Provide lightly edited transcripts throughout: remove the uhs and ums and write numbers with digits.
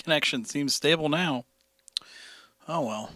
connection seems stable now. Oh, well.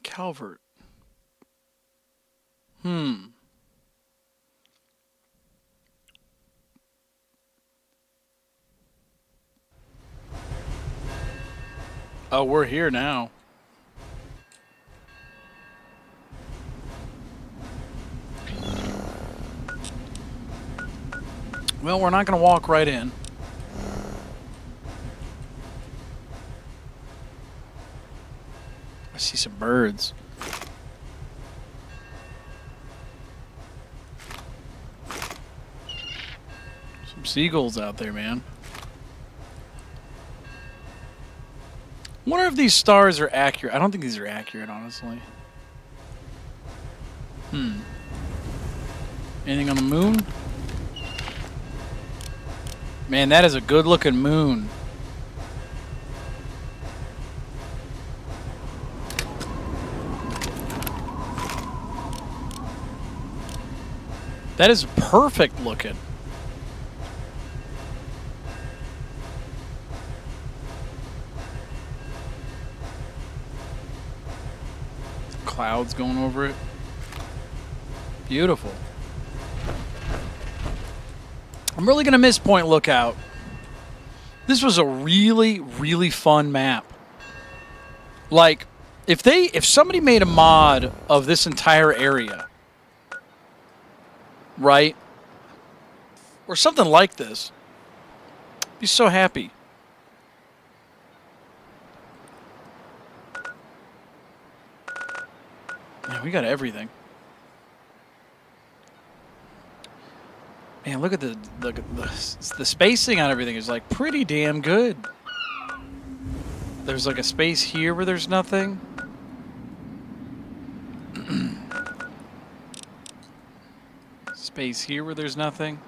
Calvert. Oh, we're here now. Well, we're not going to walk right in. I see some birds. Some seagulls out there, man. I wonder if these stars are accurate. I don't think these are accurate, honestly. Anything on the moon? Man, that is a good-looking moon. That is perfect looking. Clouds going over it. Beautiful. I'm really going to miss Point Lookout. This was a really, really fun map. Like, if somebody made a mod of this entire area, right? Or something like this, I'd be so happy. Man, we got everything. Man, look at the spacing on everything is like pretty damn good. There's like a space here where there's nothing. Space here where there's nothing.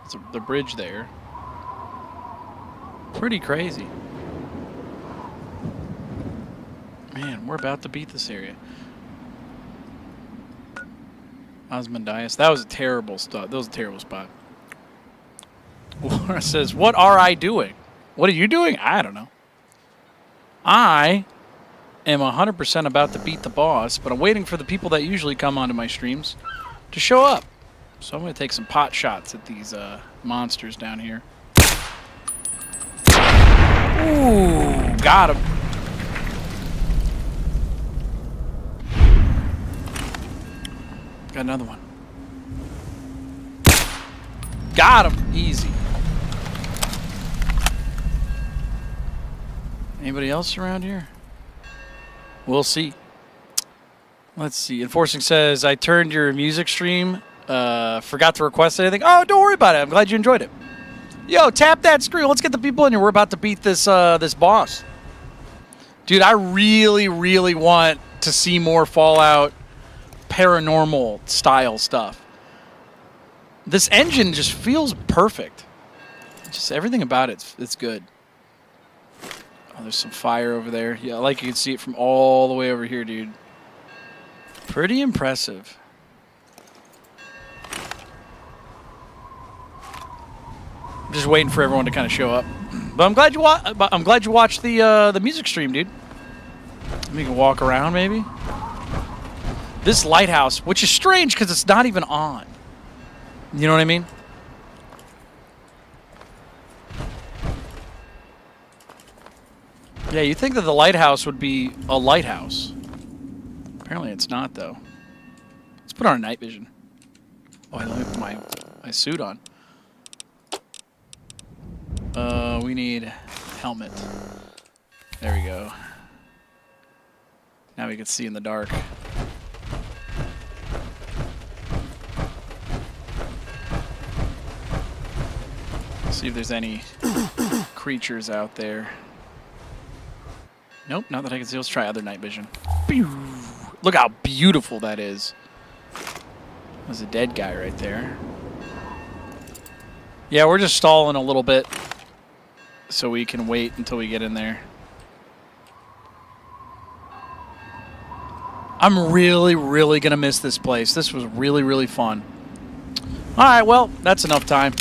It's the bridge there. Pretty crazy. Man, we're about to beat this area. Osmondias. That was a terrible spot. That was a terrible spot. Laura says, "What are I doing? What are you doing? I don't know. I am 100% about to beat the boss, but I'm waiting for the people that usually come onto my streams to show up. So I'm going to take some pot shots at these monsters down here." Ooh, got him. Got another one. Got him. Easy. Anybody else around here? We'll see. Let's see. Enforcing says, I turned your music stream. Forgot to request anything. Oh, don't worry about it. I'm glad you enjoyed it. Yo, tap that screen. Let's get the people in here. We're about to beat this this boss. Dude, I really, really want to see more Fallout paranormal style stuff. This engine just feels perfect. Just everything about it's good. Oh, there's some fire over there. Yeah, I like you can see it from all the way over here, dude. Pretty impressive. I'm just waiting for everyone to kind of show up. But I'm glad you watched the music stream, dude. We can walk around, maybe. This lighthouse, which is strange because it's not even on. You know what I mean? Yeah, you think that the lighthouse would be a lighthouse. Apparently it's not, though. Let's put on a night vision. Oh, let me put my suit on. We need helmet. There we go. Now we can see in the dark. See if there's any creatures out there. Nope, not that I can see. Let's try other night vision. Look how beautiful that is. There's a dead guy right there. Yeah, we're just stalling a little bit so we can wait until we get in there. I'm really, really going to miss this place. This was really, really fun. All right, well, that's enough time.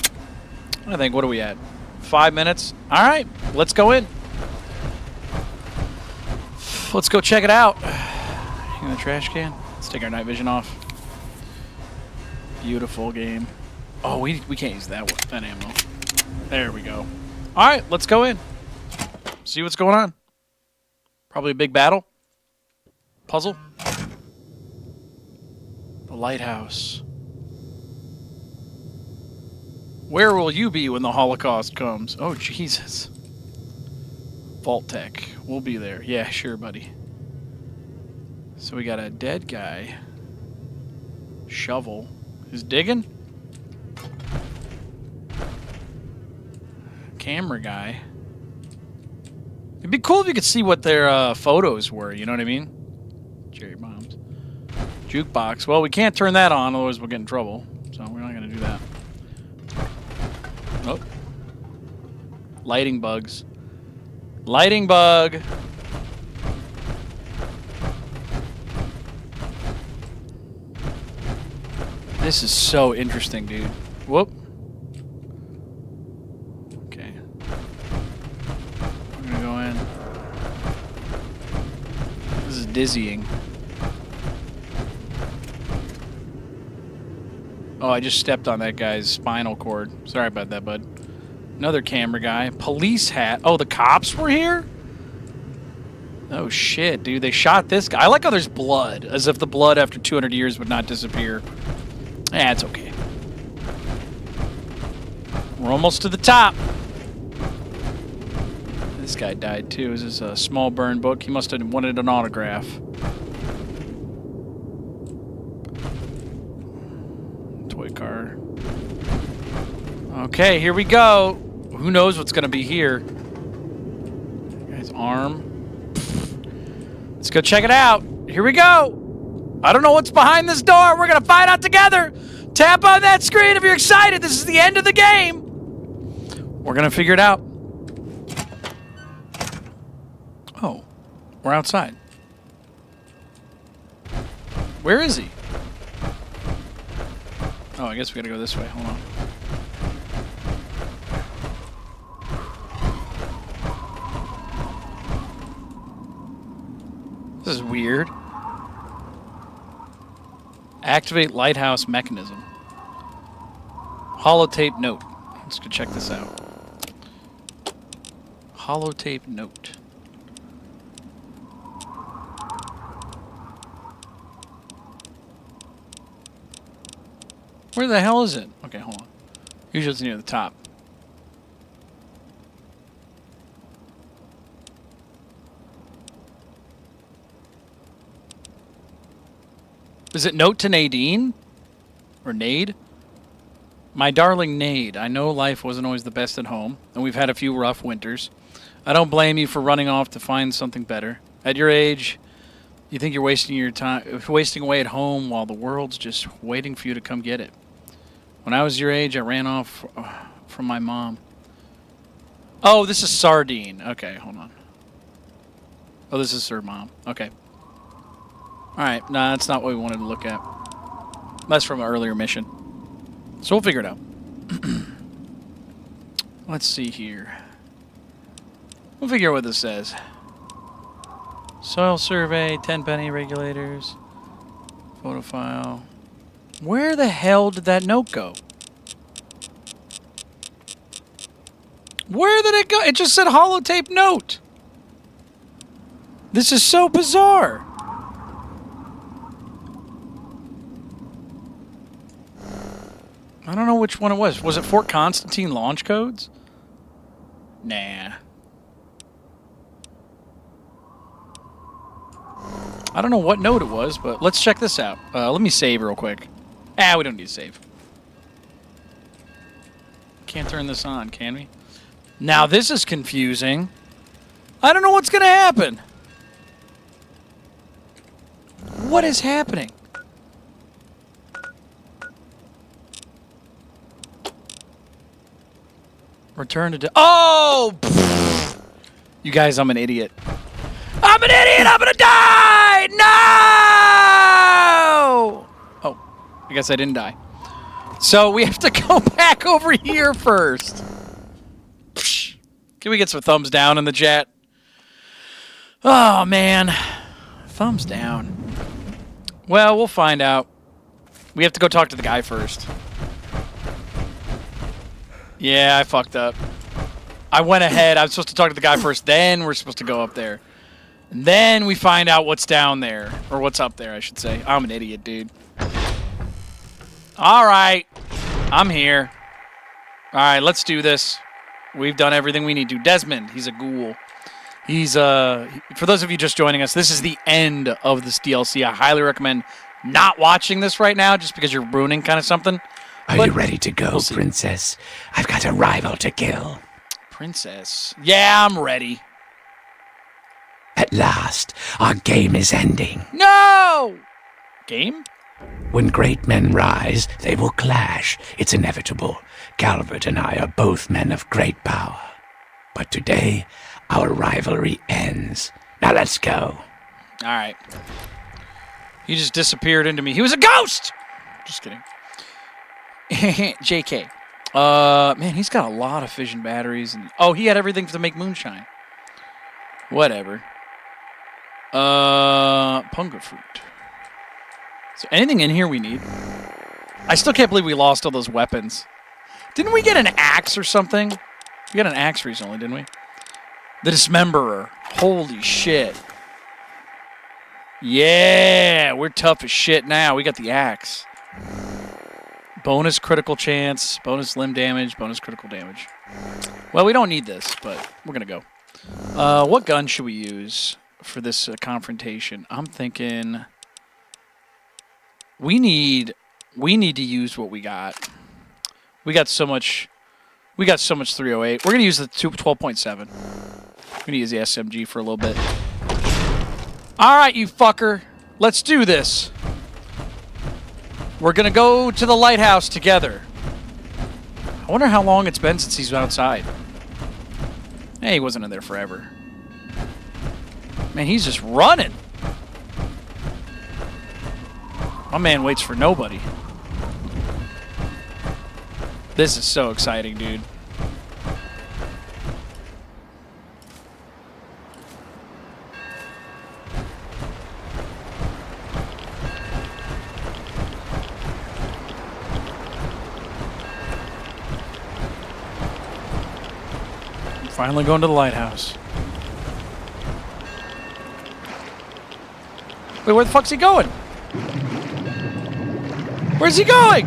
I think, what are we at? 5 minutes? All right, let's go in. Let's go check it out. In the trash can. Let's take our night vision off. Beautiful game. Oh, we can't use that ammo. There we go. All right, let's go in. See what's going on. Probably a big battle. Puzzle. The lighthouse. Where will you be when the Holocaust comes? Oh, Jesus. Vault Tech. We'll be there. Yeah, sure, buddy. So we got a dead guy. Shovel. Who's digging? Camera guy. It'd be cool if you could see what their photos were, you know what I mean? Cherry bombs. Jukebox. Well, we can't turn that on, otherwise we'll get in trouble. So we're not going to do that. Oh. Lighting bugs. Lighting bug. This is so interesting, dude. Whoop. Okay. I'm gonna go in. This is dizzying. Oh, I just stepped on that guy's spinal cord. Sorry about that, bud. Another camera guy. Police hat. Oh, the cops were here? Oh, shit, dude. They shot this guy. I like how there's blood, as if the blood after 200 years would not disappear. Eh, it's okay. We're almost to the top. This guy died, too. This is a small burn book. He must have wanted an autograph. Toy car. Okay, here we go. Who knows what's going to be here? Guy's arm. Let's go check it out. Here we go. I don't know what's behind this door. We're going to find out together. Tap on that screen if you're excited. This is the end of the game. We're going to figure it out. Oh, we're outside. Where is he? Oh, I guess we got to go this way. Hold on. This is weird. Activate lighthouse mechanism. Holotape note. Let's go check this out. Holotape note. Where the hell is it? Okay, hold on. Usually it's near the top. Is it note to Nadine? Or Nade? My darling Nade, I know life wasn't always the best at home, and we've had a few rough winters. I don't blame you for running off to find something better. At your age, you think you're wasting your time, wasting away at home while the world's just waiting for you to come get it. When I was your age, I ran off from my mom. Oh, this is Sardine. Okay, hold on. Oh, this is her mom. Okay. Alright, nah, that's not what we wanted to look at. That's from an earlier mission. So we'll figure it out. Let's see here. We'll figure out what this says. Soil survey, 10 penny regulators, photo file. Where the hell did that note go? Where did it go? It just said holotape note. This is so bizarre. I don't know which one it was. Was it Fort Constantine launch codes? Nah. I don't know what node it was, but let's check this out. Let me save real quick. We don't need to save. Can't turn this on, can we? Now this is confusing. I don't know what's going to happen. What is happening? Return to... Oh! Pfft. You guys, I'm an idiot. I'm an idiot! I'm gonna die! No! Oh, I guess I didn't die. So we have to go back over here first. Psh. Can we get some thumbs down in the chat? Oh, man. Thumbs down. Well, we'll find out. We have to go talk to the guy first. Yeah, I fucked up. I went ahead. I was supposed to talk to the guy first, then we're supposed to go up there. And then we find out what's down there. Or what's up there, I should say. I'm an idiot, dude. Alright. I'm here. Alright, let's do this. We've done everything we need to. Desmond, he's a ghoul. He's, for those of you just joining us, this is the end of this DLC. I highly recommend not watching this right now, just because you're ruining kind of something. Are you ready to go, Princess? I've got a rival to kill. Princess? Yeah, I'm ready. At last, our game is ending. No! Game? When great men rise, they will clash. It's inevitable. Calvert and I are both men of great power. But today, our rivalry ends. Now let's go. All right. He just disappeared into me. He was a ghost! Just kidding. JK. Man, he's got a lot of fission batteries. And oh, he had everything to make moonshine. Whatever. Punga fruit. Is there anything in here we need? I still can't believe we lost all those weapons. Didn't we get an axe or something? We got an axe recently, didn't we? The Dismemberer. Holy shit. Yeah, we're tough as shit now. We got the axe. Bonus critical chance, bonus limb damage, bonus critical damage. Well, we don't need this, but we're going to go. What gun should we use for this confrontation? I'm thinking we need to use what we got. We got so much 308. We're going to use the 12.7. We're going to use the SMG for a little bit. All right, you fucker. Let's do this. We're going to go to the lighthouse together. I wonder how long it's been since he's been outside. Hey, he wasn't in there forever. Man, he's just running. My man waits for nobody. This is so exciting, dude. Finally going to the lighthouse. Wait, where the fuck's he going? Where's he going?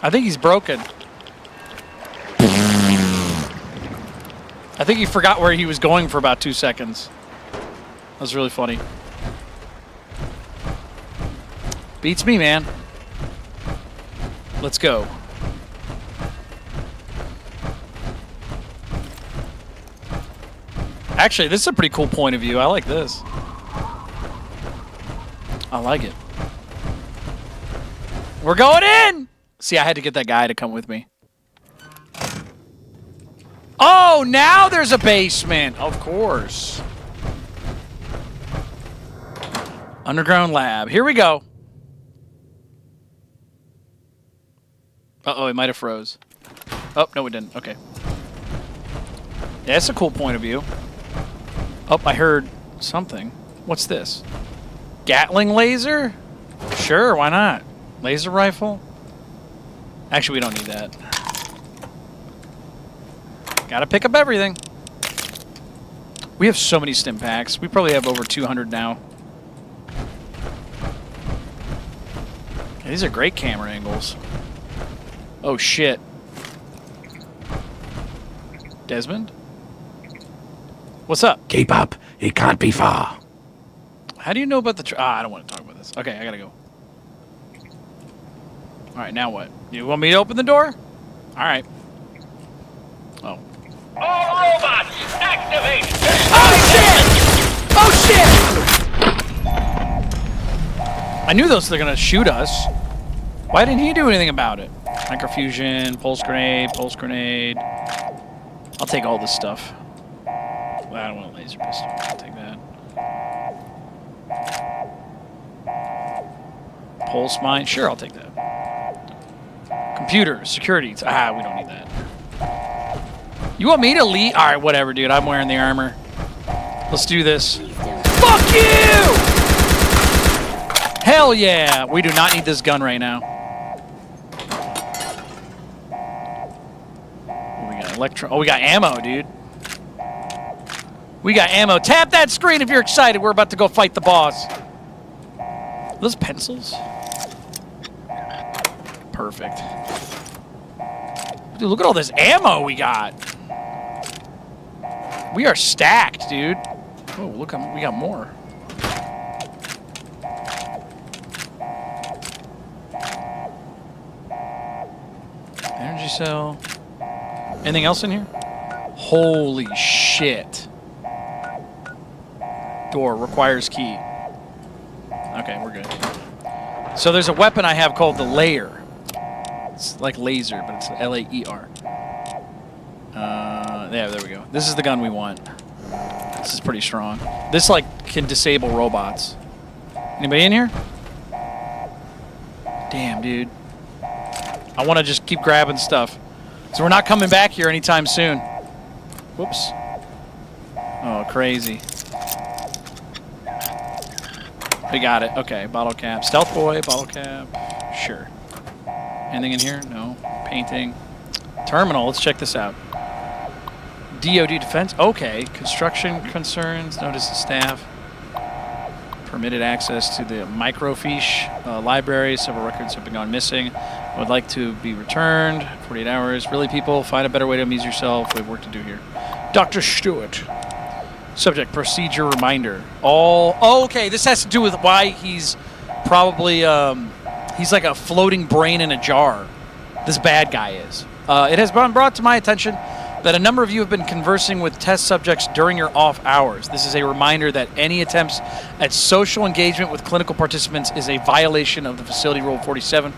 I think he's broken. I think he forgot where he was going for about 2 seconds. That was really funny. Beats me, man. Let's go. Actually, this is a pretty cool point of view. I like this. I like it. We're going in! See, I had to get that guy to come with me. Oh, now there's a basement. Of course. Underground lab. Here we go. Uh-oh, it might have froze. Oh, no, it didn't. Okay. Yeah, that's a cool point of view. Oh, I heard something. What's this? Gatling laser? Sure, why not? Laser rifle? Actually, we don't need that. Gotta pick up everything. We have so many stim packs. We probably have over 200 now. Yeah, these are great camera angles. Oh, shit. Desmond? What's up? Keep up. It can't be far. How do you know about the... I don't want to talk about this. Okay, I gotta go. Alright, now what? You want me to open the door? Alright. Oh. All robots, activate! Oh, shit! Oh, shit! I knew those were gonna shoot us. Why didn't he do anything about it? Microfusion, pulse grenade. I'll take all this stuff. Well, I don't want a laser pistol. I'll take that. Pulse mine. Sure, I'll take that. Computer, security. We don't need that. You want me to lead? All right, whatever, dude. I'm wearing the armor. Let's do this. Fuck you! Hell yeah! We do not need this gun right now. We got we got ammo, dude. We got ammo. Tap that screen if you're excited. We're about to go fight the boss. Are those pencils? Perfect. Dude, look at all this ammo we got. We are stacked, dude. Oh, look, we got more. Energy cell. Anything else in here? Holy shit. Door requires key. Okay, we're good. So there's a weapon I have called the Layer. It's like laser, but it's L-A-E-R. Yeah, there we go. This is the gun we want. This is pretty strong. This, like, can disable robots. Anybody in here? Damn, dude. I want to just keep grabbing stuff. So we're not coming back here anytime soon. Whoops. Oh, crazy. We got it. Okay, bottle cap. Stealth boy, bottle cap. Sure. Anything in here? No. Painting. Terminal. Let's check this out. DOD defense. Okay. Construction concerns. Notice the staff. Permitted access to the microfiche library. Several records have been gone missing. Would like to be returned. 48 hours. Really, people? Find a better way to amuse yourself. We have work to do here. Dr. Stewart. Subject, procedure reminder. Oh, okay. This has to do with why he's probably, he's like a floating brain in a jar. This bad guy is. It has been brought to my attention that a number of you have been conversing with test subjects during your off hours. This is a reminder that any attempts at social engagement with clinical participants is a violation of the facility rule 47.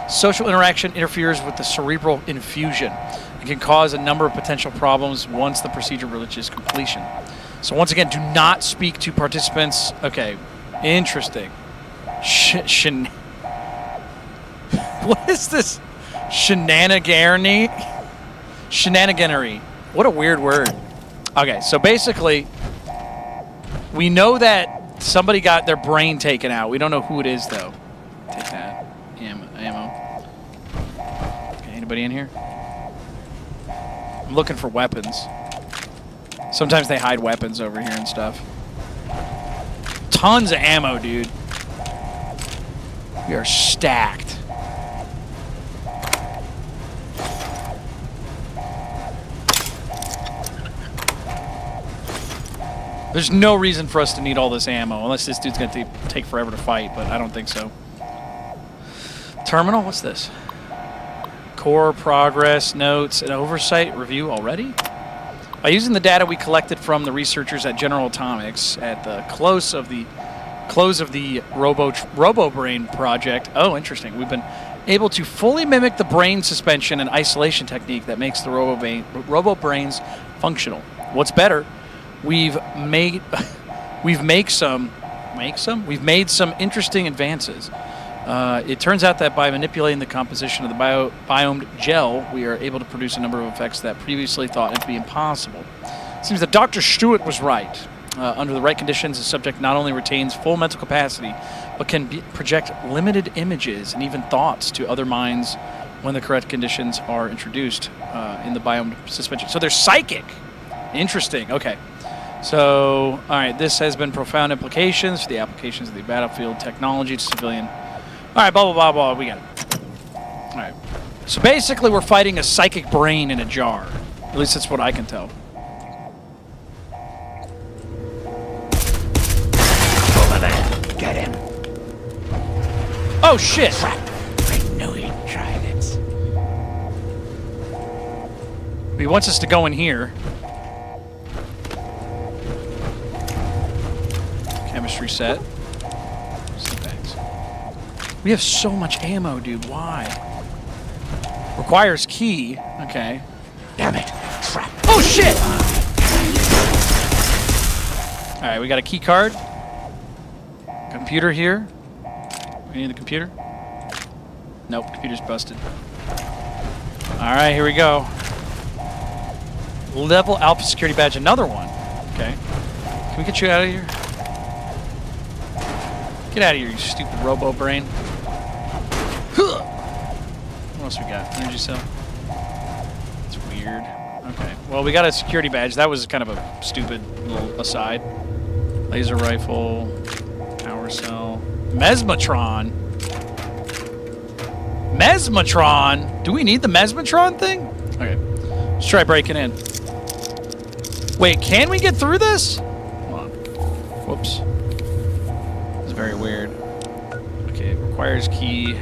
Social interaction interferes with the cerebral infusion. It can cause a number of potential problems once the procedure reaches completion. So once again, do not speak to participants. Okay, interesting. What is this? Shenaniganery? Shenaniganery. What a weird word. Okay, so basically, we know that somebody got their brain taken out. We don't know who it is, though. Take that. Ammo. Okay, anybody in here? I'm looking for weapons. Sometimes they hide weapons over here and stuff. Tons of ammo, dude. We are stacked. There's no reason for us to need all this ammo, unless this dude's going to take forever to fight, but I don't think so. Terminal? What's this? Core progress, notes, and oversight review already? By using the data we collected from the researchers at General Atomics at the close of the RoboBrain project. Oh, interesting. We've been able to fully mimic the brain suspension and isolation technique that makes the robo-brains functional. What's better, we've made some interesting advances. It turns out that by manipulating the composition of the biomed gel, we are able to produce a number of effects that previously thought to be impossible. It seems that Dr. Stewart was right. Under the right conditions, the subject not only retains full mental capacity, but can project limited images and even thoughts to other minds when the correct conditions are introduced in the biomed suspension. So they're psychic. Interesting. Okay. So, all right, this has been profound implications for the applications of the battlefield technology to civilian. All right, blah, blah, blah, blah. We got it. All right. So basically, we're fighting a psychic brain in a jar. At least that's what I can tell. Over there. Get him. Oh, shit. Crap. I knew he'd try this. He wants us to go in here. Chemistry set. Syntax. We have so much ammo, dude. Why? Requires key. Okay. Damn it. Crap. Oh, shit! Alright, we got a key card. Computer here. We need the computer. Nope, computer's busted. Alright, here we go. Level Alpha security badge, another one. Okay. Can we get you out of here? Get out of here, you stupid robo-brain. What else we got? Energy cell. It's weird. Okay. Well, we got a security badge. That was kind of a stupid little aside. Laser rifle. Power cell. Mesmatron. Mesmatron? Do we need the Mesmatron thing? Okay. Let's try breaking in. Wait, can we get through this? Hold on. Whoops. It's very weird. Okay, it requires key.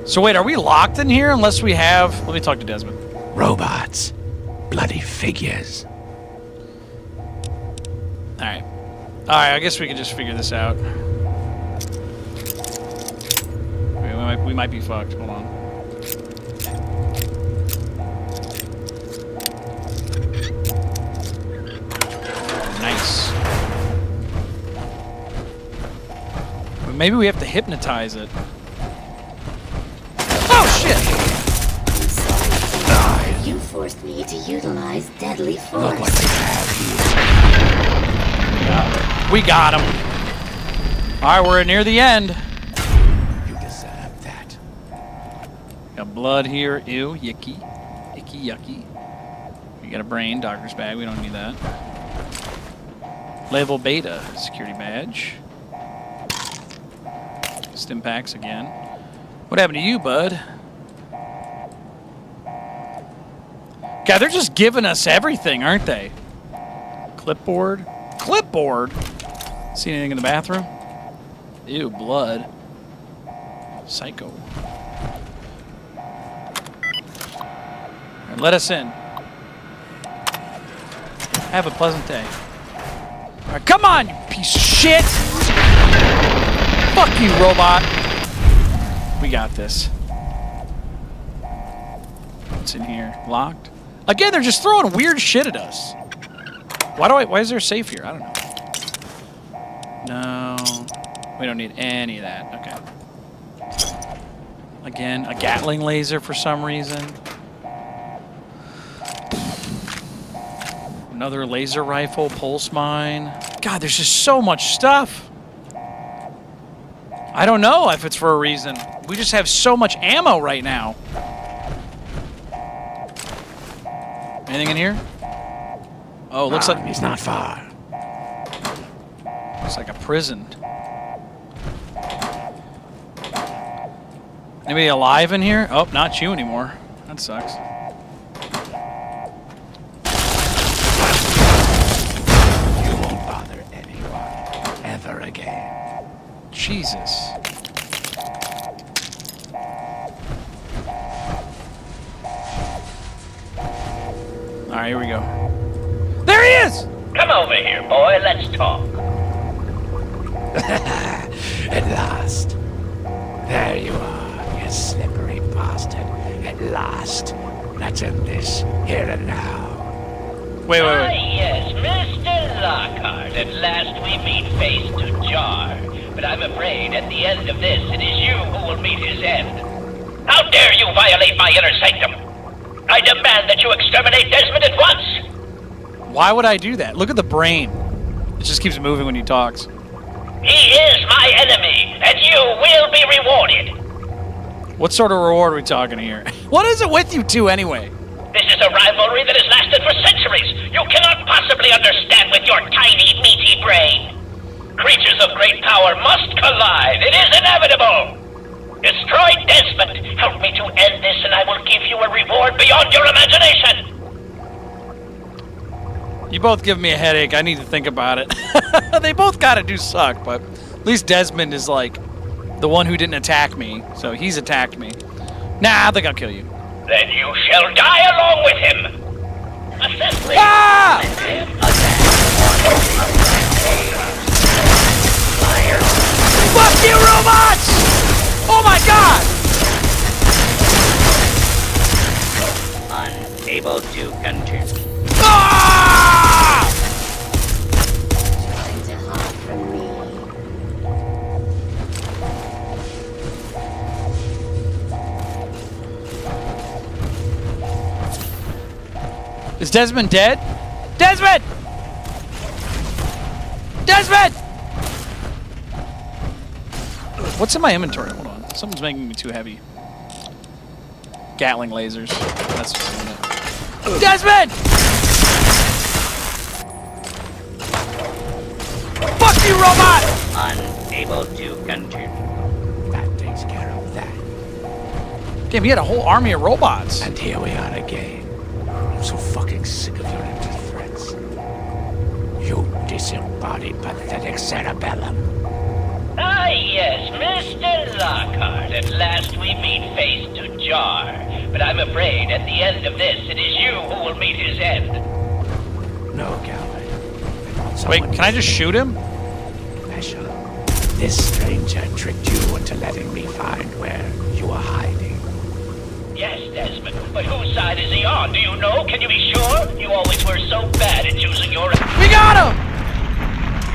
So wait, are we locked in here unless we have... Let me talk to Desmond. Robots. Bloody figures. Alright. Alright, I guess we can just figure this out. We might be fucked. Hold on. Nice. But maybe we have to hypnotize it. Oh, shit! You forced me to utilize deadly Look force. what they have here. We got him. Alright, we're near the end. You deserve that. Got blood here. Ew, yucky. Icky, yucky. We got a brain, doctor's bag. We don't need that. Level beta, security badge. Stim packs again. What happened to you, bud? God, they're just giving us everything, aren't they? Clipboard. Clipboard? See anything in the bathroom? Ew, blood. Psycho. Right, let us in. Have a pleasant day. All right, come on, you piece of shit! Fuck you, robot. We got this. What's in here? Locked? Again, they're just throwing weird shit at us. Why is there a safe here? I don't know. No. We don't need any of that. Okay. Again, a Gatling laser for some reason. Another laser rifle, pulse mine. God, there's just so much stuff. I don't know if it's for a reason. We just have so much ammo right now. Anything in here? Oh, looks like he's not far. Looks like a prison. Anybody alive in here? Oh, not you anymore. That sucks. You won't bother anyone ever again. Jesus. All right, here we go. There he is! Come over here, boy. Let's talk. At last. There you are, you slippery bastard. At last. Let's end this here and now. Wait. Yes, Mr. Lockhart. At last we meet face to jar. But I'm afraid at the end of this, it is you who will meet his end. How dare you violate my inner sanctum? I demand that you exterminate Desmond at once! Why would I do that? Look at the brain. It just keeps moving when he talks. He is my enemy, and you will be rewarded! What sort of reward are we talking here? What is it with you two anyway? This is a rivalry that has lasted for centuries! You cannot possibly understand with your tiny, meaty brain! Creatures of great power must collide! It is inevitable! Destroy Desmond! Help me to end this and I will give you a reward beyond your imagination! You both give me a headache. I need to think about it. They both kind of do suck, but at least Desmond is like the one who didn't attack me, so he's attacked me. Nah, I think I'll kill you. Then you shall die along with him! Assist me! Ah! Fuck you, robots! Oh my god! Unable to continue. Ah! Trying to hide from me. Is Desmond dead? Desmond! Desmond! What's in my inventory? Hold on. Something's making me too heavy. Gatling lasers. That's just doing it. Desmond! Fuck you, robot! Unable to continue. That takes care of that. Damn, he had a whole army of robots. And here we are again. I'm so fucking sick of your empty threats. You disembodied pathetic cerebellum. Ah, yes, Mr. Lockhart. At last we meet face to jar. But I'm afraid at the end of this, it is you who will meet his end. No, Calvin. Wait, can I just shoot him? Special. This stranger tricked you into letting me find where you are hiding. Yes, Desmond, but whose side is he on? Do you know? Can you be sure? You always were so bad at choosing your... We got him!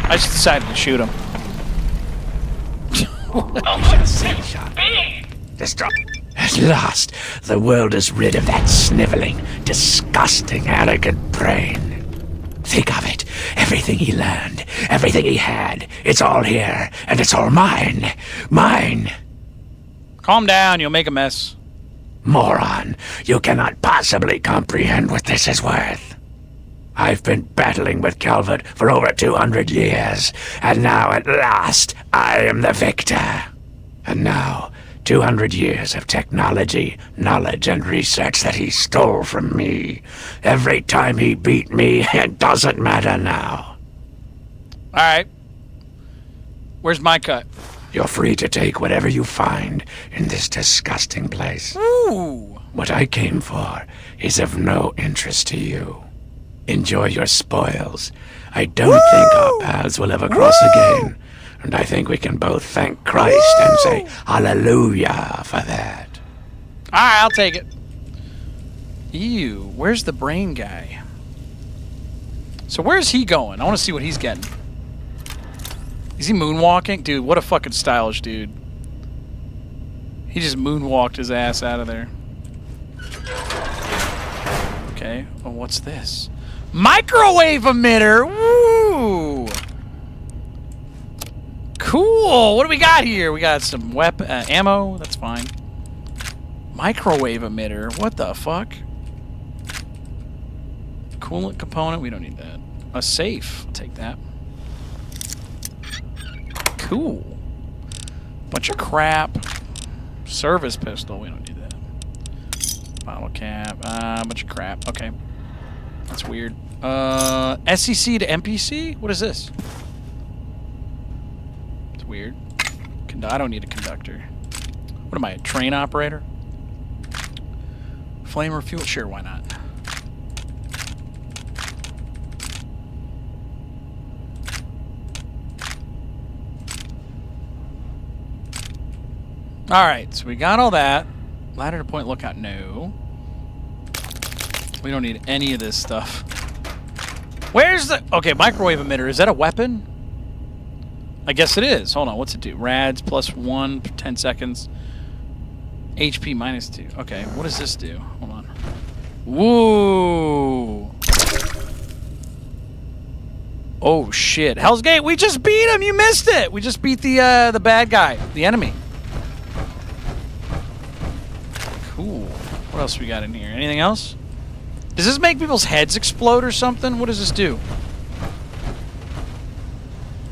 I just decided to shoot him. Big! Destroy. At last, the world is rid of that sniveling, disgusting, arrogant brain. Think of it. Everything he learned, everything he had, it's all here, and it's all mine. Mine. Calm down, you'll make a mess. Moron, you cannot possibly comprehend what this is worth. I've been battling with Calvert for over 200 years, and now at last, I am the victor. And now, 200 years of technology, knowledge, and research that he stole from me. Every time he beat me, it doesn't matter now. Alright. Where's my cut? You're free to take whatever you find in this disgusting place. Ooh. What I came for is of no interest to you. Enjoy your spoils. I don't think our paths will ever cross again. And I think we can both thank Christ and say hallelujah for that. Alright, I'll take it. Ew, where's the brain guy? So where's he going? I want to see what he's getting. Is he moonwalking? Dude, what a fucking stylish dude. He just moonwalked his ass out of there. Okay, well, what's this? Microwave emitter! Woo! Cool! What do we got here? We got some ammo. That's fine. Microwave emitter. What the fuck? Coolant component. We don't need that. A safe. I'll take that. Cool. Bunch of crap. Service pistol. We don't need that. Bottle cap. Bunch of crap. Okay. That's weird. SEC to MPC? What is this? It's weird. I don't need a conductor. What am I, a train operator? Flame or fuel? Sure, why not? All right, so we got all that. Ladder to point lookout, no. We don't need any of this stuff. Where's the... Okay, microwave emitter. Is that a weapon? I guess it is. Hold on, what's it do? Rads plus 1 for 10 seconds. HP minus 2. Okay, what does this do? Hold on. Woo! Oh, shit. Hell's Gate, we just beat him! You missed it! We just beat the bad guy. The enemy. Cool. What else we got in here? Anything else? Does this make people's heads explode or something? What does this do?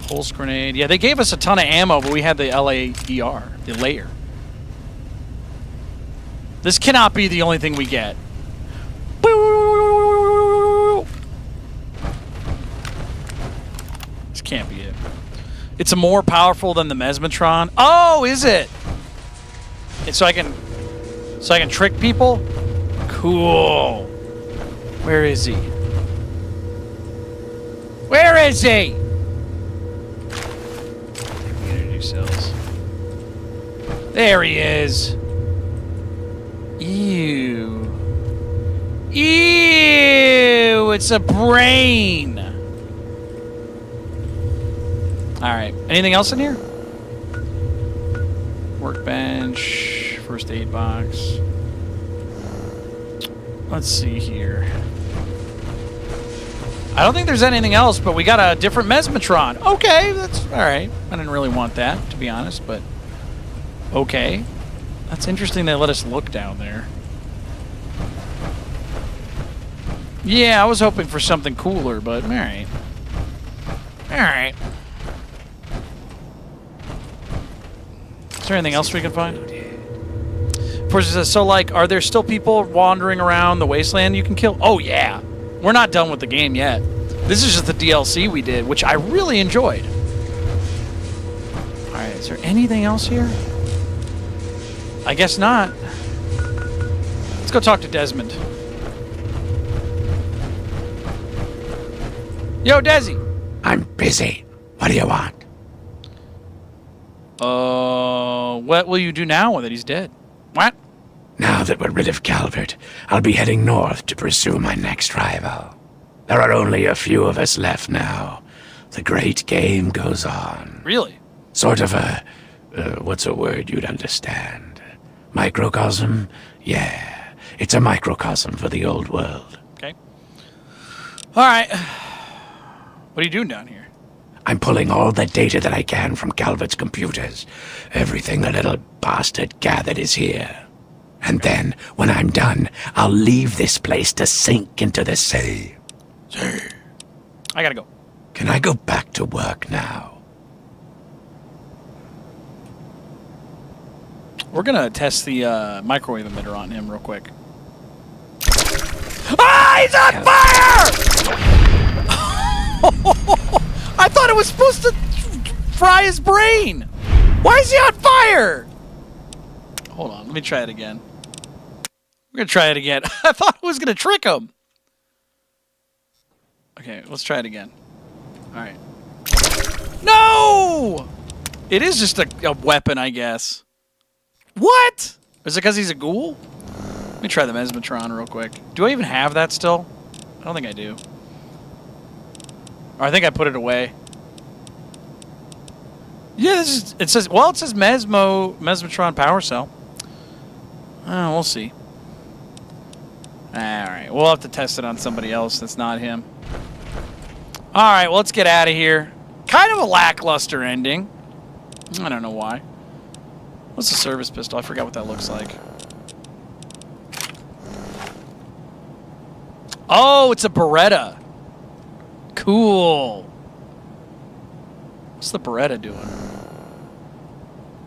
Pulse grenade. Yeah, they gave us a ton of ammo, but we had the LAER, the layer. This cannot be the only thing we get. This can't be it. It's more powerful than the Mesmetron. Oh, is it? And so I can trick people? Cool. Where is he? Where is he? Energy cells. There he is. Ew. Ew, it's a brain. Alright, anything else in here? Workbench, first aid box. Let's see here. I don't think there's anything else, but we got a different Mesmetron. Okay, that's alright. I didn't really want that, to be honest, but okay. That's interesting they let us look down there. Yeah, I was hoping for something cooler, but alright. Alright. Is there anything else we can find? Of course, it says, so, like, are there still people wandering around the wasteland you can kill? Oh, yeah. We're not done with the game yet. This is just the DLC we did, which I really enjoyed. Alright, is there anything else here? I guess not. Let's go talk to Desmond. Yo, Desi! I'm busy. What do you want? What will you do now that he's dead? What? Now that we're rid of Calvert, I'll be heading north to pursue my next rival. There are only a few of us left now. The great game goes on. Really? Sort of a... what's a word you'd understand? Microcosm? Yeah, it's a microcosm for the old world. Okay. Alright. What are you doing down here? I'm pulling all the data that I can from Calvert's computers. Everything the little bastard gathered is here. And then, when I'm done, I'll leave this place to sink into the sea. I gotta go. Can I go back to work now? We're gonna test the microwave emitter on him real quick. Ah! He's on fire! I thought it was supposed to fry his brain! Why is he on fire? Hold on, let me try it again. We're gonna try it again. I thought it was gonna trick him. Okay, let's try it again. Alright. No! It is just a weapon, I guess. What? Is it because he's a ghoul? Let me try the Mesmetron real quick. Do I even have that still? I don't think I do. Or I think I put it away. Yeah, this is, it says Mesmetron power cell. We'll see. Alright, we'll have to test it on somebody else that's not him. Alright, well, let's get out of here. Kind of a lackluster ending. I don't know why. What's the service pistol? I forgot what that looks like. Oh, it's a Beretta. Cool. What's the Beretta doing?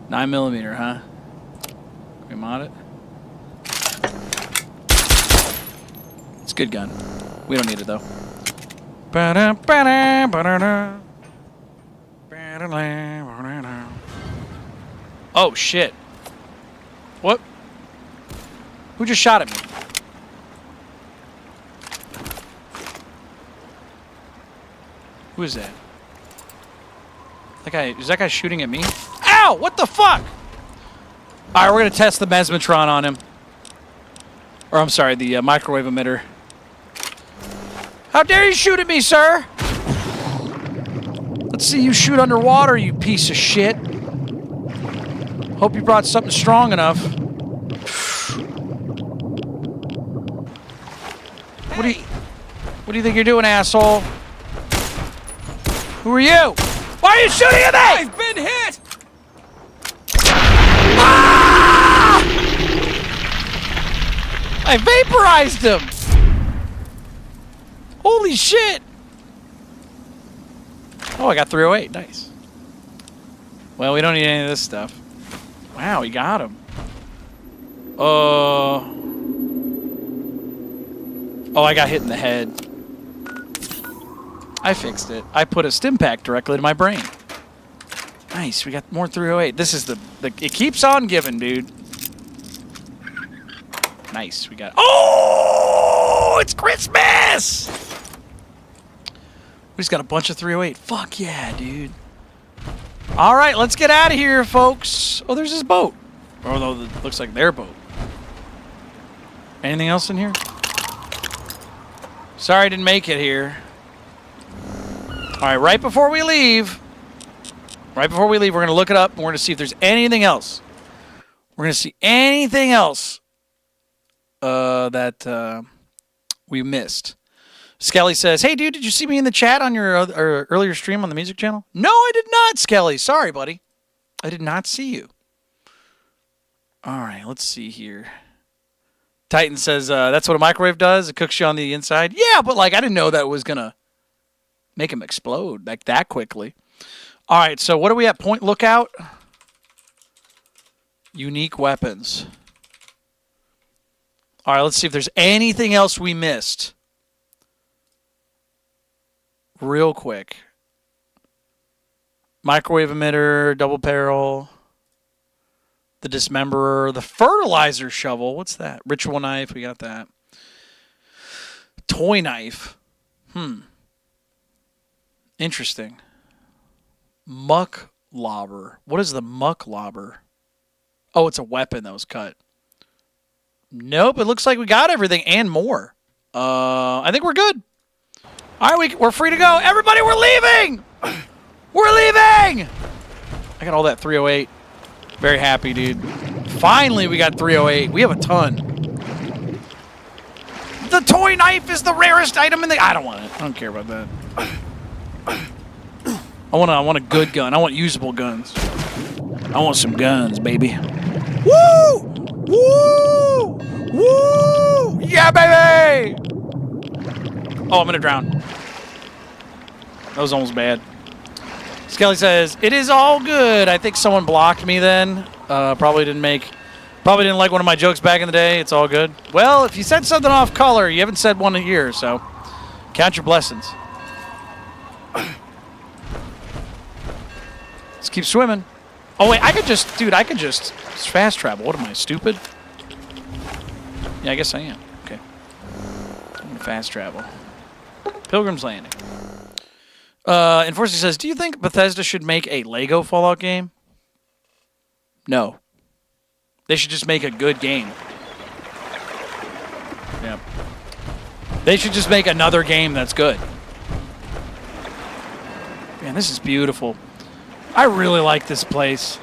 9mm, huh? Can we mod it? It's a good gun. We don't need it, though. Oh, shit. What? Who just shot at me? Who is that? That guy, is that guy shooting at me? Ow! What the fuck? All right, we're going to test the mesmetron on him. Or, I'm sorry, the microwave emitter. How dare you shoot at me, sir? Let's see you shoot underwater, you piece of shit. Hope you brought something strong enough. What do you think you're doing, asshole? Who are you? Why are you shooting at me? I've been hit! Ah! I vaporized him. Holy shit. Oh, I got 308. Nice. Well, we don't need any of this stuff. Wow, he got him. Oh, I got hit in the head. I fixed it. I put a stim pack directly to my brain. Nice, we got more 308. This is the it keeps on giving, dude. Nice, we got... Oh, it's Christmas! We just got a bunch of 308. Fuck yeah, dude. All right, let's get out of here, folks. Oh, there's this boat. Although it looks like their boat. Anything else in here? Sorry I didn't make it here. All right, right before we leave, we're going to look it up, and we're going to see if there's anything else. We're going to see anything else that we missed. Skelly says, hey, dude, did you see me in the chat on your earlier stream on the music channel? No, I did not, Skelly. Sorry, buddy. I did not see you. All right, let's see here. Titan says, that's what a microwave does. It cooks you on the inside. Yeah, but, like, I didn't know that was going to make him explode like that quickly. All right, so what are we at? Point lookout? Unique weapons. All right, let's see if there's anything else we missed. Real quick. Microwave emitter, double barrel, the dismemberer, the fertilizer shovel. What's that? Ritual knife, we got that. Toy knife. Interesting. Muck lobber. What is the muck lobber? Oh, it's a weapon that was cut. Nope, it looks like we got everything and more. I think we're good. All right, we're free to go. Everybody, we're leaving! We're leaving! I got all that 308. Very happy, dude. Finally, we got 308. We have a ton. The toy knife is the rarest item in the... I don't want it. I don't care about that. I want a good gun. I want usable guns. I want some guns, baby. Woo! Woo! Woo! Yeah, baby! Oh, I'm gonna drown. That was almost bad. Skelly says, it is all good. I think someone blocked me then. Probably didn't like one of my jokes back in the day. It's all good. Well, if you said something off color, you haven't said one in a year, so count your blessings. Let's keep swimming. Oh, wait, I could just fast travel. What am I, stupid? Yeah, I guess I am. Okay. I'm going to fast travel. Pilgrim's Landing. Enforcer says, do you think Bethesda should make a Lego Fallout game? No. They should just make a good game. Yeah. They should just make another game that's good. Man, this is beautiful. I really like this place.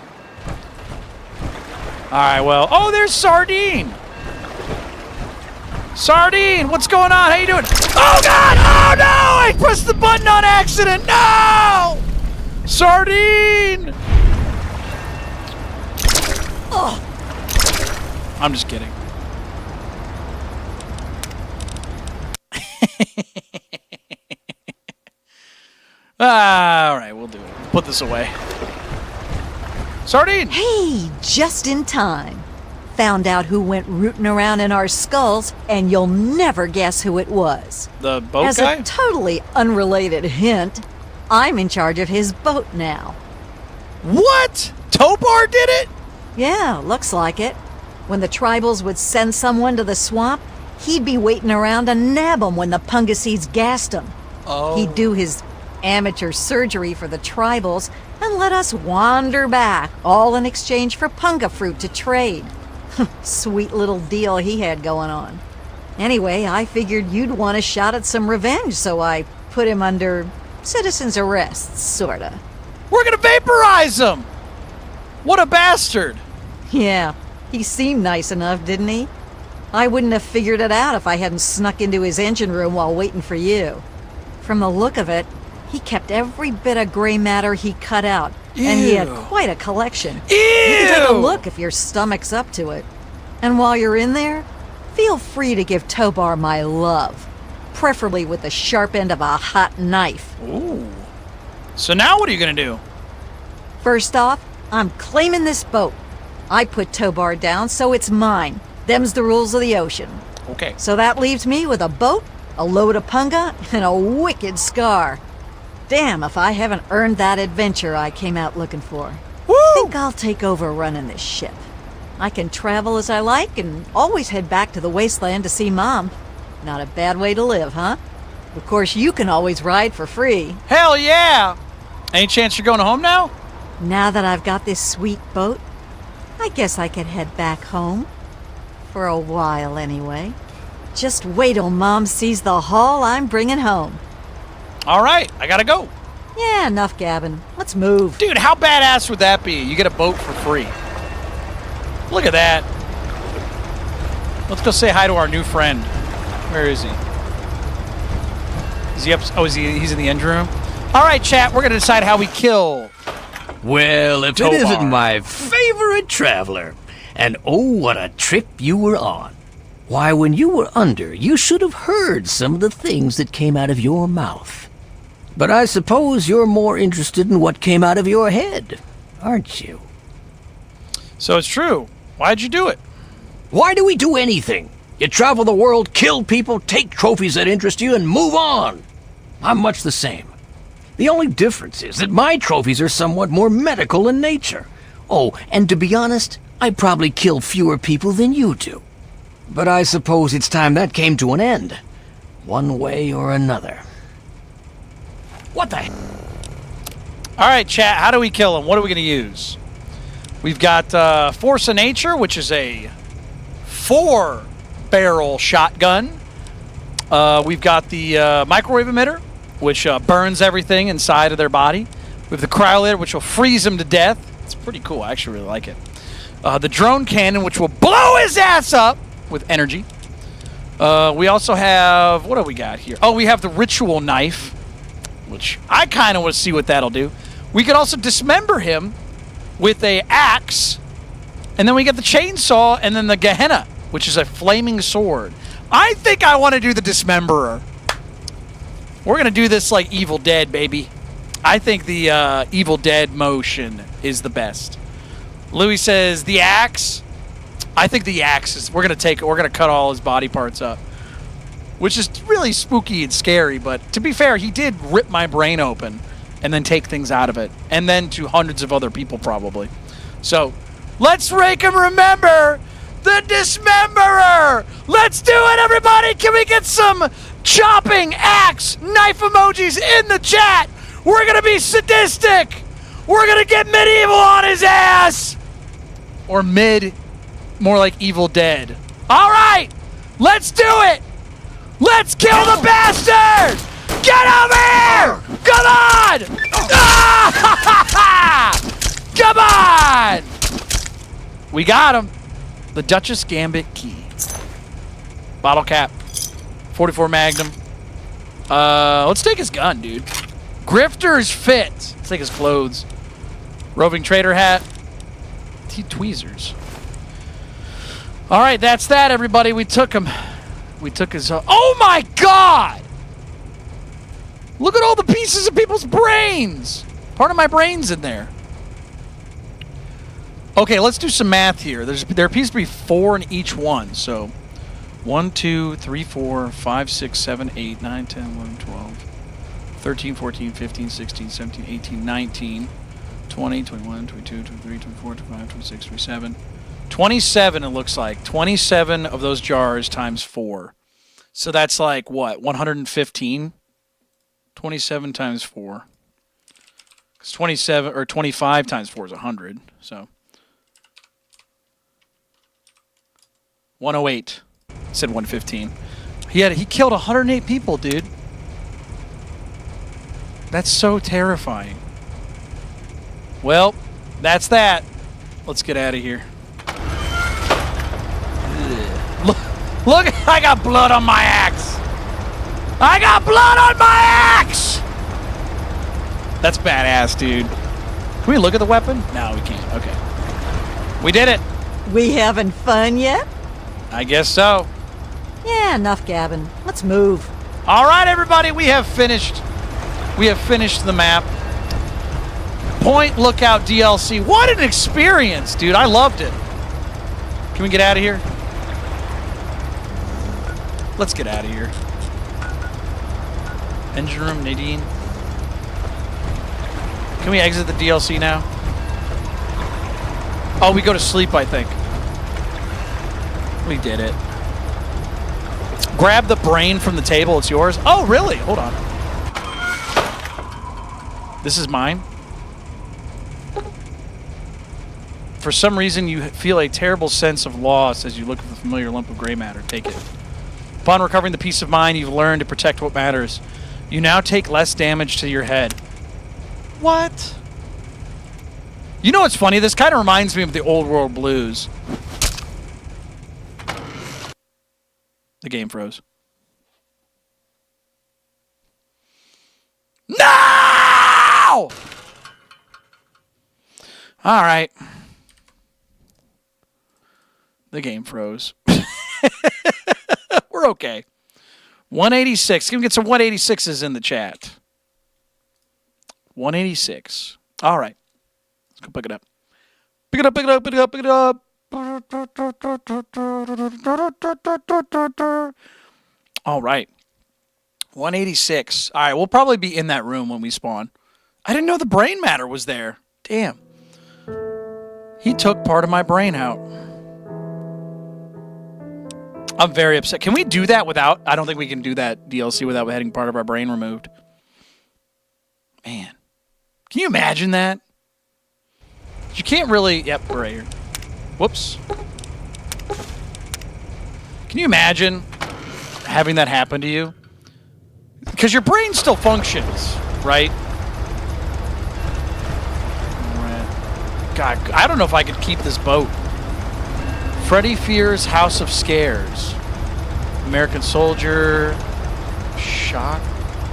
All right, well. Oh, there's Sardine. Sardine, what's going on? How you doing? Oh, God! Oh, no! I pressed the button on accident! No! Sardine! Oh. I'm just kidding. All right, we'll do it. Put this away. Sardine! Hey, just in time. Found out who went rooting around in our skulls, and you'll never guess who it was. The boat As guy? a totally unrelated hint, I'm in charge of his boat now. What? Topar did it? Yeah, looks like it. When the tribals would send someone to the swamp, he'd be waiting around to nab 'em when the Pungaseeds gassed 'em. Oh. He'd do his amateur surgery for the tribals and let us wander back, all in exchange for punga fruit to trade. Sweet little deal he had going on. Anyway, I figured you'd want a shot at some revenge, so I put him under citizen's arrest, sorta. We're gonna vaporize him! What a bastard! Yeah, he seemed nice enough, didn't he? I wouldn't have figured it out if I hadn't snuck into his engine room while waiting for you. From the look of it, he kept every bit of gray matter he cut out, and he had quite a collection. Ew! You can take a look if your stomach's up to it. And while you're in there, feel free to give Tobar my love, preferably with the sharp end of a hot knife. Ooh. So now what are you gonna do? First off, I'm claiming this boat. I put Tobar down, so it's mine. Them's the rules of the ocean. Okay. So that leaves me with a boat, a load of punga, and a wicked scar. Damn if I haven't earned that adventure I came out looking for. Woo! I think I'll take over running this ship. I can travel as I like and always head back to the wasteland to see Mom. Not a bad way to live, huh? Of course, you can always ride for free. Hell yeah! Any chance you're going home now? Now that I've got this sweet boat, I guess I could head back home. For a while, anyway. Just wait till Mom sees the haul I'm bringing home. All right, I gotta go. Yeah, enough gabbing. Let's move. Dude, how badass would that be? You get a boat for free. Look at that. Let's go say hi to our new friend. Where is he? Is he up? Oh, he's in the engine room? All right, chat, we're going to decide how we kill. Well, if Tobar. it isn't my favorite traveler. And oh, what a trip you were on. Why, when you were under, you should have heard some of the things that came out of your mouth. But I suppose you're more interested in what came out of your head, aren't you? So it's true. Why'd you do it? Why do we do anything? You travel the world, kill people, take trophies that interest you, and move on. I'm much the same. The only difference is that my trophies are somewhat more medical in nature. Oh, and to be honest, I probably kill fewer people than you do. But I suppose it's time that came to an end, one way or another. What the? All right, chat, how do we kill him? What are we going to use? We've got Force of Nature, which is a 4-barrel shotgun. We've got the microwave emitter, which burns everything inside of their body. We have the cryolator, which will freeze them to death. It's pretty cool. I actually really like it. The drone cannon, which will blow his ass up with energy. We also have... What do we got here? Oh, we have the ritual knife, which I kind of want to see what that'll do. We could also dismember him with a axe. And then we get the chainsaw and then the Gehenna, which is a flaming sword. I think I want to do the dismemberer. We're going to do this like Evil Dead, baby. I think the Evil Dead motion is the best. Louis says the axe. I think the axe is... We're going to cut all his body parts up. Which is really spooky and scary, but to be fair, he did rip my brain open and then take things out of it. And then to hundreds of other people, probably. So, let's rake him remember the dismemberer! Let's do it, everybody! Can we get some chopping axe knife emojis in the chat? We're gonna be sadistic! We're gonna get medieval on his ass! Or more like Evil Dead. Alright! Let's do it! Let's kill the bastard! Get over here! Come on! Ah! Come on! We got him. The Duchess Gambit key. Bottle cap. 44 Magnum. Let's take his gun, dude. Grifter's fit. Let's take his clothes. Roving trader hat. Tweezers. All right, that's that, everybody. We took him. We took his... oh, my God! Look at all the pieces of people's brains. Part of my brain's in there. Okay, let's do some math here. There appears to be 4 in each one. So 1, 2, 3, 4, 5, 6, 7, 8, 9, 10, 11, 12, 13, 14, 15, 16, 17, 18, 19, 20, 21, 22, 23, 24, 25, 26, 27. 27, it looks like. 27 of those jars times 4. So that's like, what, 115 27 times 4. Because 27 or 25 times 4 is 100. So 108. Said 115. He killed 108 people, dude. That's so terrifying. Well, that's that. Let's get out of here. Look, I got blood on my axe. I got blood on my axe. That's badass, dude. Can we look at the weapon? No, we can't. Okay. We did it. We having fun yet? I guess so. Yeah, enough gabbing. Let's move. All right, everybody, we have finished. We have finished the map. Point Lookout DLC. What an experience, dude. I loved it. Can we get out of here? Let's get out of here. Engine room, Nadine. Can we exit the DLC now? Oh, we go to sleep, I think. We did it. Grab the brain from the table. It's yours. Oh, really? Hold on. This is mine. For some reason, you feel a terrible sense of loss as you look at the familiar lump of gray matter. Take it. Upon recovering the peace of mind, you've learned to protect what matters. You now take less damage to your head. What? You know what's funny? This kind of reminds me of the Old World Blues. The game froze. No! All right. The game froze. We're okay. 186. Can we get some 186s in the chat? 186. All right. Let's go pick it up. Pick it up, pick it up, pick it up, pick it up. All right. 186. All right, we'll probably be in that room when we spawn. I didn't know the brain matter was there. Damn. He took part of my brain out. I'm very upset. Can we do that without... I don't think we can do that DLC without having part of our brain removed. Man. Can you imagine that? You can't really... Yep, we're right here. Whoops. Can you imagine having that happen to you? Because your brain still functions, right? God, I don't know if I could keep this boat. Freddy Fear's House of Scares. American Soldier. Shock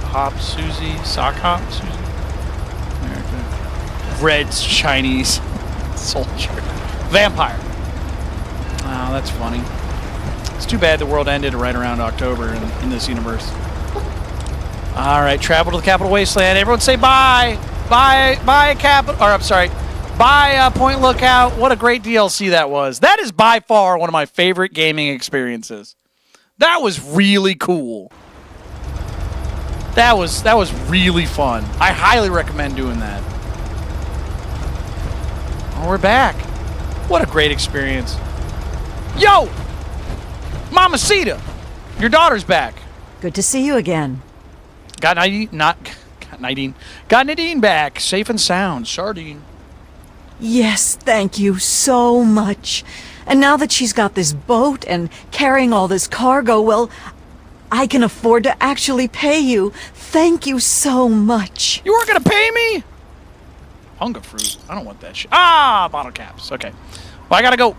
Hop Susie. Sock Hop Susie. American. Red's Chinese Soldier. Vampire. Oh, that's funny. It's too bad the world ended right around October in this universe. All right, travel to the Capital Wasteland. Everyone say bye. Bye, bye, Capital. Or I'm sorry. Bye, Point Lookout. What a great DLC that was. That is by far one of my favorite gaming experiences. That was really cool. That was really fun. I highly recommend doing that. Oh, we're back. What a great experience. Yo! Mamacita! Your daughter's back. Good to see you again. Got Nadine back. Safe and sound. Sardine. Yes, thank you so much. And now that she's got this boat and carrying all this cargo, well, I can afford to actually pay you. Thank you so much. You weren't going to pay me? Hunger fruit. I don't want that shit. Ah, bottle caps. Okay. Well, I got to go.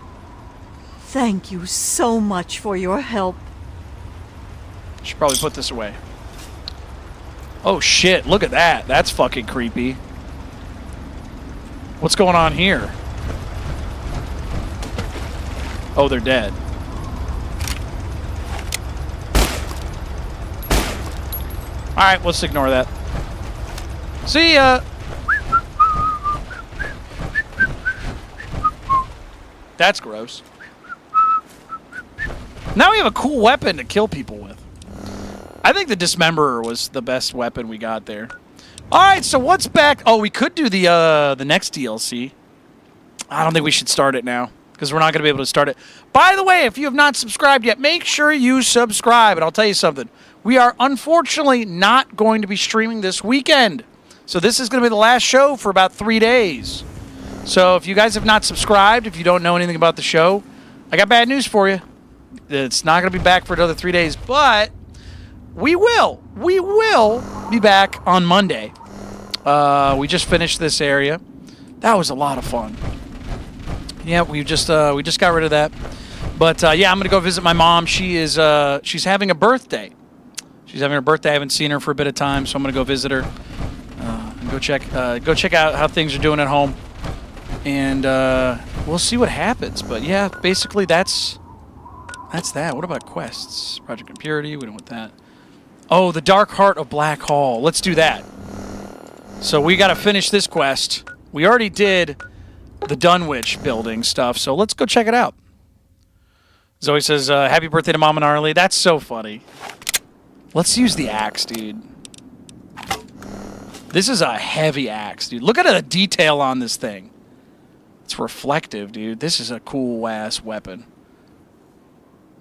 Thank you so much for your help. Should probably put this away. Oh, shit. Look at that. That's fucking creepy. What's going on here? Oh, they're dead. Alright, let's ignore that. See ya! That's gross. Now we have a cool weapon to kill people with. I think the Dismemberer was the best weapon we got there. Alright, so what's back? Oh, we could do the next DLC. I don't think we should start it now. because we're not going to be able to start it. By the way, if you have not subscribed yet, make sure you subscribe. And I'll tell you something. We are unfortunately not going to be streaming this weekend. So this is going to be the last show for about 3 days. So if you guys have not subscribed, if you don't know anything about the show, I got bad news for you. It's not going to be back for another 3 days, but we will. We will be back on Monday. We just finished this area. That was a lot of fun. Yeah, we just got rid of that. But yeah, I'm gonna go visit my mom. She's having a birthday. She's having her birthday. I haven't seen her for a bit of time, so I'm gonna go visit her and go check out how things are doing at home, and we'll see what happens. But yeah, basically that's that. What about quests? Project Impurity. We don't want that. Oh, the Dark Heart of Black Hall. Let's do that. So we got to finish this quest. We already did the Dunwich building stuff, so let's go check it out. Zoe says, happy birthday to Mom and Arlie. That's so funny. Let's use the axe, dude. This is a heavy axe, dude. Look at the detail on this thing. It's reflective, dude. This is a cool-ass weapon.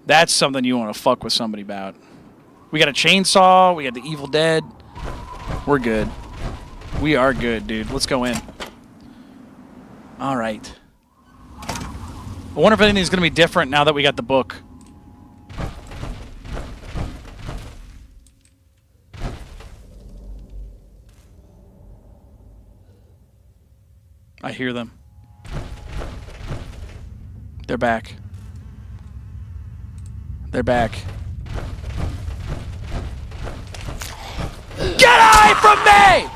That's something you want to fuck with somebody about. We got a chainsaw. We got the Evil Dead. We're good. We are good, dude. Let's go in. All right. I wonder if anything's going to be different now that we got the book. I hear them. They're back. They're back. Get away from me!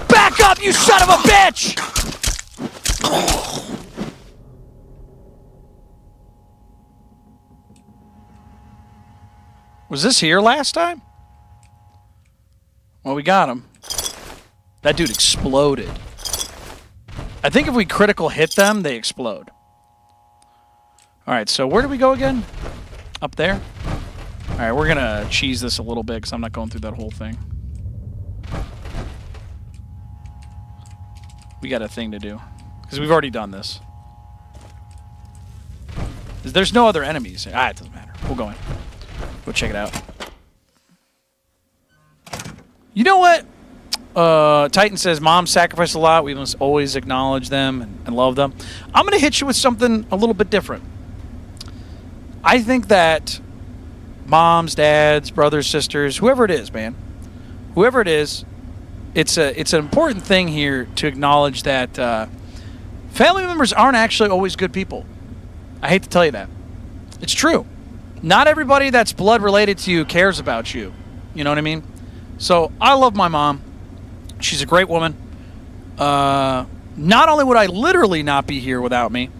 Back up, you son of a bitch! Was this here last time? Well, we got him. That dude exploded. I think if we critical hit them, they explode. Alright, so where do we go again? Up there? Alright, we're gonna cheese this a little bit because I'm not going through that whole thing. We got a thing to do. Because we've already done this. There's no other enemies. It doesn't matter. We'll go in. Go check it out. You know what? Titan says, Mom sacrificed a lot. We must always acknowledge them and love them. I'm going to hit you with something a little bit different. I think that moms, dads, brothers, sisters, whoever it is, man, whoever it is, it's an important thing here to acknowledge that family members aren't actually always good people. I hate to tell you that. It's true. Not everybody that's blood related to you cares about you. You know what I mean? So I love my mom. She's a great woman. Not only would I literally not be here without me,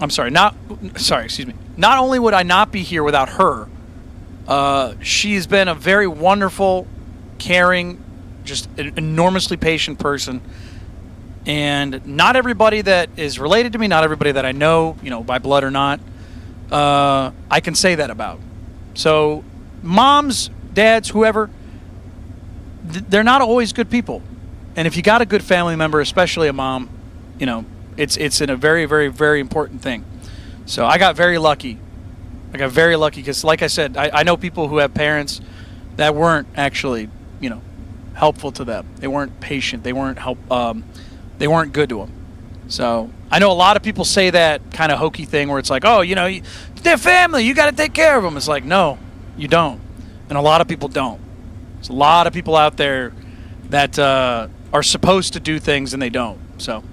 excuse me. Not only would I not be here without her, she's been a very wonderful, caring, just an enormously patient person. And not everybody that is related to me, not everybody that I know, you know, by blood or not, I can say that about. So moms, dads, whoever, they're not always good people. And if you got a good family member, especially a mom, you know, it's in a very, very, very important thing. So I got very lucky. Because, like I said, I know people who have parents that weren't actually, you know, helpful to them. They weren't patient. They weren't they weren't good to them. So I know a lot of people say that kind of hokey thing where it's like, oh, you know, they're family. You got to take care of them. It's like, no, you don't. And a lot of people don't. There's a lot of people out there that are supposed to do things and they don't. So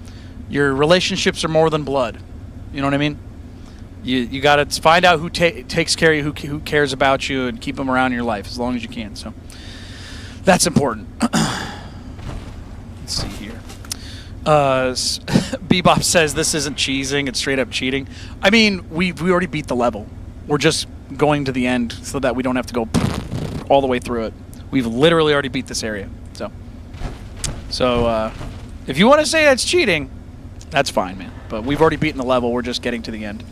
your relationships are more than blood. You know what I mean? You got to find out who takes care of you, who cares about you, and keep them around in your life as long as you can. So that's important. Let's see here. Bebop says this isn't cheesing, it's straight up cheating. I mean, we already beat the level. We're just going to the end so that we don't have to go all the way through it. We've literally already beat this area. So if you want to say that's cheating, that's fine, man. But we've already beaten the level. We're just getting to the end.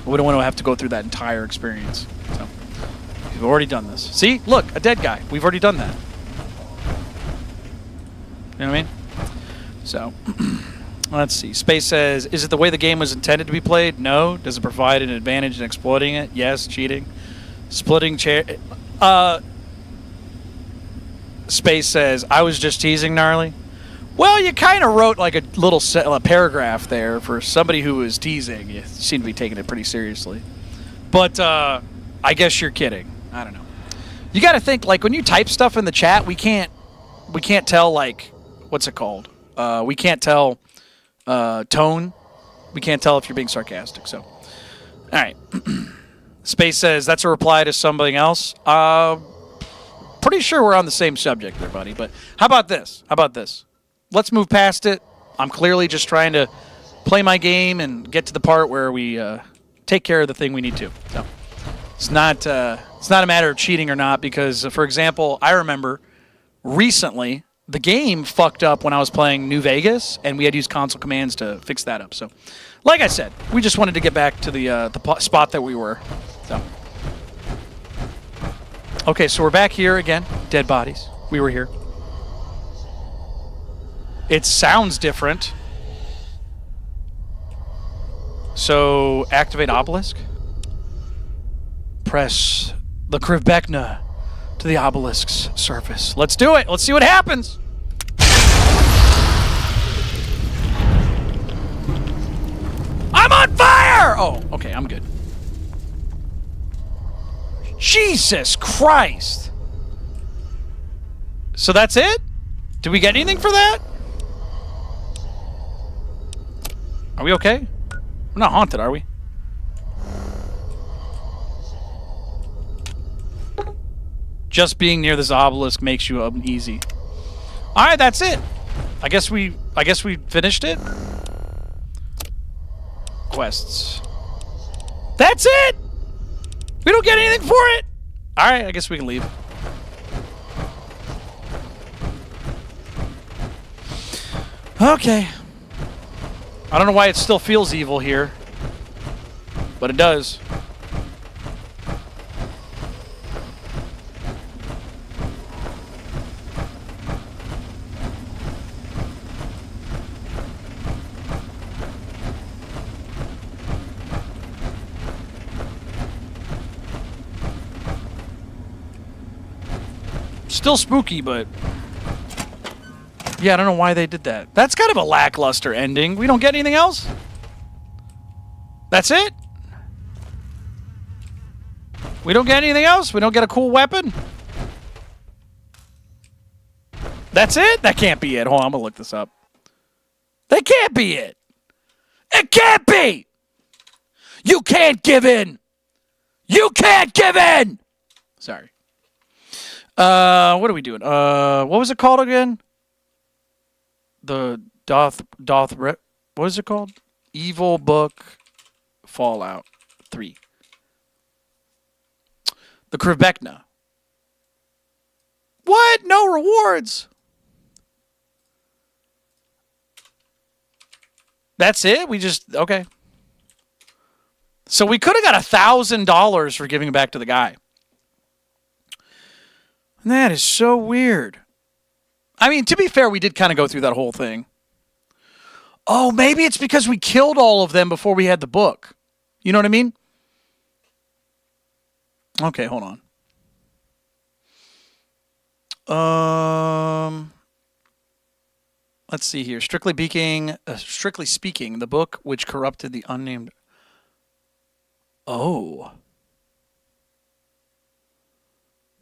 We don't want to have to go through that entire experience. So we've already done this. See? Look, a dead guy. We've already done that. You know what I mean? So, Let's see. Space says, is it the way the game was intended to be played? No. Does it provide an advantage in exploiting it? Yes. Cheating. Splitting chair. Space says, I was just teasing, Gnarly. Well, you kind of wrote like a little paragraph there for somebody who was teasing. You seem to be taking it pretty seriously. But I guess you're kidding. I don't know. You got to think, like, when you type stuff in the chat, we can't tell, like, what's it called? We can't tell tone. We can't tell if you're being sarcastic. So, all right. Space says that's a reply to something else. Pretty sure we're on the same subject there, buddy. But how about this? Let's move past it. I'm clearly just trying to play my game and get to the part where we take care of the thing we need to. So it's not a matter of cheating or not because, for example, I remember recently the game fucked up when I was playing New Vegas, and we had to use console commands to fix that up. So, like I said, we just wanted to get back to the spot that we were. So, okay, so we're back here again. Dead bodies. We were here. It sounds different. So, activate obelisk. Press the Krivbekna to the obelisk's surface. Let's do it. Let's see what happens. I'm on fire! Oh, okay, I'm good. Jesus Christ. So that's it? Did we get anything for that? Are we okay? We're not haunted, are we? Just being near this obelisk makes you uneasy. All right, that's it. I guess we finished it. Quests. That's it. We don't get anything for it. All right, I guess we can leave. Okay. I don't know why it still feels evil here, but it does. Still spooky, but yeah, I don't know why they did that. That's kind of a lackluster ending. We don't get anything else? That's it? We don't get anything else? We don't get a cool weapon? That's it? That can't be it. Hold on, I'm gonna look this up. That can't be it. It can't be! You can't give in! You can't give in! Sorry. What are we doing? What was it called again? The what is it called? Evil Book Fallout 3. The Krivbekna. What? No rewards. That's it? We just, okay. So we could have got $1,000 for giving it back to the guy. That is so weird. I mean, to be fair, we did kind of go through that whole thing. Oh, maybe it's because we killed all of them before we had the book. You know what I mean? Okay, hold on. Let's see here. Strictly speaking, the book which corrupted the unnamed... Oh.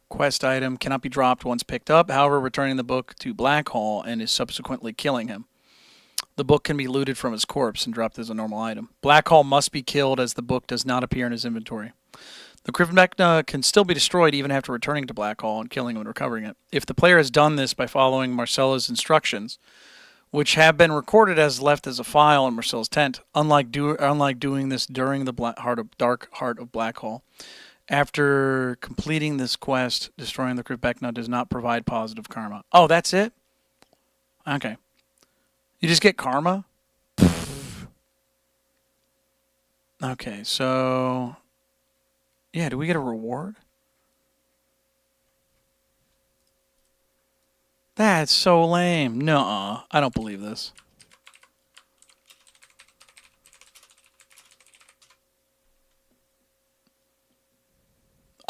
Quest item cannot be dropped once picked up, however, returning the book to Blackhall and is subsequently killing him. The book can be looted from his corpse and dropped as a normal item. Blackhall must be killed as the book does not appear in his inventory. The Krivbekna can still be destroyed even after returning to Blackhall and killing him and recovering it. If the player has done this by following Marcella's instructions, which have been recorded as left as a file in Marcella's tent, unlike doing this during the Dark Heart of Blackhall, after completing this quest, destroying the Krivbekna does not provide positive karma. Oh, that's it? Okay. You just get karma? Okay, so... Yeah, do we get a reward? That's so lame. Nuh-uh. I don't believe this.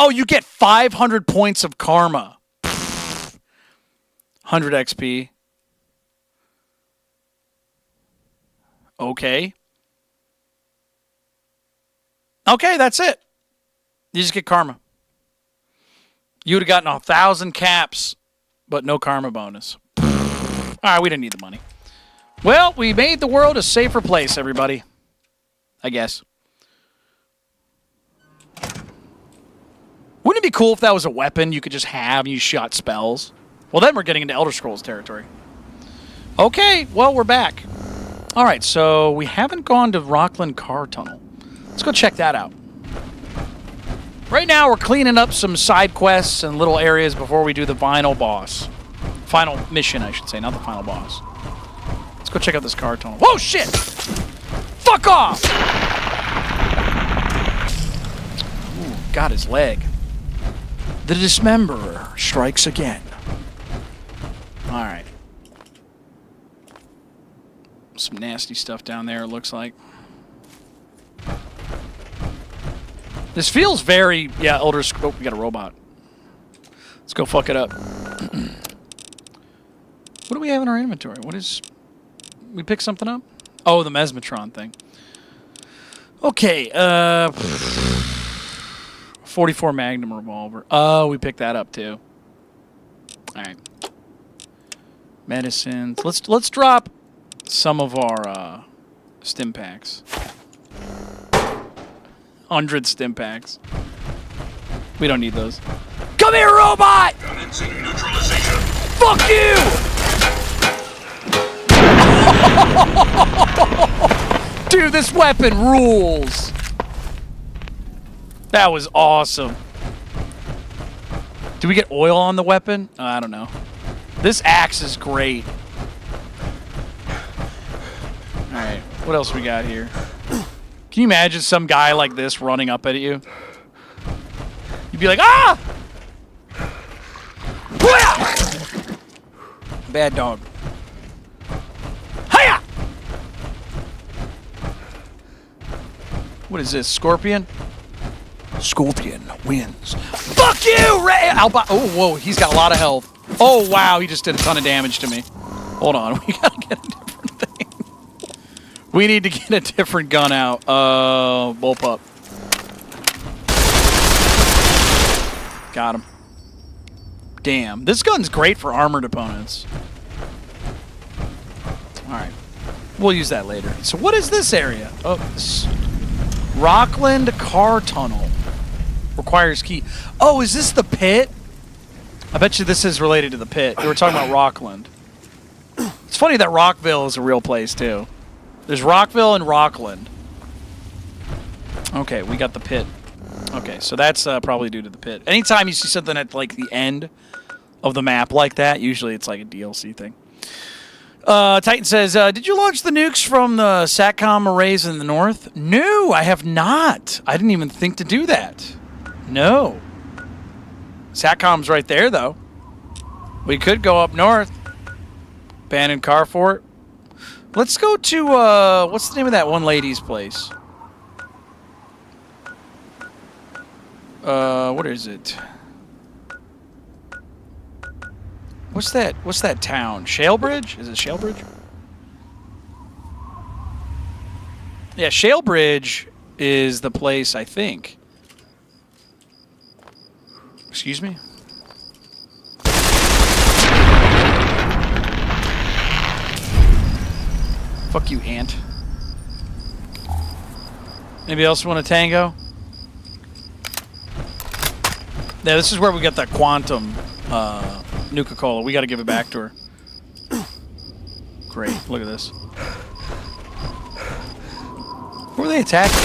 Oh, you get 500 points of karma. 100 XP. Okay. Okay, that's it. You just get karma. You would have gotten 1,000 caps, but no karma bonus. All right, we didn't need the money. Well, we made the world a safer place, everybody. I guess. Wouldn't it be cool if that was a weapon you could just have and you shot spells? Well, then we're getting into Elder Scrolls territory. Okay, well, we're back. All right, so we haven't gone to Rockland Car Tunnel. Let's go check that out. Right now, we're cleaning up some side quests and little areas before we do the final boss. Final mission, I should say, not the final boss. Let's go check out this car tunnel. Whoa, shit! Fuck off! Ooh, got his leg. The Dismemberer strikes again. All right. Some nasty stuff down there, it looks like. This feels very, yeah, Elder Scrolls. Oh, we got a robot. Let's go fuck it up. What do we have in our inventory? What is... We picked something up? Oh, the Mesmetron thing. Okay, 44 Magnum revolver. Oh, we picked that up too. All right. Medicines. Let's drop some of our stim packs. 100 stim packs. We don't need those. Come here, robot! Commencing neutralization. Fuck you! Dude, this weapon rules. That was awesome. Do we get oil on the weapon? I don't know. This axe is great. Alright, what else we got here? Can you imagine some guy like this running up at you? You'd be like, ah! Bad dog. Hiya! What is this, Scorpion? Scorpion wins. Fuck you, Ray! Oh, whoa, he's got a lot of health. Oh, wow, he just did a ton of damage to me. Hold on, we gotta get a different thing. We need to get a different gun out. Bullpup. Got him. Damn, this gun's great for armored opponents. Alright. We'll use that later. So what is this area? Oh, this Rockland Car Tunnel. Requires key. Oh, is this the pit? I bet you this is related to the pit. We were talking about Rockland. It's funny that Rockville is a real place, too. There's Rockville and Rockland. Okay, we got the pit. Okay, so that's probably due to the pit. Anytime you see something at, like, the end of the map like that, usually it's like a DLC thing. Titan says, did you launch the nukes from the SATCOM arrays in the north? No, I have not. I didn't even think to do that. No. SATCOM's right there, though. We could go up north. Abandoned car fort. Let's go to, what's the name of that one lady's place? What is it? What's that town? Shalebridge? Is it Shalebridge? Yeah, Shalebridge is the place, I think. Excuse me? Fuck you, ant. Anybody else want a tango? Yeah, this is where we got that quantum Nuka-Cola. We got to give it back to her. Great. Look at this. Who are they attacking?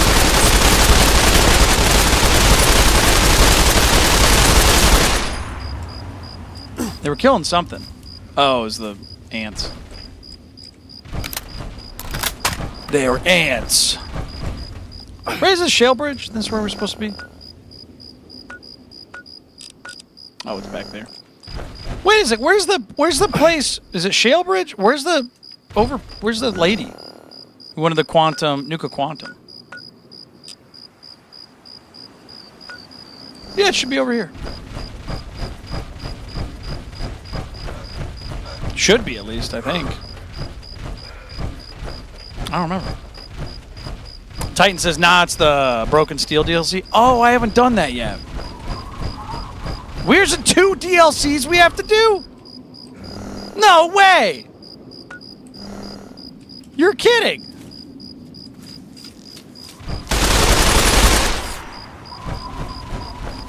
They were killing something. Oh, it was the ants. They are ants. Where is this Shalebridge? This is where we're supposed to be? Oh, it's back there. Wait a sec. Where's the place? Is it Shalebridge? Where's the lady who wanted the quantum Nuka Quantum? Yeah, it should be over here. Should be, at least, I think. I don't remember. Titan says, nah, it's the Broken Steel DLC. Oh, I haven't done that yet. Where's the 2 DLCs we have to do? No way! You're kidding!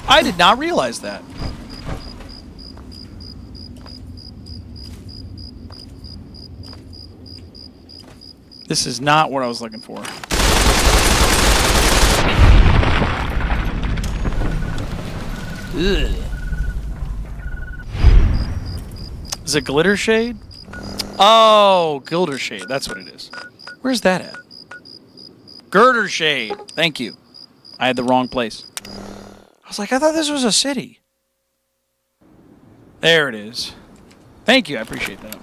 I did not realize that. This is not what I was looking for. Ugh. Is it Glitter Shade? Oh, Gilder Shade. That's what it is. Where's that at? Girder Shade. Thank you. I had the wrong place. I was like, I thought this was a city. There it is. Thank you. I appreciate that.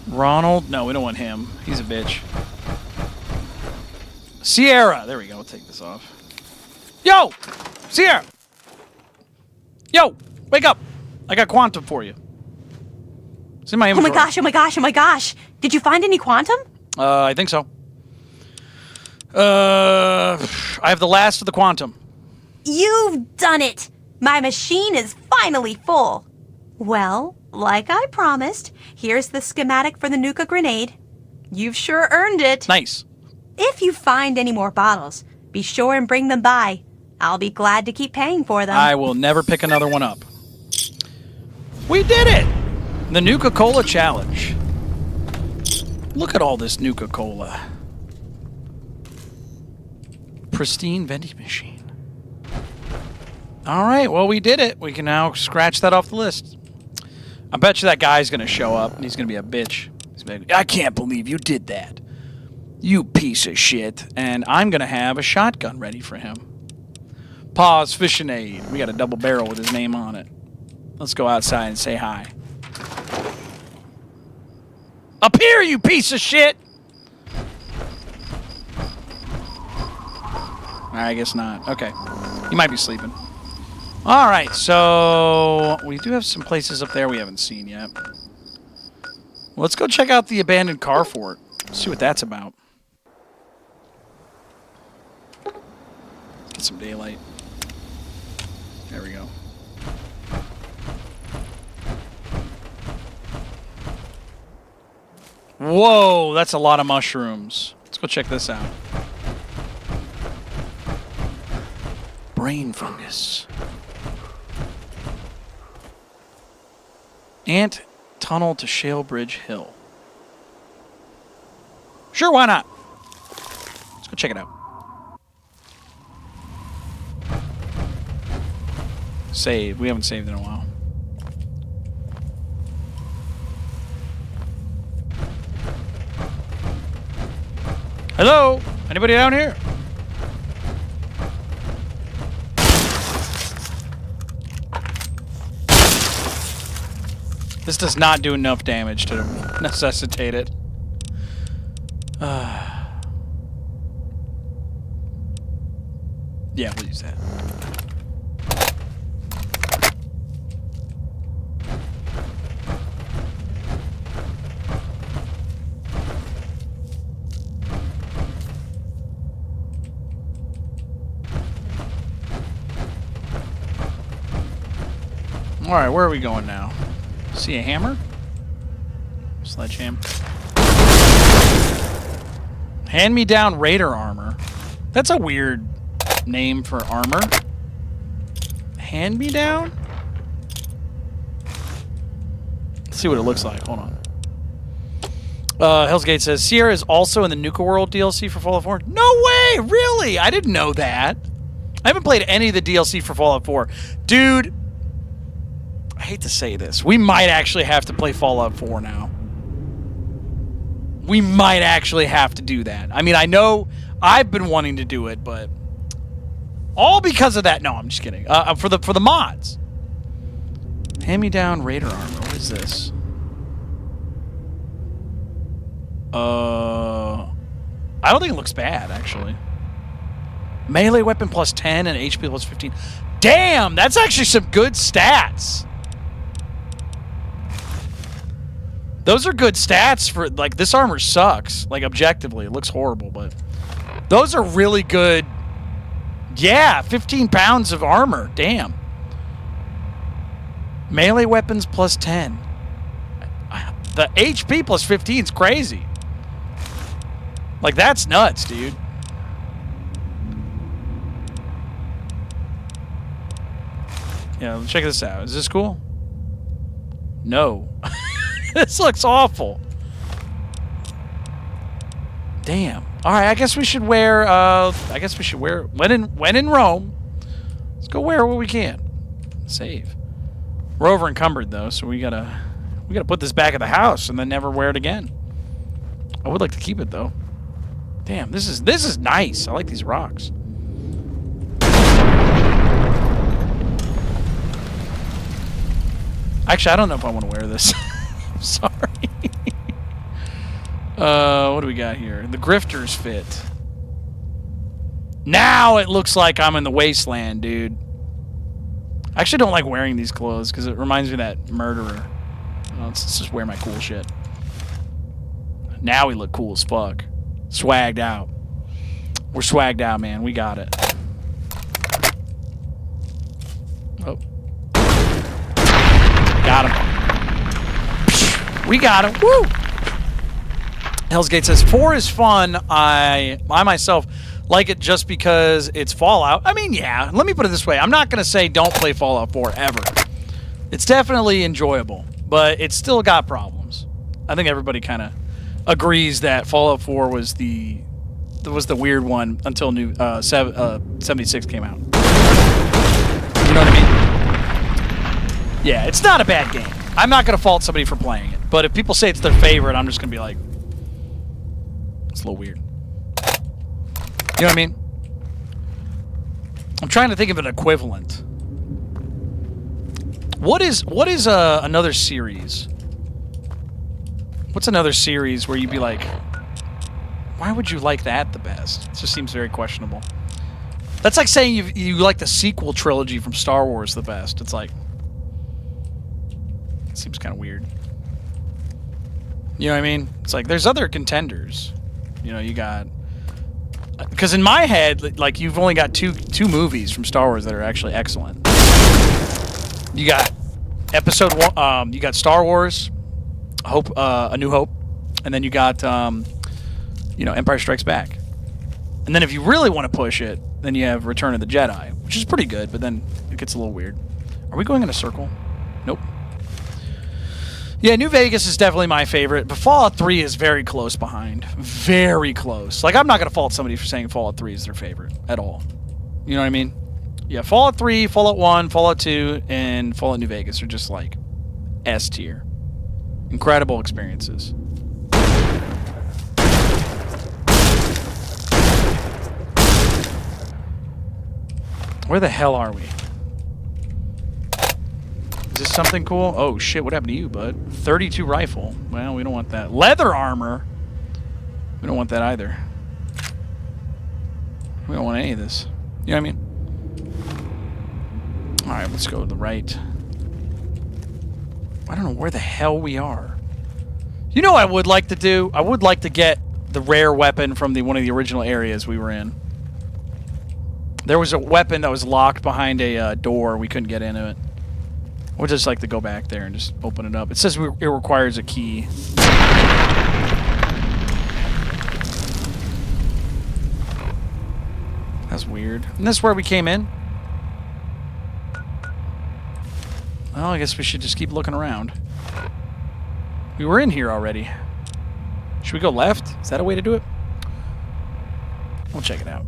Ronald? No, we don't want him. He's a bitch. Sierra. There we go. We'll take this off. Yo! Sierra! Yo! Wake up! I got quantum for you. It's in my inventory. Oh my gosh, oh my gosh, oh my gosh. Did you find any quantum? I think so. I have the last of the quantum. You've done it! My machine is finally full. Well, like I promised, here's the schematic for the Nuka grenade. You've sure earned it. Nice. If you find any more bottles, be sure and bring them by. I'll be glad to keep paying for them. I will never pick another one up. We did it! The Nuka-Cola Challenge. Look at all this Nuka-Cola. Pristine vending machine. All right, well, we did it. We can now scratch that off the list. I bet you that guy's going to show up, and he's going to be a bitch. He's gonna be like, I can't believe you did that. You piece of shit. And I'm going to have a shotgun ready for him. Pause, Fishing Aid. We got a double barrel with his name on it. Let's go outside and say hi. Up here, you piece of shit! I guess not. Okay. You might be sleeping. Alright, so we do have some places up there we haven't seen yet. Let's go check out the abandoned car fort. See what that's about. Get some daylight. There we go. Whoa, that's a lot of mushrooms. Let's go check this out. Brain fungus. Ant tunnel to Shale Bridge Hill. Sure, why not? Let's go check it out. Save. We haven't saved in a while. Hello? Anybody down here? This does not do enough damage to necessitate it. Yeah, we'll use that. Alright, where are we going now? See a hammer? Sledgehammer. Hand-me-down Raider armor. That's a weird name for armor. Hand-me-down? Let's see what it looks like. Hold on. Hell's Gate says, Sierra is also in the Nuka World DLC for Fallout 4. No way! Really? I didn't know that. I haven't played any of the DLC for Fallout 4. Dude, I hate to say this. We might actually have to play Fallout 4 now. We might actually have to do that. I mean, I know I've been wanting to do it, but all because of that. No, I'm just kidding. For the mods. Hand-me-down Raider armor. What is this? I don't think it looks bad, actually. Melee weapon plus 10 and HP plus 15. Damn, that's actually some good stats. Those are good stats for, like, this armor sucks. Like, objectively, it looks horrible, but those are really good. Yeah, 15 pounds of armor. Damn. Melee weapons plus 10. The HP plus 15 is crazy. Like, that's nuts, dude. Yeah, check this out. Is this cool? No. This looks awful. Damn. All right, I guess we should wear. When in Rome. Let's go wear what we can. Save. We're over encumbered though, so we gotta put this back at the house and then never wear it again. I would like to keep it though. Damn, this is nice. I like these rocks. Actually, I don't know if I want to wear this. I'm sorry. What do we got here? The Grifter's fit. Now it looks like I'm in the wasteland, dude. I actually don't like wearing these clothes because it reminds me of that murderer. Let's just wear my cool shit. Now we look cool as fuck. Swagged out. We're swagged out, man. We got it. Oh. Got him. We got him. Woo! Hell's Gate says 4 is fun. I myself like it just because it's Fallout. I mean, yeah. Let me put it this way. I'm not going to say don't play Fallout 4 ever. It's definitely enjoyable, but it's still got problems. I think everybody kind of agrees that Fallout 4 was the weird one until 76 came out. You know what I mean? Yeah, it's not a bad game. I'm not going to fault somebody for playing it, but if people say it's their favorite, I'm just going to be like, it's a little weird. You know what I mean? I'm trying to think of an equivalent. What is another series? What's another series where you'd be like, why would you like that the best? It just seems very questionable. That's like saying you like the sequel trilogy from Star Wars the best. It's like, it seems kind of weird. You know what I mean? It's like there's other contenders. You know, you got, because in my head, like, you've only got two movies from Star Wars that are actually excellent. You got Episode 1. You got Star Wars, A New Hope, and then you got Empire Strikes Back. And then if you really want to push it, then you have Return of the Jedi, which is pretty good, but then it gets a little weird. Are we going in a circle? Nope. Yeah, New Vegas is definitely my favorite, but Fallout 3 is very close behind. Very close. Like, I'm not going to fault somebody for saying Fallout 3 is their favorite at all. You know what I mean? Yeah, Fallout 3, Fallout 1, Fallout 2, and Fallout New Vegas are just, like, S tier. Incredible experiences. Where the hell are we? Is this something cool? Oh shit, what happened to you, bud? 32 rifle. Well, we don't want that. Leather armor. We don't want that either. We don't want any of this. You know what I mean? Alright, let's go to the right. I don't know where the hell we are. You know what I would like to do? I would like to get the rare weapon from one of the original areas we were in. There was a weapon that was locked behind a door. We couldn't get into it. I would just like to go back there and just open it up. It says it requires a key. That's weird. Isn't this where we came in? Well, I guess we should just keep looking around. We were in here already. Should we go left? Is that a way to do it? We'll check it out.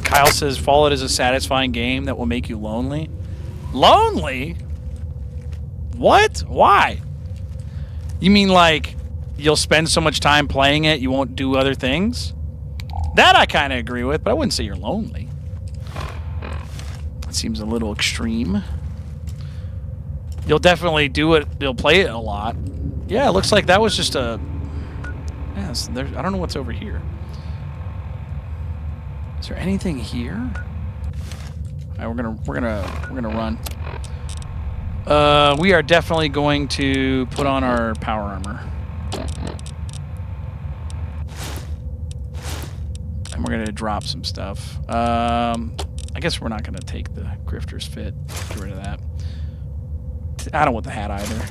Kyle says, Fallout is a satisfying game that will make you lonely. Lonely? What? Why? You mean like you'll spend so much time playing it you won't do other things? That I kind of agree with, but I wouldn't say you're lonely. That seems a little extreme. You'll definitely do it. You'll play it a lot. Yeah, it looks like that was just a... Yes, I don't know what's over here. Is there anything here? All right, we're gonna run. We are definitely going to put on our power armor. And we're gonna drop some stuff. I guess we're not gonna take the Grifter's Fit. Get rid of that. I don't want the hat either.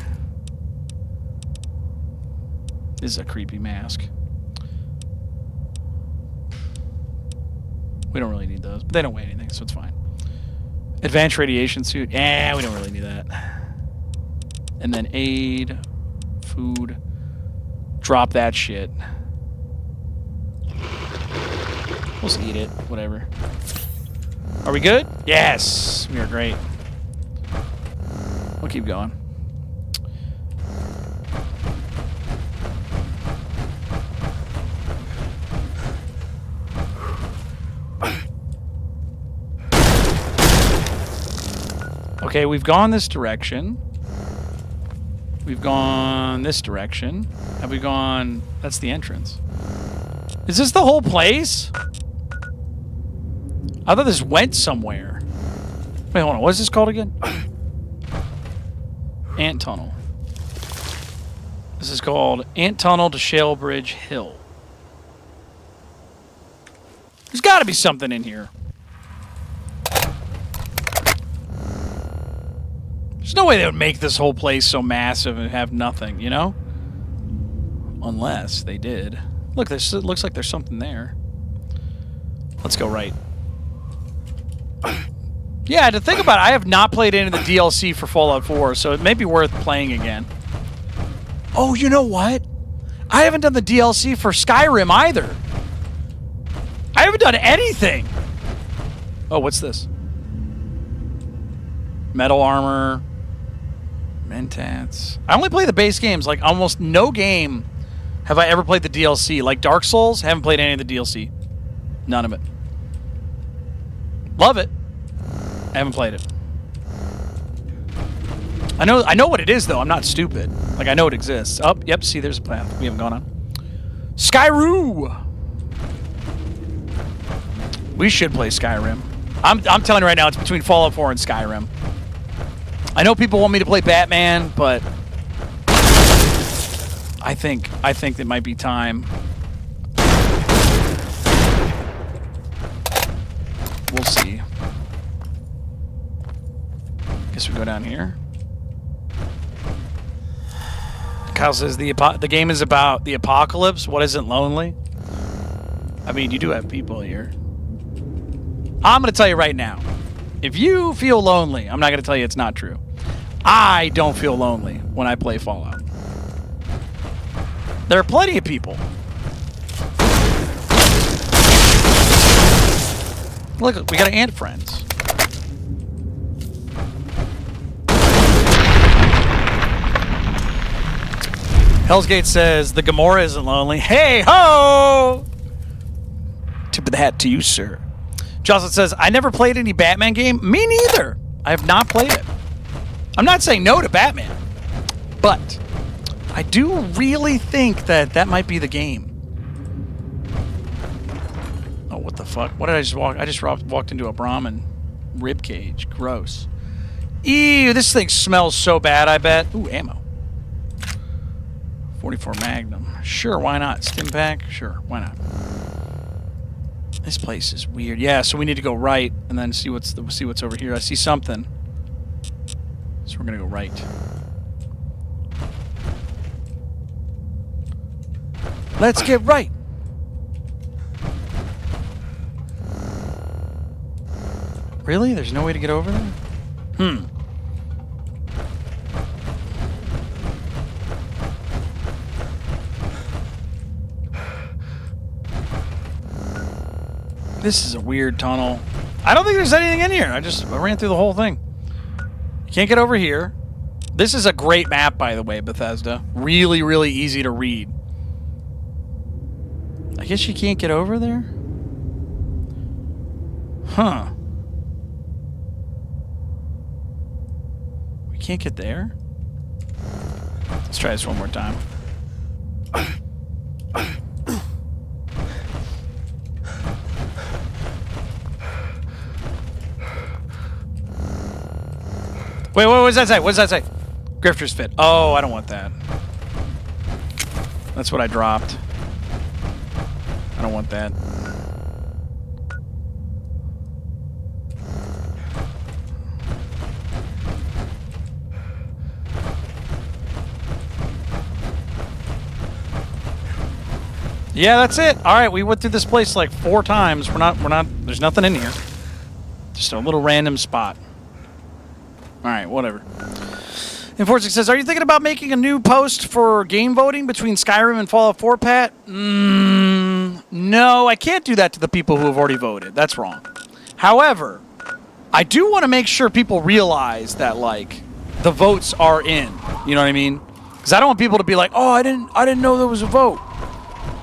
This is a creepy mask. We don't really need those, but they don't weigh anything, so it's fine. Advanced radiation suit. Yeah, we don't really need that. And then aid, food. Drop that shit. We'll just eat it. Whatever. Are we good? Yes! We are great. We'll keep going. Okay, we've gone this direction. We've gone this direction. Have we gone... That's the entrance. Is this the whole place? I thought this went somewhere. Wait, hold on. What is this called again? Ant Tunnel. This is called Ant Tunnel to Shalebridge Hill. There's got to be something in here. There's no way they would make this whole place so massive and have nothing, you know? Unless they did. Look, it looks like there's something there. Let's go right. Yeah, to think about it, I have not played any of the DLC for Fallout 4, so it may be worth playing again. Oh, you know what? I haven't done the DLC for Skyrim either. I haven't done anything. Oh, what's this? Metal armor. Mentats. I only play the base games. Like, almost no game have I ever played the DLC. Like Dark Souls, haven't played any of the DLC. None of it. Love it. I haven't played it. I know what it is, though. I'm not stupid. Like, I know it exists. Oh, yep, see, there's a path we haven't gone on. Skyroo! We should play Skyrim. I'm telling you right now, it's between Fallout 4 and Skyrim. I know people want me to play Batman, but I think it might be time. We'll see. Guess we go down here. Kyle says the game is about the apocalypse. What isn't lonely? I mean, you do have people here. I'm going to tell you right now. If you feel lonely, I'm not going to tell you it's not true. I don't feel lonely when I play Fallout. There are plenty of people. Look, we got ant friends. Hell's Gate says the Gamora isn't lonely. Hey ho! Tip of the hat to you, sir. Jocelyn says, I never played any Batman game. Me neither. I have not played it. I'm not saying no to Batman, but I do really think that might be the game. Oh, what the fuck? What did I just walk? I just walked into a Brahmin rib cage. Gross. Ew, this thing smells so bad, I bet. Ooh, ammo. 44 Magnum. Sure, why not? Stim pack? Sure, why not? This place is weird. Yeah, so we need to go right and then see what's over here. I see something. So we're gonna go right. Let's get right. Really? There's no way to get over there? This is a weird tunnel. I don't think there's anything in here. I ran through the whole thing. You can't get over here. This is a great map, by the way, Bethesda. Really, really easy to read. I guess you can't get over there? Huh. We can't get there? Let's try this one more time. Wait, what does that say? What does that say? Grifter's Fit. Oh, I don't want that. That's what I dropped. I don't want that. Yeah, that's it. All right, we went through this place like 4 times. We're not, there's nothing in here. Just a little random spot. All right, whatever. Enforcing says, are you thinking about making a new post for game voting between Skyrim and Fallout 4, Pat? No, I can't do that to the people who have already voted. That's wrong. However, I do want to make sure people realize that, like, the votes are in. You know what I mean? Because I don't want people to be like, oh, I didn't know there was a vote.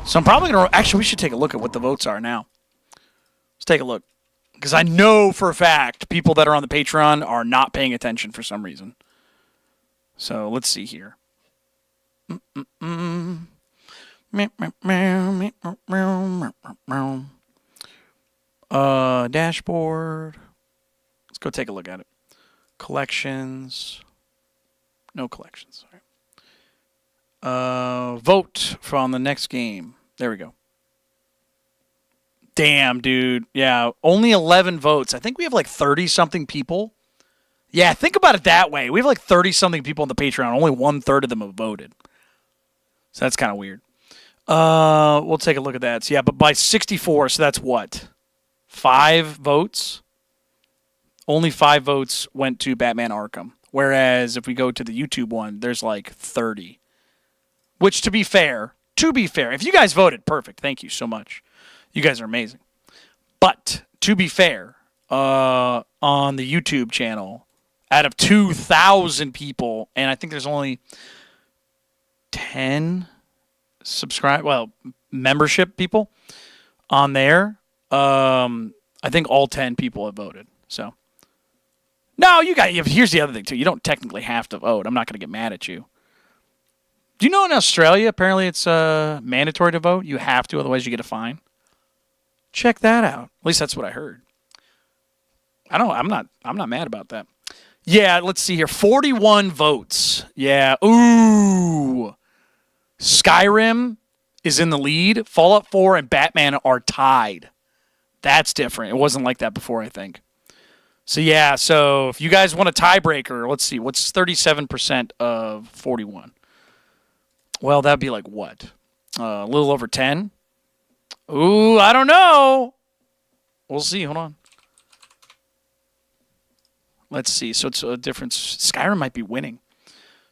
So I'm probably going to... Actually, we should take a look at what the votes are now. Let's take a look. Because I know for a fact people that are on the Patreon are not paying attention for some reason. So let's see here. Dashboard. Let's go take a look at it. Collections. No collections. All right. Vote from the next game. There we go. Damn, dude. Yeah, only 11 votes. I think we have like 30-something people. Yeah, think about it that way. We have like 30-something people on the Patreon. Only 1/3 of them have voted. So that's kind of weird. We'll take a look at that. So yeah, but by 64, so that's what? 5 votes? Only 5 votes went to Batman Arkham. Whereas if we go to the YouTube one, there's like 30. Which, to be fair, if you guys voted, perfect. Thank you so much. You guys are amazing. But, to be fair, on the YouTube channel, out of 2,000 people, and I think there's only 10 membership people on there, I think all 10 people have voted. So, no, here's the other thing, too. You don't technically have to vote. I'm not going to get mad at you. Do you know in Australia, apparently it's mandatory to vote? You have to, otherwise you get a fine. Check that out. At least that's what I heard. I'm not mad about that. Yeah, let's see here. 41 votes. Yeah. Ooh. Skyrim is in the lead. Fallout 4 and Batman are tied. That's different. It wasn't like that before, I think. So yeah, so if you guys want a tiebreaker, let's see. What's 37% of 41? Well, that'd be like what? A little over 10? Ooh, I don't know. We'll see. Hold on. Let's see. So it's a difference. Skyrim might be winning.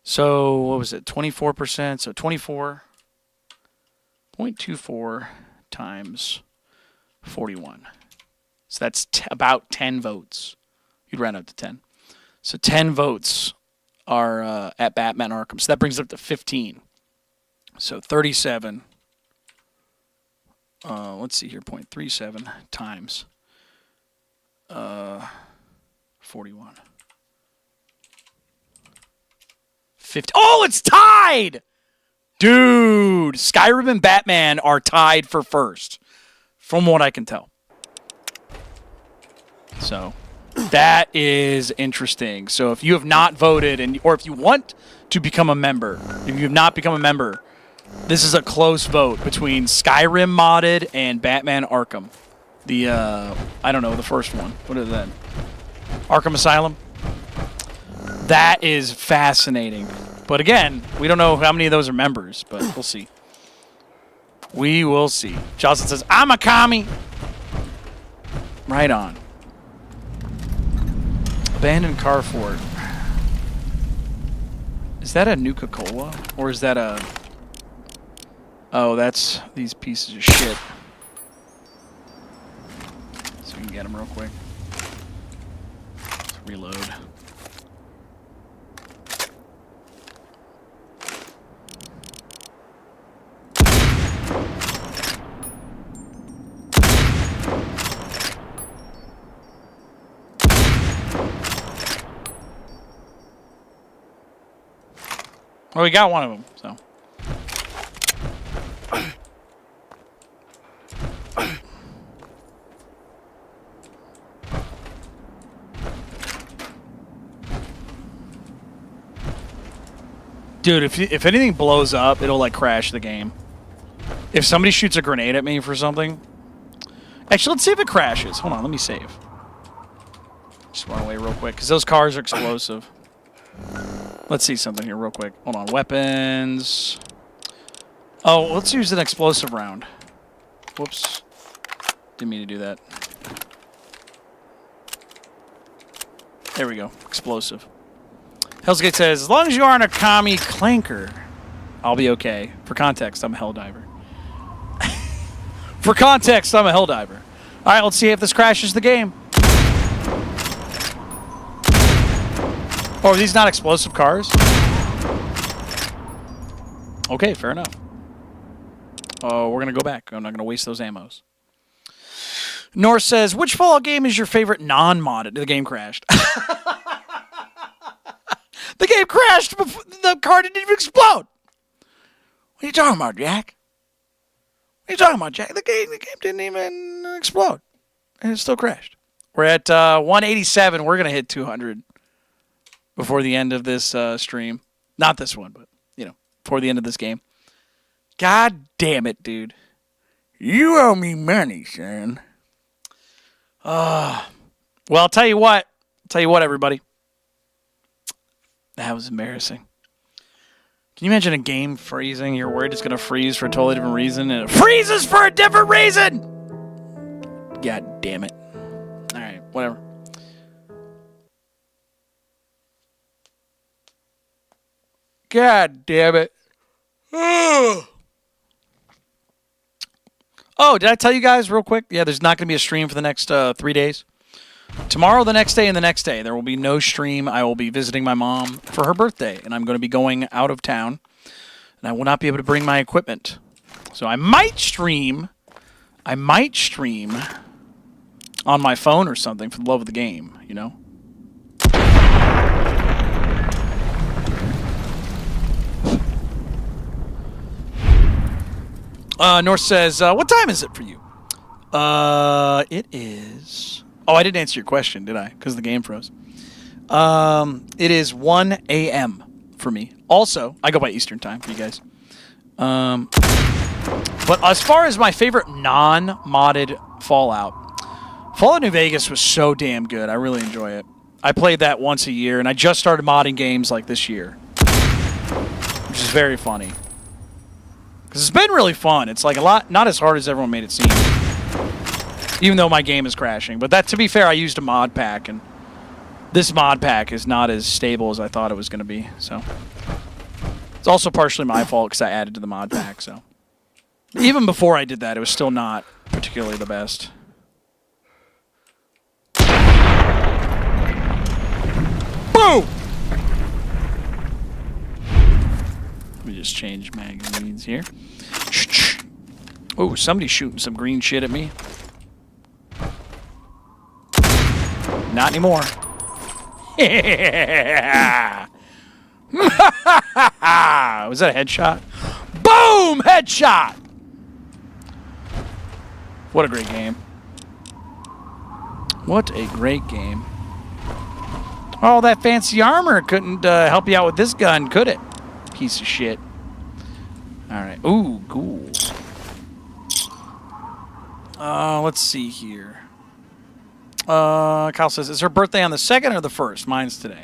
So what was it? 24%. So 24.24 times 41. So that's about 10 votes. You'd round up to 10. So 10 votes are at Batman Arkham. So that brings it up to 15. So 37. Let's see here. 0.37 times 41. 50. Oh, it's tied! Dude, Skyrim and Batman are tied for first, from what I can tell. So that is interesting. So if you have not voted, or if you want to become a member, if you have not become a member, this is a close vote between Skyrim modded and Batman Arkham. The, I don't know, the first one. What is that? Arkham Asylum? That is fascinating. But again, we don't know how many of those are members, but we'll see. We will see. Jocelyn says, I'm a commie. Right on. Abandoned car fort. Is that a Nuka-Cola? Or is that a... Oh, that's these pieces of shit. So we can get them real quick. Let's reload. Well, we got one of them, so. Dude, if anything blows up, it'll like crash the game. If somebody shoots a grenade at me for something. Actually, let's see if it crashes. Hold on, let me save. Just run away real quick, because those cars are explosive. Let's see something here real quick. Hold on, weapons. Oh, let's use an explosive round. Whoops. Didn't mean to do that. There we go. Explosive. Hellsgate says, as long as you aren't a commie clanker, I'll be okay. For context, I'm a helldiver. For context, I'm a helldiver. All right, let's see if this crashes the game. Oh, are these not explosive cars? Okay, fair enough. Oh, we're going to go back. I'm not going to waste those ammos. North says, which Fallout game is your favorite non-modded? The game crashed. The game crashed before the car didn't even explode. What are you talking about, Jack? What are you talking about, Jack? The game didn't even explode. And it still crashed. We're at 187. We're going to hit 200 before the end of this stream. Not this one, but, you know, before the end of this game. God damn it, dude. You owe me money, son. Well, I'll tell you what. Everybody. That was embarrassing. Can you imagine a game freezing? You're worried it's going to freeze for a totally different reason, and it freezes for a different reason! God damn it. Alright, whatever. God damn it. Oh, did I tell you guys real quick? Yeah, there's not going to be a stream for the next 3 days. Tomorrow, the next day, and the next day, there will be no stream. I will be visiting my mom for her birthday, and I'm going to be going out of town, and I will not be able to bring my equipment. So I might stream on my phone or something for the love of the game, you know? North says, what time is it for you? It is... Oh, I didn't answer your question, did I? Because the game froze. It is 1 a.m. for me. Also, I go by Eastern time for you guys. But as far as my favorite non-modded Fallout New Vegas was so damn good. I really enjoy it. I played that once a year, and I just started modding games like this year. Which is very funny. Because it's been really fun. It's like a lot, not as hard as everyone made it seem. Even though my game is crashing. But that, to be fair, I used a mod pack, and this mod pack is not as stable as I thought it was going to be. So it's also partially my fault because I added to the mod pack. So even before I did that, it was still not particularly the best. Boom! Let me just change magazines here. Oh, somebody's shooting some green shit at me. Not anymore. Yeah. Was that a headshot? Boom! Headshot! What a great game. What a great game. Oh, that fancy armor couldn't help you out with this gun, could it? Piece of shit. Alright. Ooh, cool. Let's see here. Kyle says, is her birthday on the 2nd or the 1st? Mine's today.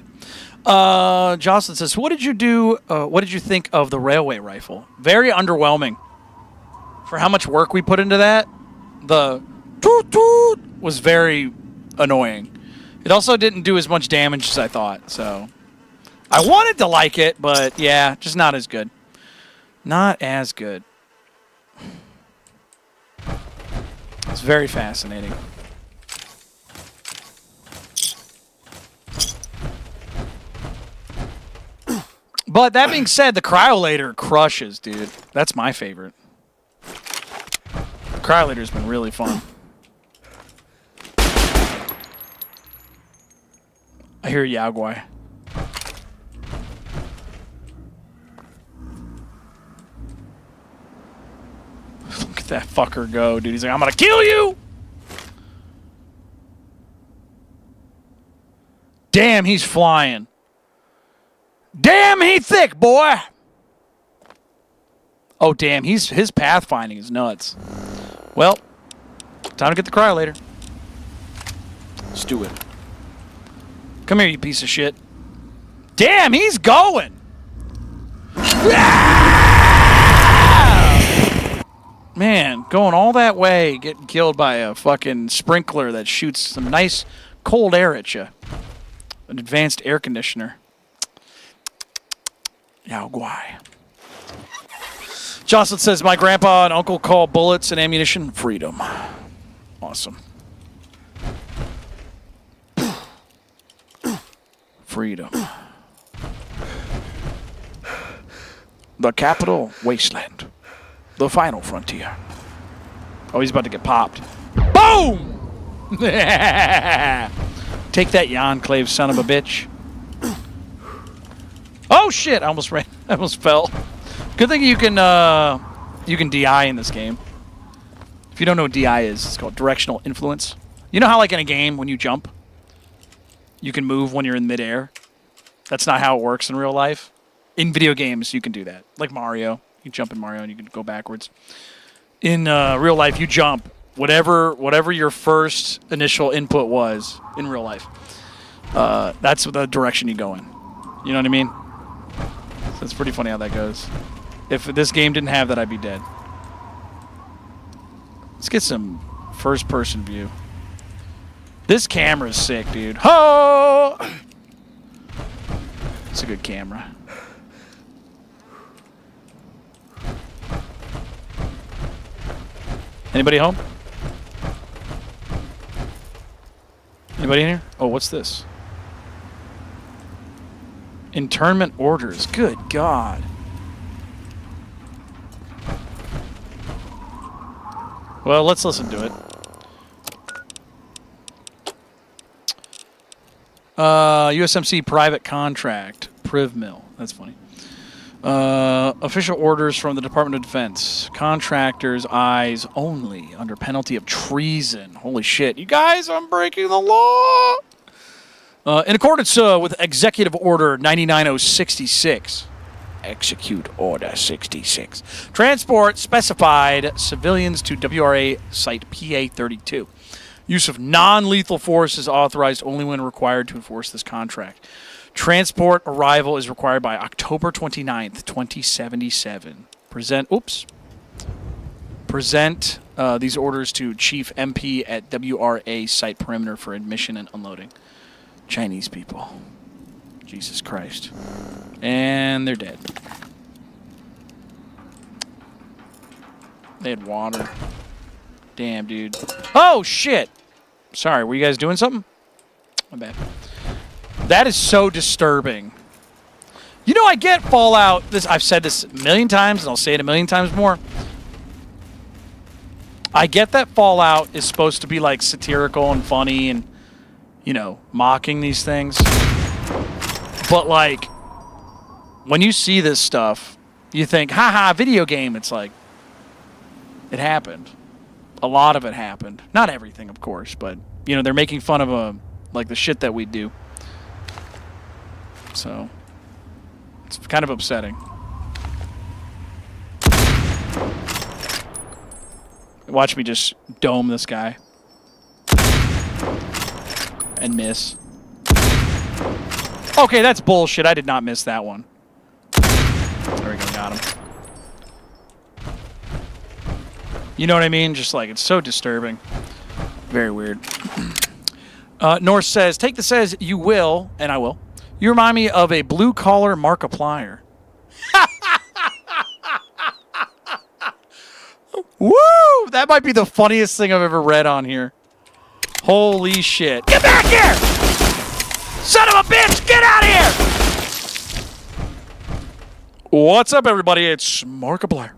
Jocelyn says, what did you do? What did you think of the railway rifle? Very underwhelming. For how much work we put into that, the toot toot was very annoying. It also didn't do as much damage as I thought, so I wanted to like it, but yeah, just not as good. Not as good. It's very fascinating. But that being said, the Cryolator crushes, dude. That's my favorite. The Cryolator's been really fun. I hear Yaguai. Look at that fucker go, dude. He's like, I'm gonna kill you! Damn, he's flying. Damn, he thick, boy. Oh, damn, his pathfinding is nuts. Well, time to get the cryolator. Let's do it. Come here, you piece of shit. Damn, he's going. Man, going all that way, getting killed by a fucking sprinkler that shoots some nice cold air at you. An advanced air conditioner. Yao guai. Jocelyn says, my grandpa and uncle call bullets and ammunition freedom. Awesome. Freedom. The capital wasteland. The final frontier. Oh, he's about to get popped. Boom! Take that, you enclave son of a bitch. Oh shit! I almost ran. I almost fell. Good thing you can DI in this game. If you don't know what DI is, it's called directional influence. You know how like in a game when you jump, you can move when you're in midair? That's not how it works in real life. In video games, you can do that. Like Mario. You can jump in Mario and you can go backwards. In real life, you jump. Whatever your first initial input was in real life, that's the direction you go in. You know what I mean? So it's pretty funny how that goes. If this game didn't have that, I'd be dead. Let's get some first-person view. This camera's sick, dude. Ho! It's a good camera. Anybody home? Anybody in here? Oh, what's this? Internment orders. Good God. Well, let's listen to it. USMC private contract. Priv mill. That's funny. Official orders from the Department of Defense. Contractors' eyes only under penalty of treason. Holy shit. You guys, I'm breaking the law. In accordance with Executive Order 99066. Execute Order 66. Transport specified civilians to WRA Site PA-32. Use of non-lethal force is authorized only when required to enforce this contract. Transport arrival is required by October 29th, 2077. Present these orders to Chief MP at WRA Site Perimeter for admission and unloading. Chinese people. Jesus Christ. And they're dead. They had water. Damn, dude. Oh, shit! Sorry, were you guys doing something? My bad. That is so disturbing. You know, I get Fallout. I've said this a million times, and I'll say it a million times more. I get that Fallout is supposed to be, like, satirical and funny and, you know, mocking these things. But, like, when you see this stuff, you think, haha, video game. It's like, it happened. A lot of it happened. Not everything, of course, but, you know, they're making fun of, like, the shit that we do. So, it's kind of upsetting. Watch me just dome this guy. And miss. Okay, that's bullshit. I did not miss that one. There we go, got him. You know what I mean? Just like, it's so disturbing. Very weird. Norse says, take the says you will, and I will. You remind me of a blue-collar Markiplier. Woo! That might be the funniest thing I've ever read on here. Holy shit. Get back here! Son of a bitch! Get out of here! What's up, everybody? It's Markiplier.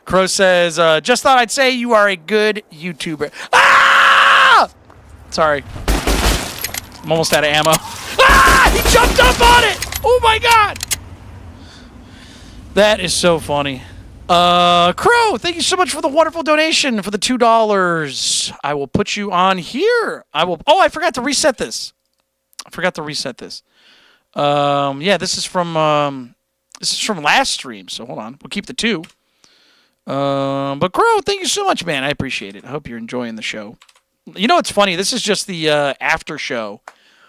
Crow says, just thought I'd say you are a good YouTuber. Ah! Sorry. I'm almost out of ammo. Ah! He jumped up on it! Oh my god! That is so funny. Crow, thank you so much for the wonderful donation for the $2. I will put you on here. Oh, I forgot to reset this. Yeah, this is from last stream. So hold on, we'll keep the 2. But Crow, thank you so much, man. I appreciate it. I hope you're enjoying the show. You know, it's funny. This is just the after show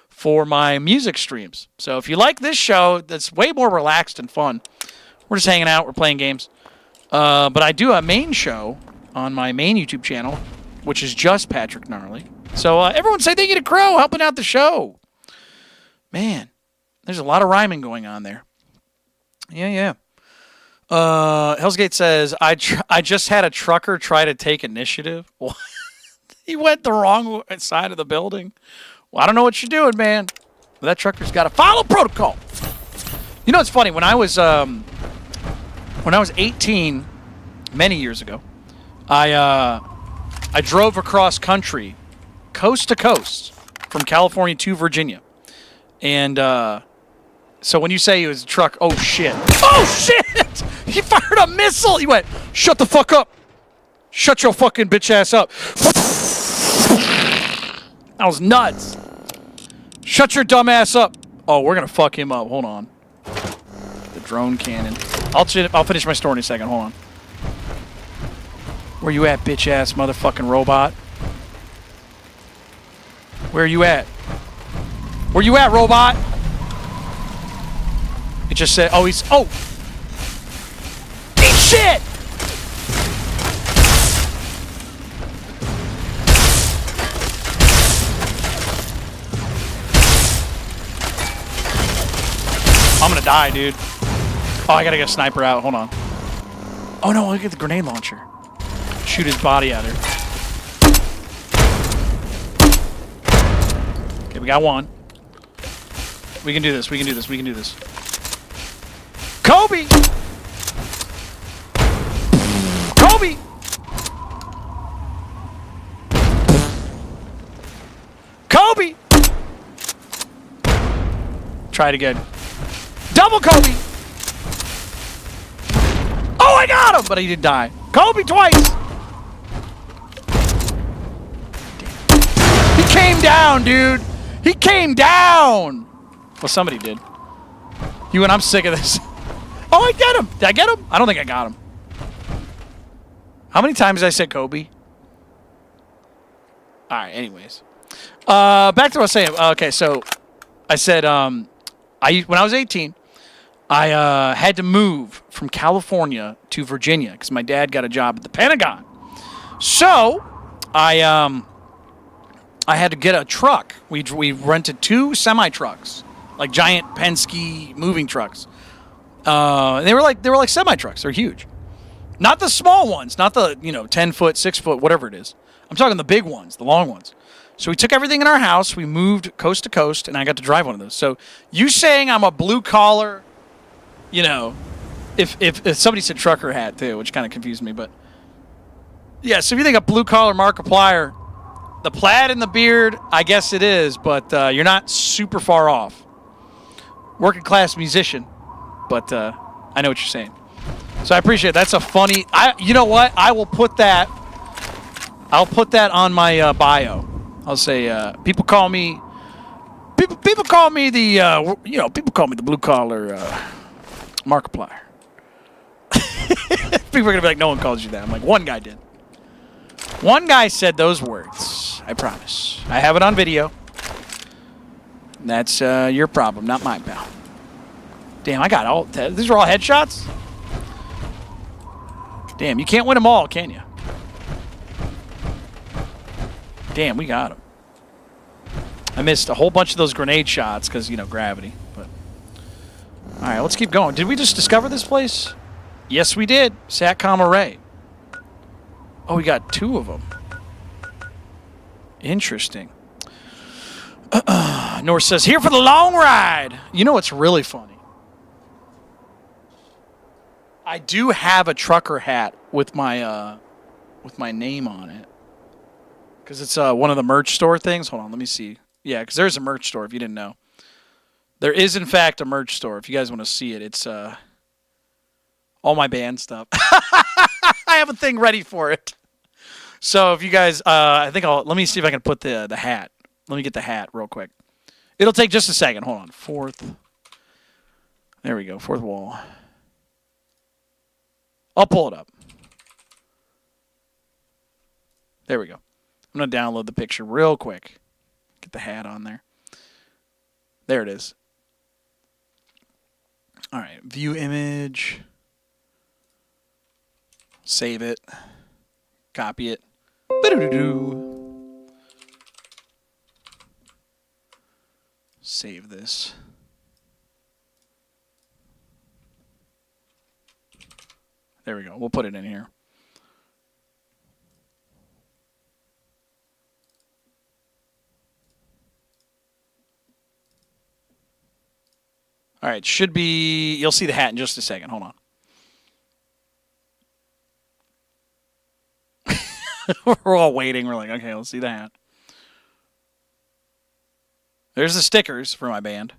for my music streams. So if you like this show, that's way more relaxed and fun. We're just hanging out. We're playing games. But I do a main show on my main YouTube channel, which is just Patrick Gnarly. So everyone say thank you to Crow helping out the show. Man, there's a lot of rhyming going on there. Yeah. Hellsgate says, I just had a trucker try to take initiative. What? He went the wrong side of the building. Well, I don't know what you're doing, man. But that trucker's got to follow protocol. You know, it's funny. When I was 18, many years ago, I drove across country, coast to coast, from California to Virginia. And so when you say it was a truck, oh, shit. Oh, shit! He fired a missile! He went, shut the fuck up. Shut your fucking bitch ass up. That was nuts. Shut your dumb ass up. Oh, we're going to fuck him up. Hold on. The drone cannon. I'll finish my story in a second. Hold on. Where you at, bitch ass motherfucking robot? Where you at? Where you at, robot? It just said, oh, he's, oh! Eat shit! I'm gonna die, dude. Oh, I gotta get a sniper out. Hold on. Oh no, look at the grenade launcher. Shoot his body at her. Okay, we got one. We can do this. We can do this. We can do this. Kobe! Kobe! Kobe! Try it again. Double Kobe! Oh, I got him! But he did die. Kobe twice! He came down, dude! He came down! Well, somebody did. You and I'm sick of this. Oh, I get him! Did I get him? I don't think I got him. How many times did I say Kobe? Alright, anyways. Back to what I was saying. Okay, so I said, when I was 18, I had to move from California to Virginia because my dad got a job at the Pentagon. So I had to get a truck. We rented 2 semi-trucks, like giant Penske moving trucks. They were like semi-trucks. They're huge. Not the small ones, not the 10-foot, 6-foot, whatever it is. I'm talking the big ones, the long ones. So we took everything in our house. We moved coast to coast, and I got to drive one of those. So you saying I'm a blue collar, if somebody said trucker hat too, which kind of confused me, but yeah. So if you think a blue collar Markiplier, the plaid and the beard, I guess it is, but you're not super far off. Working class musician, but I know what you're saying. So I appreciate it. That's a funny. You know what? I will put that. I'll put that on my bio. I'll say people call me the people call me the blue collar Markiplier. People are gonna be like, no one calls you that. I'm like, one guy did. One guy said those words. I promise. I have it on video. That's your problem, not mine, pal. Damn, I got all. These are all headshots. Damn, you can't win them all, can you? Damn, we got him. I missed a whole bunch of those grenade shots because, gravity. But all right, let's keep going. Did we just discover this place? Yes, we did. Satcom array. Oh, we got 2 of them. Interesting. North says, here for the long ride. You know what's really funny? I do have a trucker hat with my name on it. Because it's one of the merch store things. Hold on, let me see. Yeah, because there's a merch store if you didn't know. There is, in fact, a merch store. If you guys want to see it, it's all my band stuff. I have a thing ready for it. So if you guys, let me see if I can put the hat. Let me get the hat real quick. It'll take just a second. Hold on. 4th. There we go. Fourth wall. I'll pull it up. There we go. I'm going to download the picture real quick. Get the hat on there. There it is. All right. View image. Save it. Copy it. Ba-do-do-do. Save this. There we go. We'll put it in here. All right, should be, you'll see the hat in just a second. Hold on. We're all waiting. We're like, okay, let's see the hat. There's the stickers for my band.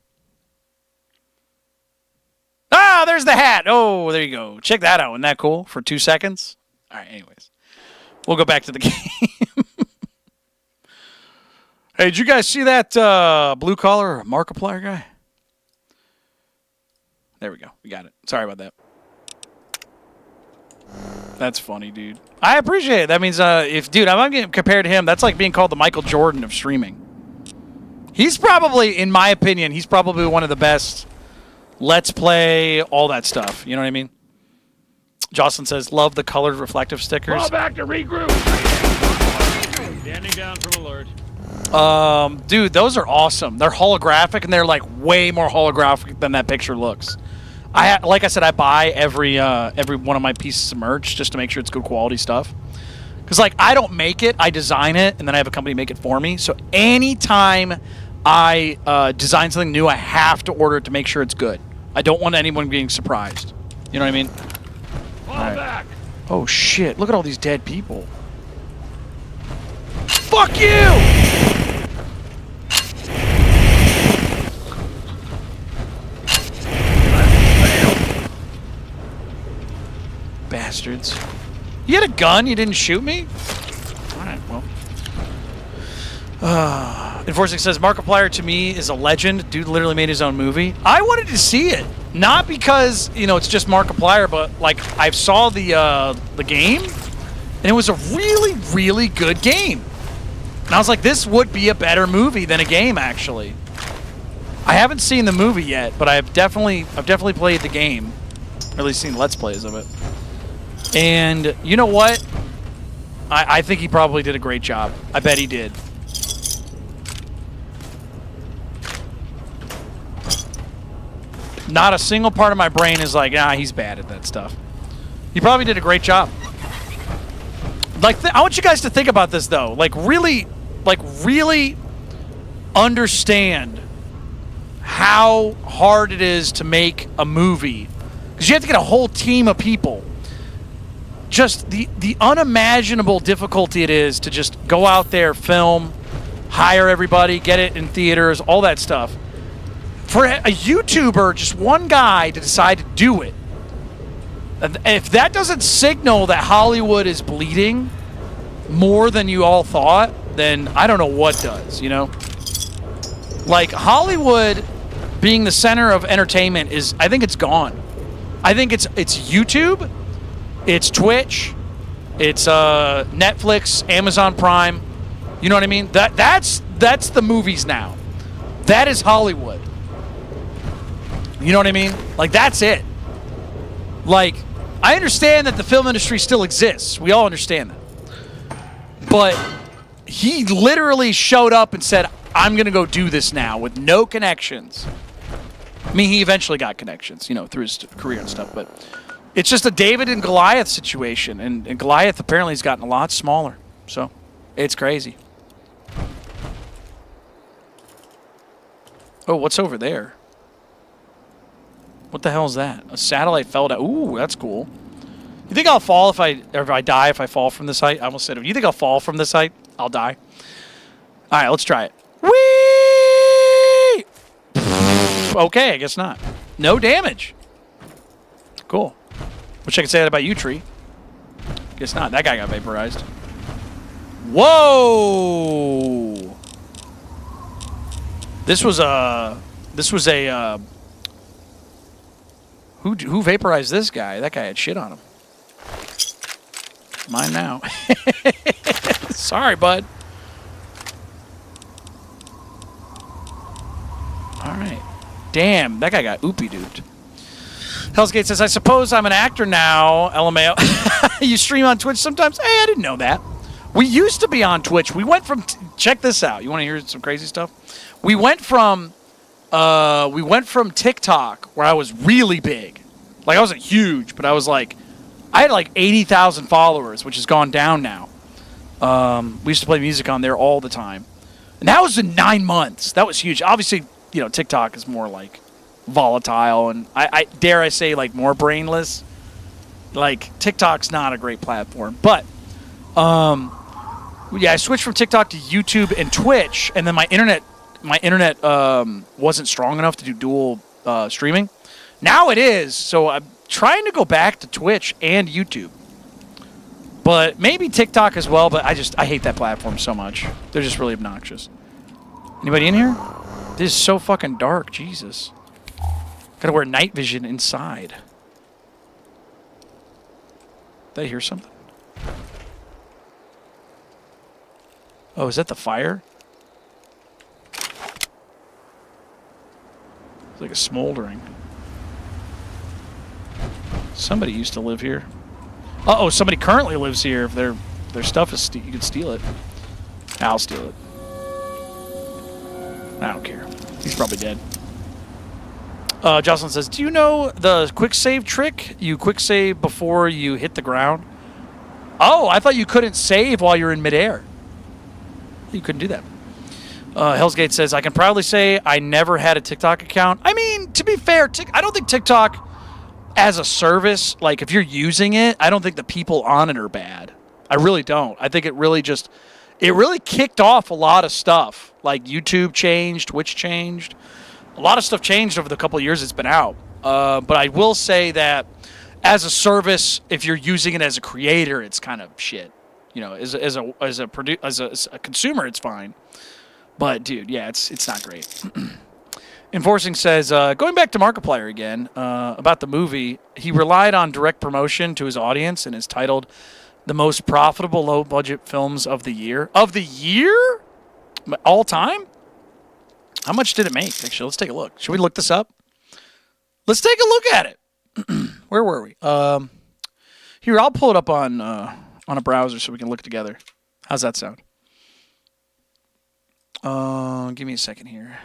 Ah, there's the hat. Oh, there you go. Check that out. Isn't that cool? For 2 seconds. All right, anyways. We'll go back to the game. Hey, did you guys see that blue-collar Markiplier guy? There we go. We got it. Sorry about that. That's funny, dude. I appreciate it. That means if I'm getting compared to him, that's like being called the Michael Jordan of streaming. He's probably, in my opinion, he's probably one of the best. Let's play, all that stuff. You know what I mean? Jocelyn says, love the colored reflective stickers. Fall back to regroup. Standing down from alert. Dude, those are awesome. They're holographic, and they're like way more holographic than that picture looks. Like I said, I buy every one of my pieces of merch just to make sure it's good quality stuff. Because like I don't make it, I design it, and then I have a company make it for me. So anytime I design something new, I have to order it to make sure it's good. I don't want anyone being surprised. You know what I mean? Fall back. Oh shit! Look at all these dead people. Fuck you! Bastards. You had a gun? You didn't shoot me? Alright, well. Enforcing says, Markiplier to me is a legend. Dude literally made his own movie. I wanted to see it. Not because, it's just Markiplier, but, like, I saw the game, and it was a really, really good game. And I was like, this would be a better movie than a game, actually. I haven't seen the movie yet, but I've definitely played the game. Or at least seen Let's Plays of it. And you know what? I think he probably did a great job. I bet he did. Not a single part of my brain is like, he's bad at that stuff. He probably did a great job. Like, I want you guys to think about this, though. Like, really understand how hard it is to make a movie. Because you have to get a whole team of people. Just the unimaginable difficulty it is to just go out there, film, hire everybody, get it in theaters, all that stuff. For a YouTuber, just one guy to decide to do it, if that doesn't signal that Hollywood is bleeding more than you all thought, then I don't know what does, Like, Hollywood being the center of entertainment I think it's gone. I think it's YouTube, it's Twitch, it's Netflix, Amazon Prime. You know what I mean? That's the movies now. That is Hollywood. You know what I mean? Like, that's it. Like, I understand that the film industry still exists. We all understand that. But he literally showed up and said, I'm going to go do this now with no connections. I mean, he eventually got connections, through his career and stuff. But it's just a David and Goliath situation. And Goliath apparently has gotten a lot smaller. So it's crazy. Oh, what's over there? What the hell is that? A satellite fell down. Ooh, that's cool. You think I'll fall if I die if I fall from this height? I almost said, you think I'll fall from this height? I'll die. All right, let's try it. Whee! Okay, I guess not. No damage. Cool. Wish I could say that about you, Tree. Guess not. That guy got vaporized. Whoa! This was a Who vaporized this guy? That guy had shit on him. Mine now. Sorry, bud. All right. Damn, that guy got oopie-dooped. Hellsgate says, I suppose I'm an actor now, LMAO. You stream on Twitch sometimes? Hey, I didn't know that. We used to be on Twitch. We went from... check this out. You want to hear some crazy stuff? We went from TikTok, where I was really big. Like, I wasn't huge, but I was like... I had like 80,000 followers, which has gone down now. We used to play music on there all the time. And that was in 9 months. That was huge. Obviously, you know, TikTok is more like volatile and I dare I say like more brainless. Like TikTok's not a great platform. But yeah, I switched from TikTok to YouTube and Twitch, and then my internet wasn't strong enough to do dual streaming. Now it is, so I'm trying to go back to Twitch and YouTube. But maybe TikTok as well, but I hate that platform so much. They're just really obnoxious. Anybody in here? This is so fucking dark, Jesus. Gotta wear night vision inside. Did I hear something? Oh, is that the fire? It's like a smoldering. Somebody used to live here. Uh-oh, somebody currently lives here. If their stuff is you can steal it. I'll steal it. I don't care. He's probably dead. Jocelyn says, do you know the quick save trick? You quick save before you hit the ground? Oh, I thought you couldn't save while you're in midair. You couldn't do that. Hellsgate says, I can proudly say I never had a TikTok account. I mean, to be fair, I don't think TikTok as a service, like if you're using it, I don't think the people on it are bad. I really don't. I think it really kicked off a lot of stuff. Like YouTube changed, Twitch changed. A lot of stuff changed over the couple of years it's been out. But I will say that as a service, if you're using it as a creator, it's kind of shit. You know, as a consumer, it's fine. But dude, yeah, it's not great. Enforcing says, going back to Markiplier again, about the movie, he relied on direct promotion to his audience and is titled the most profitable low-budget films of the year. Of the year? All time? How much did it make? Actually, let's take a look. Should we look this up? Let's take a look at it. Where were we? Here, I'll pull it up on a browser so we can look together. How's that sound? Give me a second here.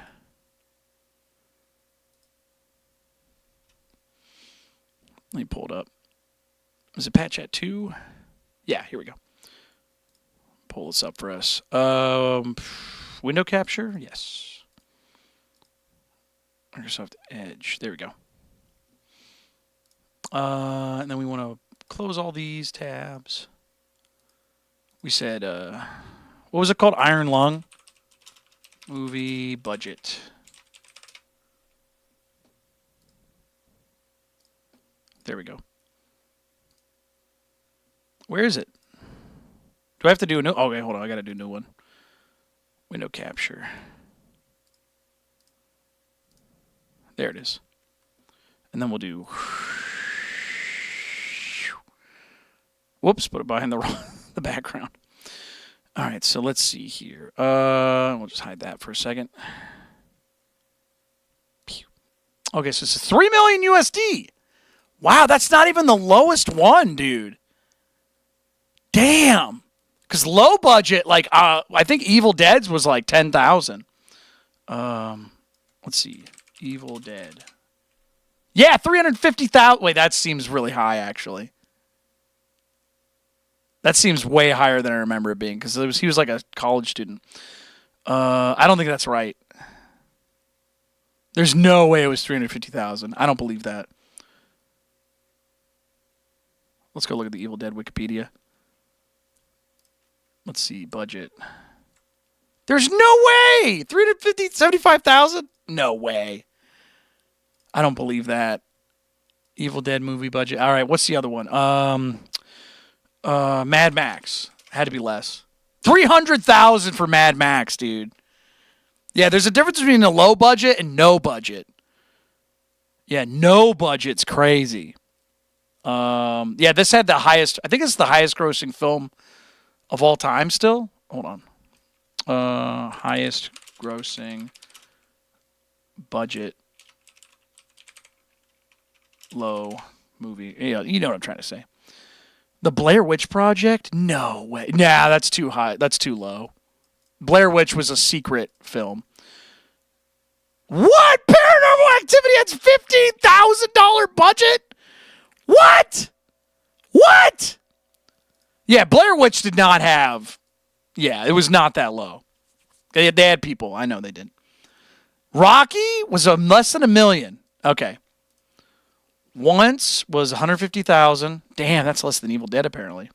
Let me pull it up. Is it Pat Chat 2? Yeah, here we go. Pull this up for us. Window capture? Yes. Microsoft Edge. There we go. And then we want to close all these tabs. We said, what was it called? Iron Lung? Movie budget. There we go. Where is it? Do I have to do a new? Okay, hold on. I got to do a new one. Window capture. There it is. And then we'll do. Whoops, put it behind the background. All right, so let's see here. We'll just hide that for a second. Okay, so it's 3 million USD. Wow, that's not even the lowest one, dude. Damn. Because low budget, like, I think Evil Dead's was like 10,000. Let's see. Evil Dead. Yeah, 350,000. Wait, that seems really high, actually. That seems way higher than I remember it being, because he was like a college student. I don't think that's right. There's no way it was 350,000. I don't believe that. Let's go look at the Evil Dead Wikipedia. Let's see, budget. There's no way! 75,000? No way. I don't believe that. Evil Dead movie budget. All right, what's the other one? Mad Max. Had to be less. 300,000 for Mad Max, dude. Yeah, there's a difference between a low budget and no budget. Yeah, no budget's crazy. Yeah, this had the highest. I think it's the highest grossing film of all time. Still, hold on. Highest grossing budget low movie. Yeah, you know what I'm trying to say. The Blair Witch Project? No way. Nah, that's too high. That's too low. Blair Witch was a secret film. What? Paranormal Activity has $15,000 budget? What? What? Yeah, Blair Witch did not have. Yeah, it was not that low. They had people. I know they did. Rocky was less than $1 million. Okay. Once was 150,000. Damn, that's less than Evil Dead apparently.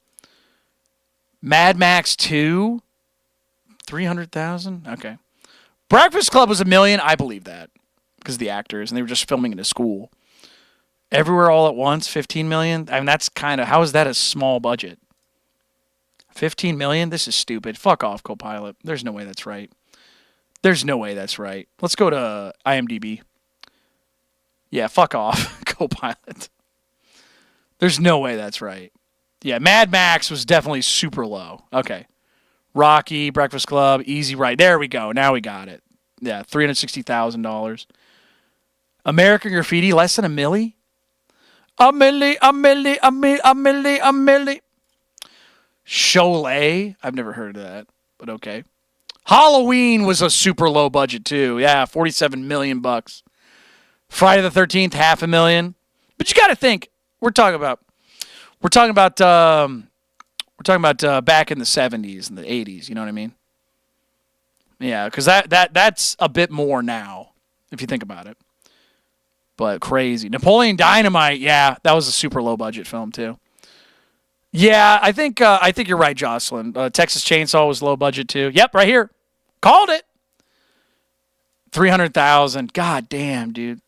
Mad Max 2, 300,000. Okay. Breakfast Club was $1 million. I believe that because of the actors and they were just filming in a school. Everywhere All at Once, 15 million. I mean, that's kind of, how is that a small budget? 15 million? This is stupid. Fuck off, Copilot. There's no way that's right. There's no way that's right. Let's go to IMDb. Yeah, fuck off, Copilot. There's no way that's right. Yeah, Mad Max was definitely super low. Okay. Rocky, Breakfast Club, Easy Ride. There we go. Now we got it. Yeah, $360,000. American Graffiti, less than $1 million? A milli. Cholet, I've never heard of that, but okay. Halloween was a super low budget too. Yeah, $47 million. Friday the 13th, $500,000. But you got to think, we're talking about back in the 70s and the 80s. You know what I mean? Yeah, because that's a bit more now if you think about it. But crazy. Napoleon Dynamite, yeah, that was a super low budget film too. Yeah, I think you're right, Jocelyn. Texas Chainsaw was low budget too. Yep, right here. Called it. 300,000. God damn, dude.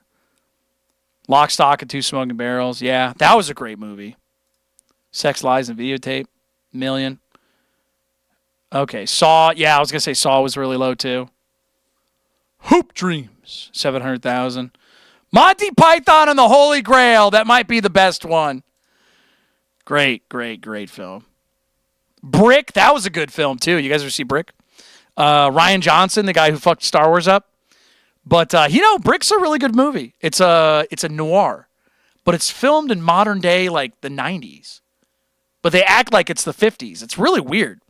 Lock, Stock, and Two Smoking Barrels. Yeah, that was a great movie. Sex, Lies, and Videotape. $1 million. Okay, Saw. Yeah, I was gonna say Saw was really low too. Hoop Dreams. 700,000. Monty Python and the Holy Grail. That might be the best one. Great film. Brick. That was a good film too. You guys ever see Brick? Rian Johnson, the guy who fucked Star Wars up. But Brick's a really good movie. It's a noir, but it's filmed in modern day, like the 90s. But they act like it's the 50s. It's really weird.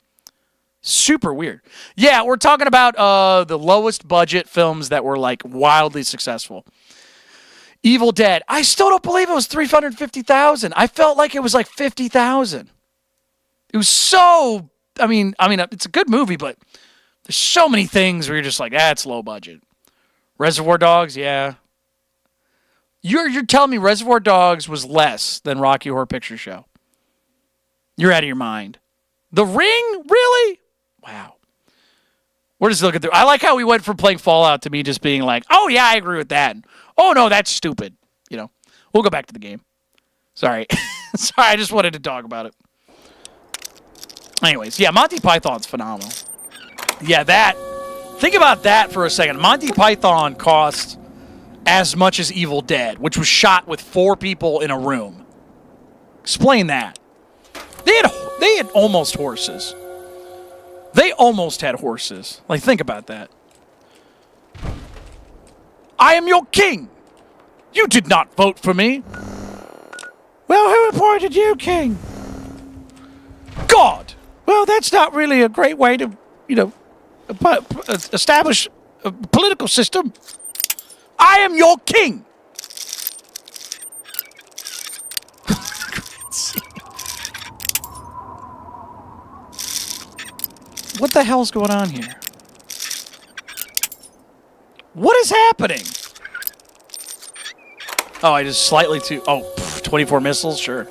Super weird. Yeah, we're talking about the lowest budget films that were like wildly successful. Evil Dead. I still don't believe it was 350,000. I felt like it was like 50,000. It was so. I mean, it's a good movie, but there's so many things where you're just like, it's low budget. Reservoir Dogs, yeah. You're telling me Reservoir Dogs was less than Rocky Horror Picture Show? You're out of your mind. The Ring, really? Wow. We're just looking through. I like how we went from playing Fallout to me just being like, oh yeah, I agree with that. Oh no, that's stupid. We'll go back to the game. Sorry. Sorry, I just wanted to talk about it. Anyways, yeah, Monty Python's phenomenal. Yeah, think about that for a second. Monty Python cost as much as Evil Dead, which was shot with 4 people in a room. Explain that. They had almost horses. They almost had horses. Like, think about that. I am your king. You did not vote for me. Well, who appointed you king? God. Well, that's not really a great way to, establish a political system. I am your king. What the hell's going on here? What is happening? Oh, I just slightly too... 24 missiles? Sure.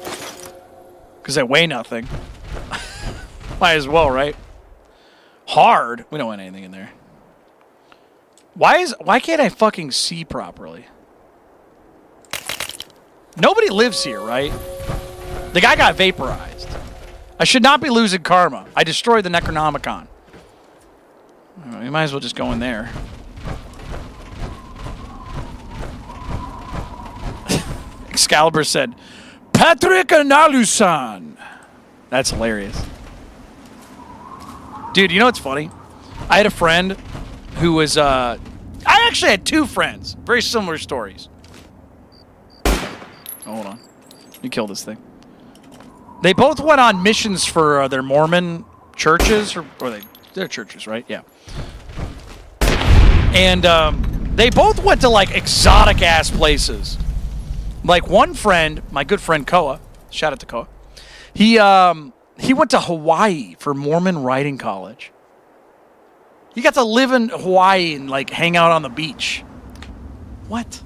Because they weigh nothing. Might as well, right? Hard? We don't want anything in there. Why can't I fucking see properly? Nobody lives here, right? The guy got vaporized. I should not be losing karma. I destroyed the Necronomicon. We might as well just go in there. Excalibur said, Patrick Analusan. That's hilarious. Dude, you know what's funny? I had a friend who was, I actually had two friends. Very similar stories. Oh, hold on. Let me kill this thing. They both went on missions for their Mormon churches, or they're churches, right? Yeah. And they both went to, like, exotic-ass places. Like, one friend, my good friend Koa, shout out to Koa, he went to Hawaii for Mormon Writing College. He got to live in Hawaii and, like, hang out on the beach. What?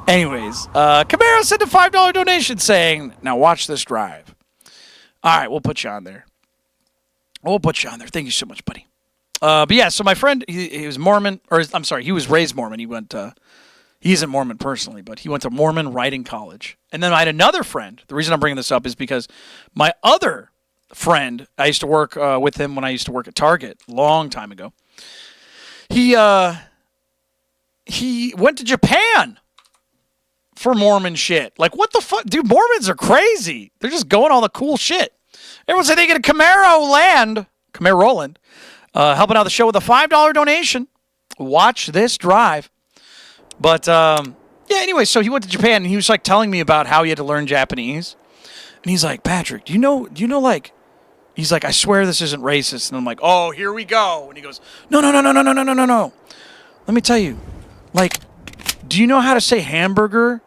Anyways, Camaro sent a $5 donation saying, now watch this drive. All right, we'll put you on there. Thank you so much, buddy. But yeah, so my friend, he was Mormon, or I'm sorry, he was raised Mormon. He isn't Mormon personally, but he went to Mormon Writing College. And then I had another friend. The reason I'm bringing this up is because my other friend, I used to work with him when I used to work at Target a long time ago. He went to Japan for Mormon shit. Like, what the fuck? Dude, Mormons are crazy. They're just going all the cool shit. Everyone said they get a Camaro Roland, helping out the show with a $5 donation. Watch this drive. But, yeah, anyway, so he went to Japan, and he was, like, telling me about how he had to learn Japanese. And he's like, Patrick, do you know, like, he's like, I swear this isn't racist. And I'm like, oh, here we go. And he goes, no. Let me tell you, like, do you know how to say hamburger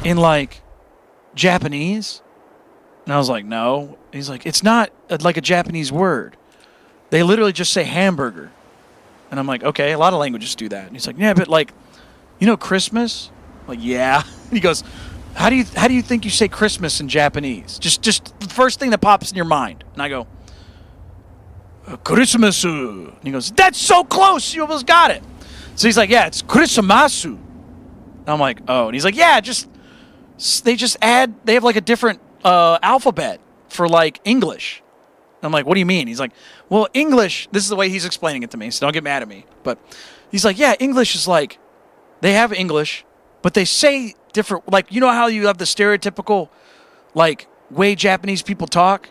in, like, Japanese? And I was like, no. He's like, it's not like a Japanese word. They literally just say hamburger. And I'm like, okay, a lot of languages do that. And he's like, yeah, but, like, you know Christmas? I'm like, yeah. And he goes, how do you think you say Christmas in Japanese? Just the first thing that pops in your mind. And I go, Christmas. And he goes, that's so close. You almost got it. So he's like, yeah, it's Christmasu. And I'm like, oh. And he's like, yeah, they have like a different alphabet for like English. And I'm like, what do you mean? He's like, well, English, this is the way he's explaining it to me, so don't get mad at me. But he's like, yeah, English is like, they have English, but they say different, like, you know how you have the stereotypical, like, way Japanese people talk?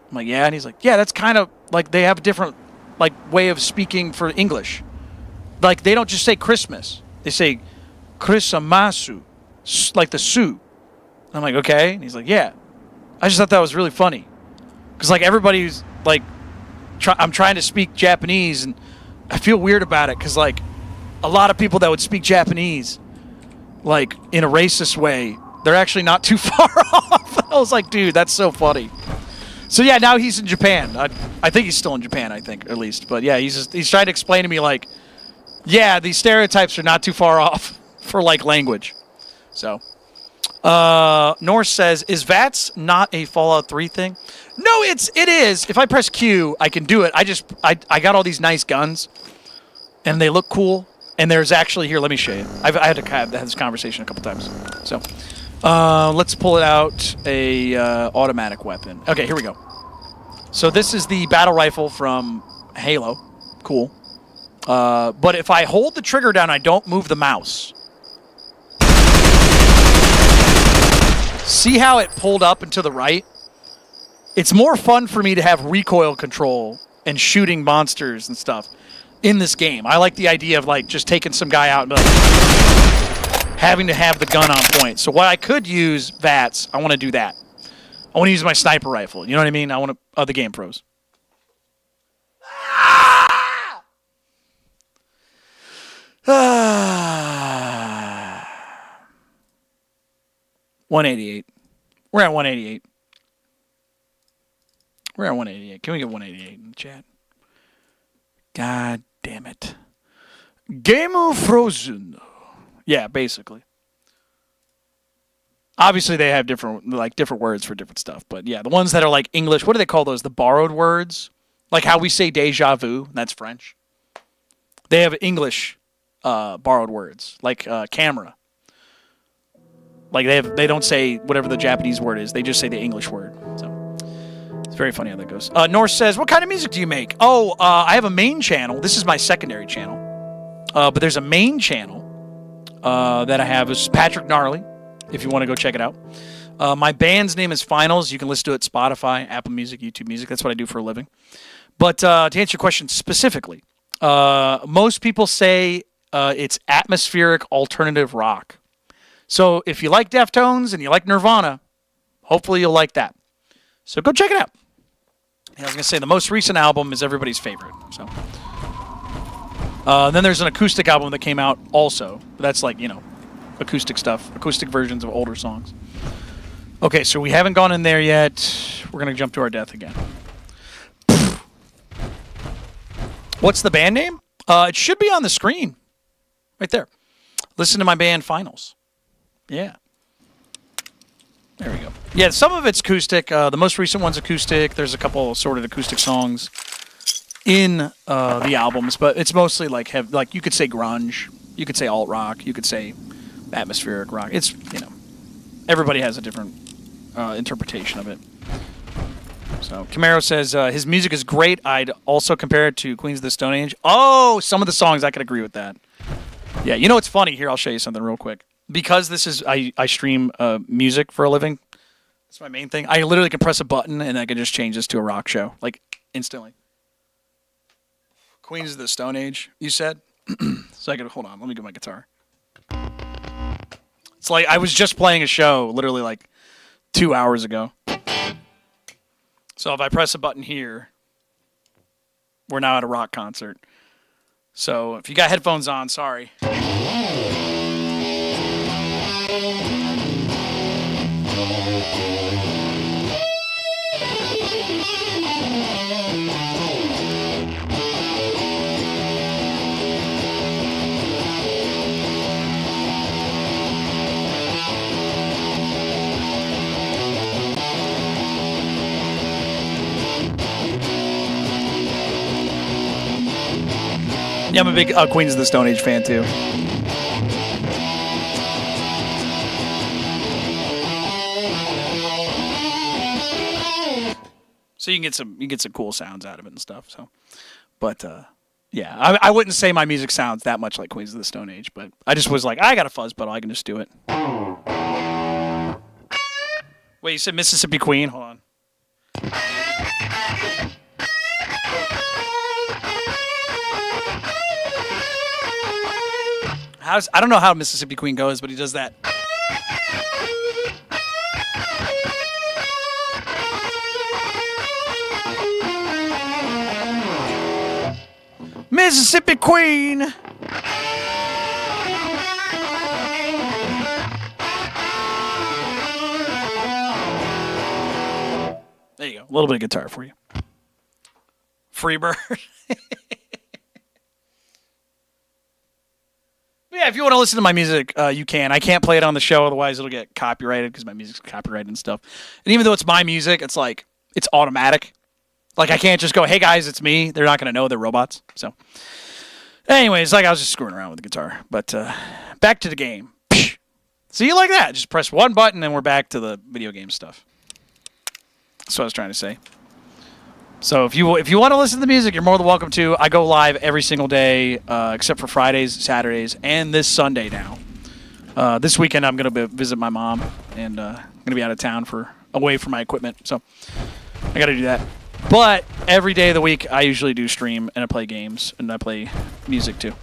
I'm like, yeah. And he's like, yeah, that's kind of, like, they have a different, like, way of speaking for English. Like, they don't just say Christmas. They say Chrisamasu, like the su. I'm like, okay. And he's like, yeah. I just thought that was really funny. Because, like, everybody's, like, I'm trying to speak Japanese, and I feel weird about it. Because, like, a lot of people that would speak Japanese, like, in a racist way, they're actually not too far off. I was like, dude, that's so funny. So, yeah, now he's in Japan. I think he's still in Japan, I think, at least. But, yeah, he's trying to explain to me, like, yeah, these stereotypes are not too far off for, like, language. So, Norse says, is VATS not a Fallout 3 thing? No, it is. If I press Q, I can do it. I got all these nice guns, and they look cool. And there's actually, here, let me show you. I had to have this conversation a couple times. So, let's pull it out, a automatic weapon. Okay, here we go. So this is the battle rifle from Halo. Cool. But if I hold the trigger down, I don't move the mouse. See how it pulled up and to the right? It's more fun for me to have recoil control and shooting monsters and stuff in this game. I like the idea of, like, just taking some guy out and, like, having to have the gun on point. So what I could use, VATS, I want to do that. I want to use my sniper rifle. You know what I mean? I want to, the Game Pros. 188. We're at 188. We're at 188. Can we get 188 in the chat? God damn it. Game of Frozen. Yeah, basically. Obviously, they have different words for different stuff. But yeah, the ones that are like English, what do they call those? The borrowed words? Like how we say déjà vu. That's French. They have English borrowed words, like camera. Like they don't say whatever the Japanese word is. They just say the English word. So it's very funny how that goes. Norse says, what kind of music do you make? Oh, I have a main channel. This is my secondary channel. But there's a main channel that I have. It's Patrick Gnarly. if you want to go check it out. My band's name is Finals. You can listen to it Spotify, Apple Music, YouTube Music. That's what I do for a living. But to answer your question specifically, most people say it's atmospheric alternative rock. So if you like Deftones and you like Nirvana, hopefully you'll like that. So go check it out. And I was going to say the most recent album is everybody's favorite. So then there's an acoustic album that came out also. That's like, acoustic stuff, acoustic versions of older songs. Okay, so we haven't gone in there yet. We're going to jump to our death again. What's the band name? It should be on the screen. Right there. Listen to my band Finals. Yeah. There we go. Yeah, some of it's acoustic. The most recent one's acoustic. There's a couple assorted acoustic songs in the albums, but it's mostly like you could say grunge, you could say alt rock, you could say atmospheric rock. It's everybody has a different interpretation of it. So Camaro says his music is great. I'd also compare it to Queens of the Stone Age. Oh, some of the songs I could agree with that. Yeah, it's funny. Here, I'll show you something real quick. Because this is I stream music for a living. That's my main thing. I literally can press a button and I can just change this to a rock show like instantly. Queens of the Stone Age, you said? So I could hold on. Let me get my guitar. It's like I was just playing a show literally like 2 hours ago. So if I press a button here, we're now at a rock concert. So if you got headphones on, sorry. Yeah, I'm a big Queens of the Stone Age fan too. So you can get some cool sounds out of it and stuff. So, but yeah, I wouldn't say my music sounds that much like Queens of the Stone Age, but I just was like, I got a fuzz pedal, I can just do it. Wait, you said Mississippi Queen? Hold on. I don't know how Mississippi Queen goes, but he does that. Mississippi Queen. There you go. A little bit of guitar for you. Freebird. Yeah, if you want to listen to my music, you can. I can't play it on the show, otherwise it'll get copyrighted because my music's copyrighted and stuff. And even though it's my music, it's like it's automatic. Like I can't just go, "Hey guys, it's me." They're not going to know they're robots. So, anyways, like I was just screwing around with the guitar. But back to the game. See, you like that? Just press one button and we're back to the video game stuff. That's what I was trying to say. So if you want to listen to the music, you're more than welcome to. I go live every single day, except for Fridays, Saturdays, and this Sunday now. This weekend I'm going to visit my mom, and I'm going to be out of town away from my equipment. So I got to do that. But every day of the week I usually do stream, and I play games, and I play music too.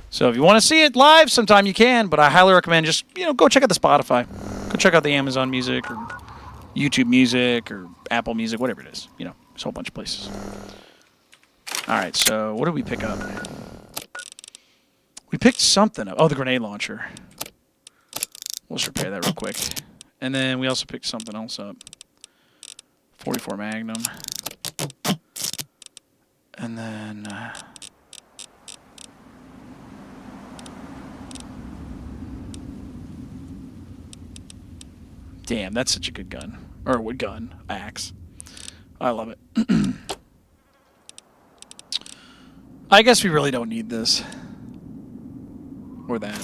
So if you want to see it live sometime, you can. But I highly recommend just go check out the Spotify, go check out the Amazon Music or YouTube Music or Apple Music, whatever it is. There's a whole bunch of places. All right, so what did we pick up? We picked something up. Oh, the grenade launcher. We'll just repair that real quick. And then we also picked something else up. 44 Magnum. And then... damn, that's such a good gun. Or wood gun. Axe. I love it. I guess we really don't need this. Or that.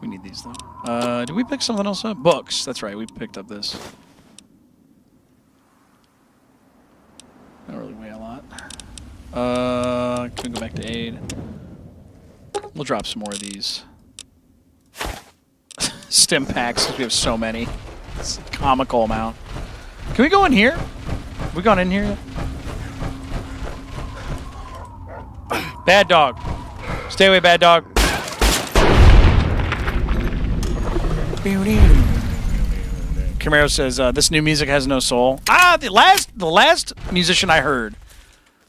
We need these, though. Did we pick something else up? Books. That's right, we picked up this. Don't really weigh a lot. Can we go back to aid? We'll drop some more of these. Stim packs, because we have so many. It's a comical amount. Can we go in here? Have we gone in here yet? Bad dog. Stay away, bad dog. Camaro says, this new music has no soul. The last musician I heard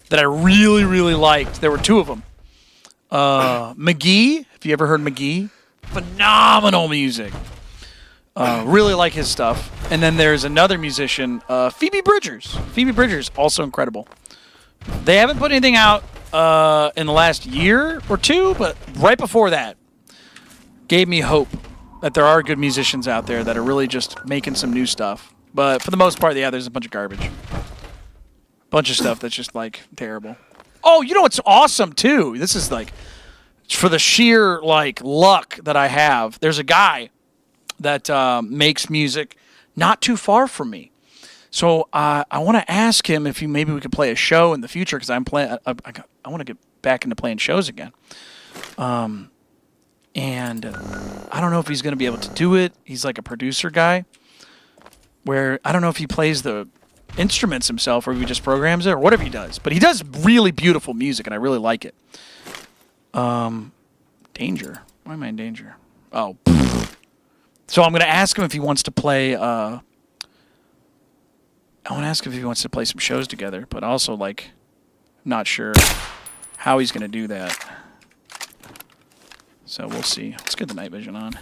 that I really, really liked, there were two of them. McGee, have you ever heard McGee? Phenomenal music. Really like his stuff. And then there's another musician, Phoebe Bridgers. Phoebe Bridgers, also incredible. They haven't put anything out in the last year or two, but right before that, gave me hope that there are good musicians out there that are really just making some new stuff. But for the most part, yeah, there's a bunch of garbage. Bunch of stuff that's just, like, terrible. Oh, you know what's awesome, too? This is, like, for the sheer, like, luck that I have. There's a guy that makes music not too far from me. So I want to ask him if maybe we could play a show in the future, because I'm playing. I want to get back into playing shows again. And I don't know if he's going to be able to do it. He's like a producer guy, where I don't know if he plays the instruments himself or if he just programs it or whatever he does. But he does really beautiful music, and I really like it. Danger. Why am I in danger? Oh. So I'm going to ask him if he wants to play... I want to ask him if he wants to play some shows together, but also, like, not sure how he's going to do that. So we'll see. Let's get the night vision on.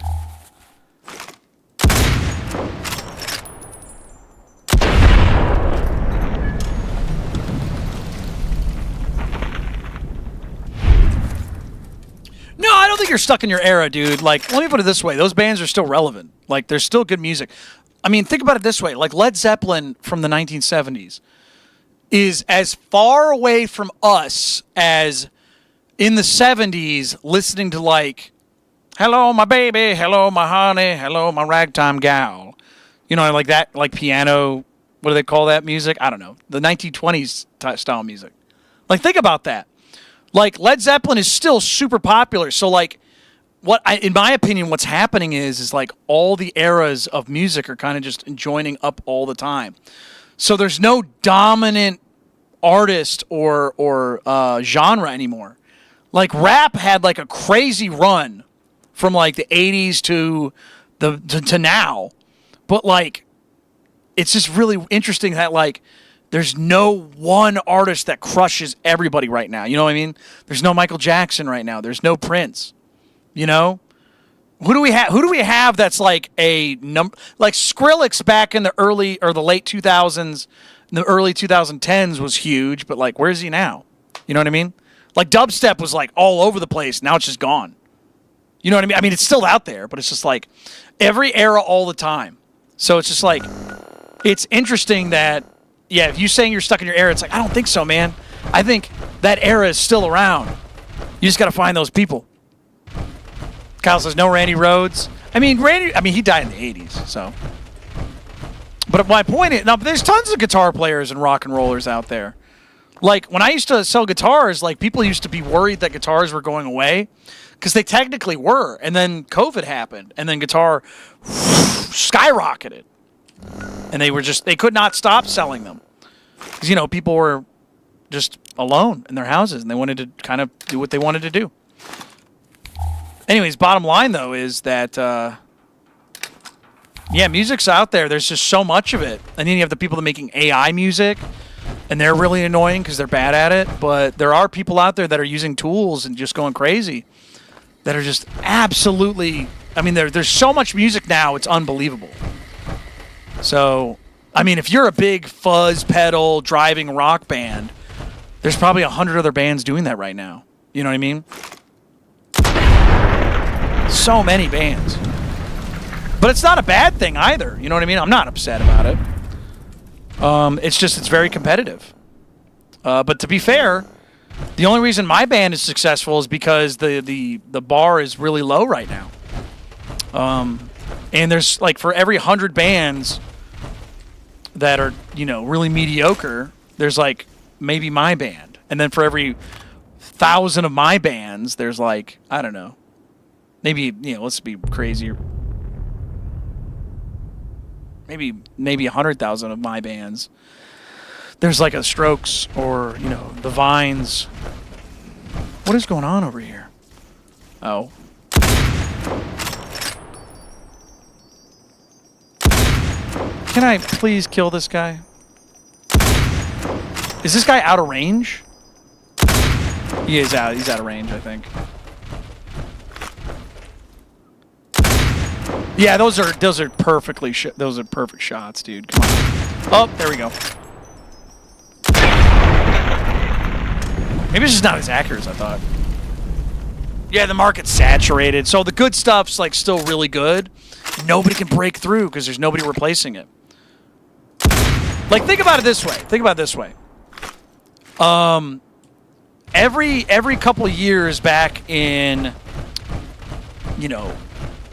No, I don't think you're stuck in your era, dude. Like, let me put it this way. Those bands are still relevant. Like, there's still good music. I mean, think about it this way. Like, Led Zeppelin from the 1970s is as far away from us as in the 70s listening to, like, hello, my baby, hello, my honey, hello, my ragtime gal. You know, like that, like piano, what do they call that music? I don't know. The 1920s style music. Like, think about that. Like, Led Zeppelin is still super popular. So, like, in my opinion, what's happening is like all the eras of music are kind of just joining up all the time. So there's no dominant artist or genre anymore. Like, rap had like a crazy run from like the 80s to now. But like, it's just really interesting that like there's no one artist that crushes everybody right now. You know what I mean? There's no Michael Jackson right now. There's no Prince. You know, who do we have that's like like Skrillex back in the early or the late 2000s, the early 2010s was huge, but like, where's he now? You know what I mean? Like, dubstep was like all over the place. Now it's just gone. You know what I mean? I mean, it's still out there, but it's just like every era all the time. So it's just like, it's interesting that, yeah, if you're saying you're stuck in your era, it's like, I don't think so, man. I think that era is still around. You just got to find those people. Kyle says, no Randy Rhoads. I mean, he died in the 80s, so. But my point is, now, there's tons of guitar players and rock and rollers out there. Like, when I used to sell guitars, like, people used to be worried that guitars were going away, because they technically were. And then COVID happened, and then guitar skyrocketed. And they could not stop selling them. Because, you know, people were just alone in their houses, and they wanted to kind of do what they wanted to do. Anyways, bottom line, though, is that, yeah, music's out there. There's just so much of it. And then you have the people that are making AI music, and they're really annoying because they're bad at it. But there are people out there that are using tools and just going crazy that are just absolutely... I mean, there's so much music now, it's unbelievable. So, I mean, if you're a big fuzz pedal driving rock band, there's probably 100 other bands doing that right now. You know what I mean? So many bands. But it's not a bad thing either. You know what I mean? I'm not upset about it. It's very competitive. But to be fair, the only reason my band is successful is because the bar is really low right now. And there's, like, for every 100 bands that are, you know, really mediocre, there's, like, maybe my band. And then for every 1,000 of my bands, there's, like, I don't know. Maybe, you know, let's be crazier. maybe 100,000 of my bands. There's like a Strokes or, you know, the Vines. What is going on over here? Oh. Can I please kill this guy? Is this guy out of range? He is out. He's out of range, I think. Yeah, those are perfectly those are perfect shots, dude. Come on. Oh, there we go. Maybe it's just not as accurate as I thought. Yeah, the market's saturated, so the good stuff's like still really good. Nobody can break through because there's nobody replacing it. Like, think about it this way. Every couple of years back in, you know,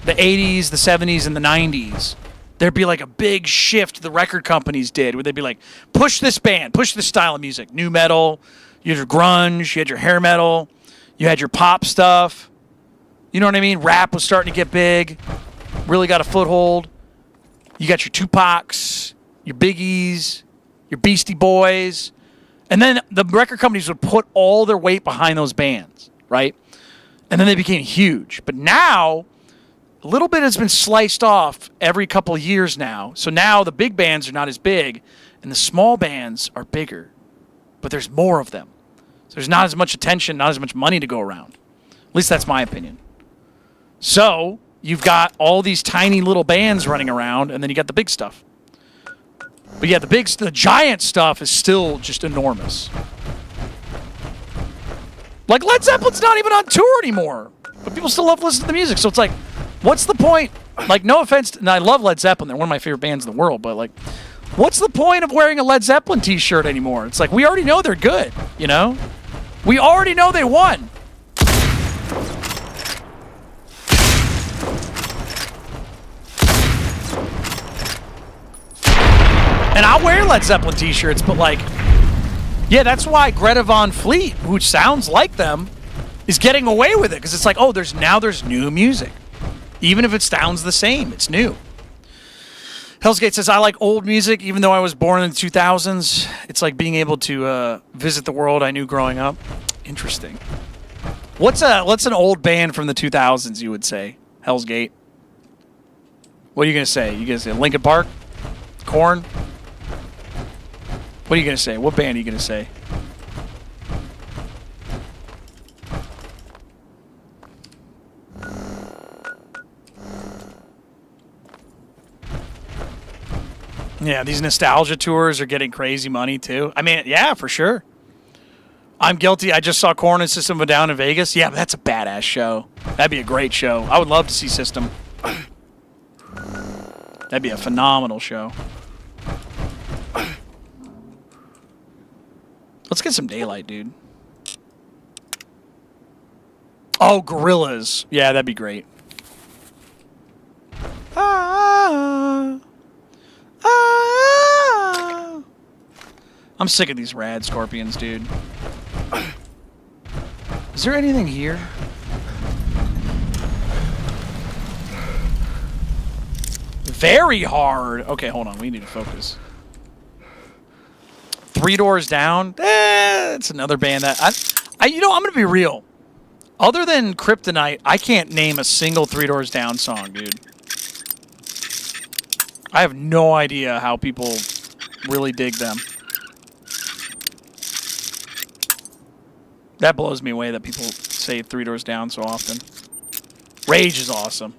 the 80s, the 70s, and the 90s, there'd be like a big shift the record companies did where they'd be like, push this band, push this style of music. New metal, you had your grunge, you had your hair metal, you had your pop stuff. You know what I mean? Rap was starting to get big, really got a foothold. You got your Tupacs, your Biggies, your Beastie Boys. And then the record companies would put all their weight behind those bands, right? And then they became huge. But now, a little bit has been sliced off every couple of years now. So now the big bands are not as big, and the small bands are bigger. But there's more of them. So there's not as much attention, not as much money to go around. At least that's my opinion. So you've got all these tiny little bands running around, and then you got the big stuff. But yeah, the giant stuff is still just enormous. Like, Led Zeppelin's not even on tour anymore, but people still love listening to the music. So it's like, what's the point? Like, no offense, and I love Led Zeppelin. They're one of my favorite bands in the world, but like, what's the point of wearing a Led Zeppelin t-shirt anymore? It's like, we already know they're good, you know? We already know they won. And I'll wear Led Zeppelin t-shirts, but like, yeah, that's why Greta Van Fleet, who sounds like them, is getting away with it. Because it's like, oh, there's new music. Even if it sounds the same, it's new. Hellsgate says, I like old music, even though I was born in the 2000s. It's like being able to visit the world I knew growing up. Interesting. What's an old band from the 2000s, you would say, Hellsgate? What are you going to say? You going to say Linkin Park? Korn? What are you going to say? What band are you going to say? Yeah, these nostalgia tours are getting crazy money, too. I mean, yeah, for sure. I'm guilty. I just saw Korn and System of a Down in Vegas. Yeah, that's a badass show. That'd be a great show. I would love to see System. That'd be a phenomenal show. Let's get some daylight, dude. Oh, Gorillas. Yeah, that'd be great. I'm sick of these rad scorpions, dude. Is there anything here? Very hard. Okay, hold on. We need to focus. Three Doors Down. It's another band that I'm gonna be real. Other than Kryptonite, I can't name a single Three Doors Down song, dude. I have no idea how people really dig them. That blows me away that people say Three Doors Down so often. Rage is awesome.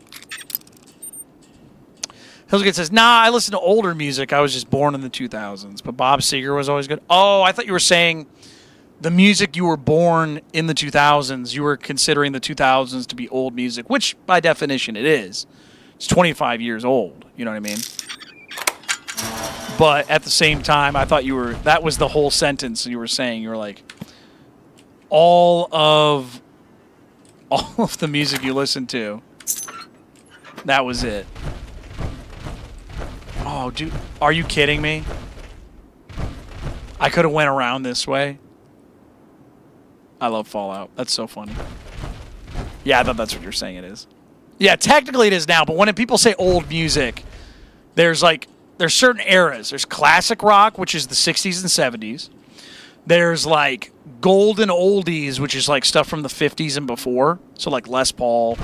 Hillsgate says, nah, I listen to older music. I was just born in the 2000s. But Bob Seger was always good. Oh, I thought you were saying the music you were born in the 2000s, you were considering the 2000s to be old music, which by definition it is. It's 25 years old. You know what I mean? But at the same time, I thought that was the whole sentence you were saying. You were like, all of the music you listened to, that was it. Oh, dude, are you kidding me? I could have went around this way. I love Fallout. That's so funny. Yeah, I thought that's what you're saying it is. Yeah, technically it is now, but when people say old music, there's like there's certain eras. There's classic rock, which is the 60s and 70s. There's like golden oldies, which is like stuff from the 50s and before. So like Les Paul,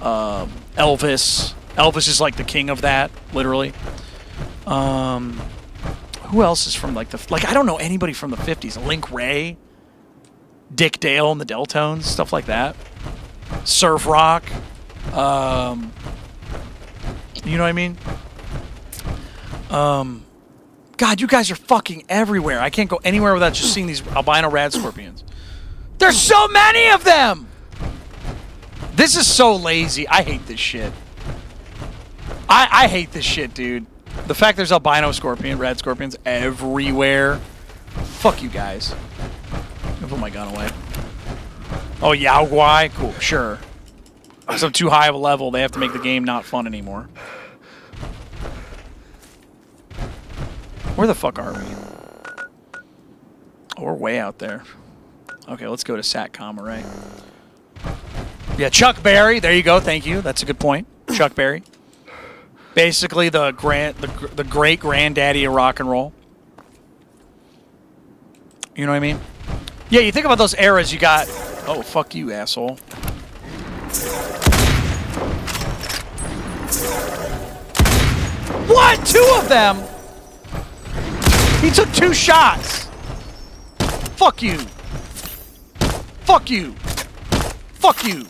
Elvis. Elvis is like the king of that, literally. Who else is from like I don't know anybody from the 50s. Link Ray, Dick Dale and the Deltones, stuff like that. Surf rock. You know what I mean? God, you guys are fucking everywhere. I can't go anywhere without just seeing these albino rad scorpions. There's so many of them! This is so lazy. I hate this shit. I hate this shit, dude. The fact there's albino rad scorpions everywhere. Fuck you guys. I'm gonna put my gun away. Oh, Yao Guai? Cool, sure. Because I'm too high of a level, they have to make the game not fun anymore. Where the fuck are we? Oh, we're way out there. Okay, let's go to Satcom Array. Yeah, Chuck Berry. There you go. Thank you. That's a good point. Chuck Berry. Basically, the great granddaddy of rock and roll. You know what I mean? Yeah, you think about those eras. You got. Oh, fuck you, asshole. What? 2 of them? He took 2 shots. Fuck you. Fuck you. Fuck you.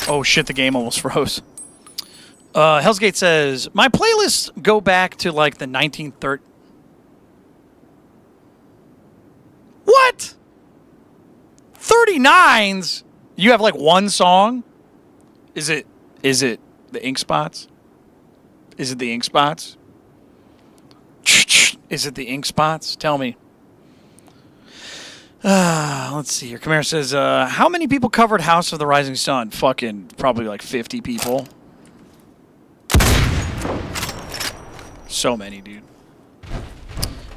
Oh shit, the game almost froze. Hell's Gate says, my playlists go back to like the 1930s. What? 39s? You have like one song? Is it the Ink Spots? Is it the Ink Spots? Is it the Ink Spots? Tell me. Let's see here. Kamara says, how many people covered House of the Rising Sun? Fucking probably like 50 people. So many, dude.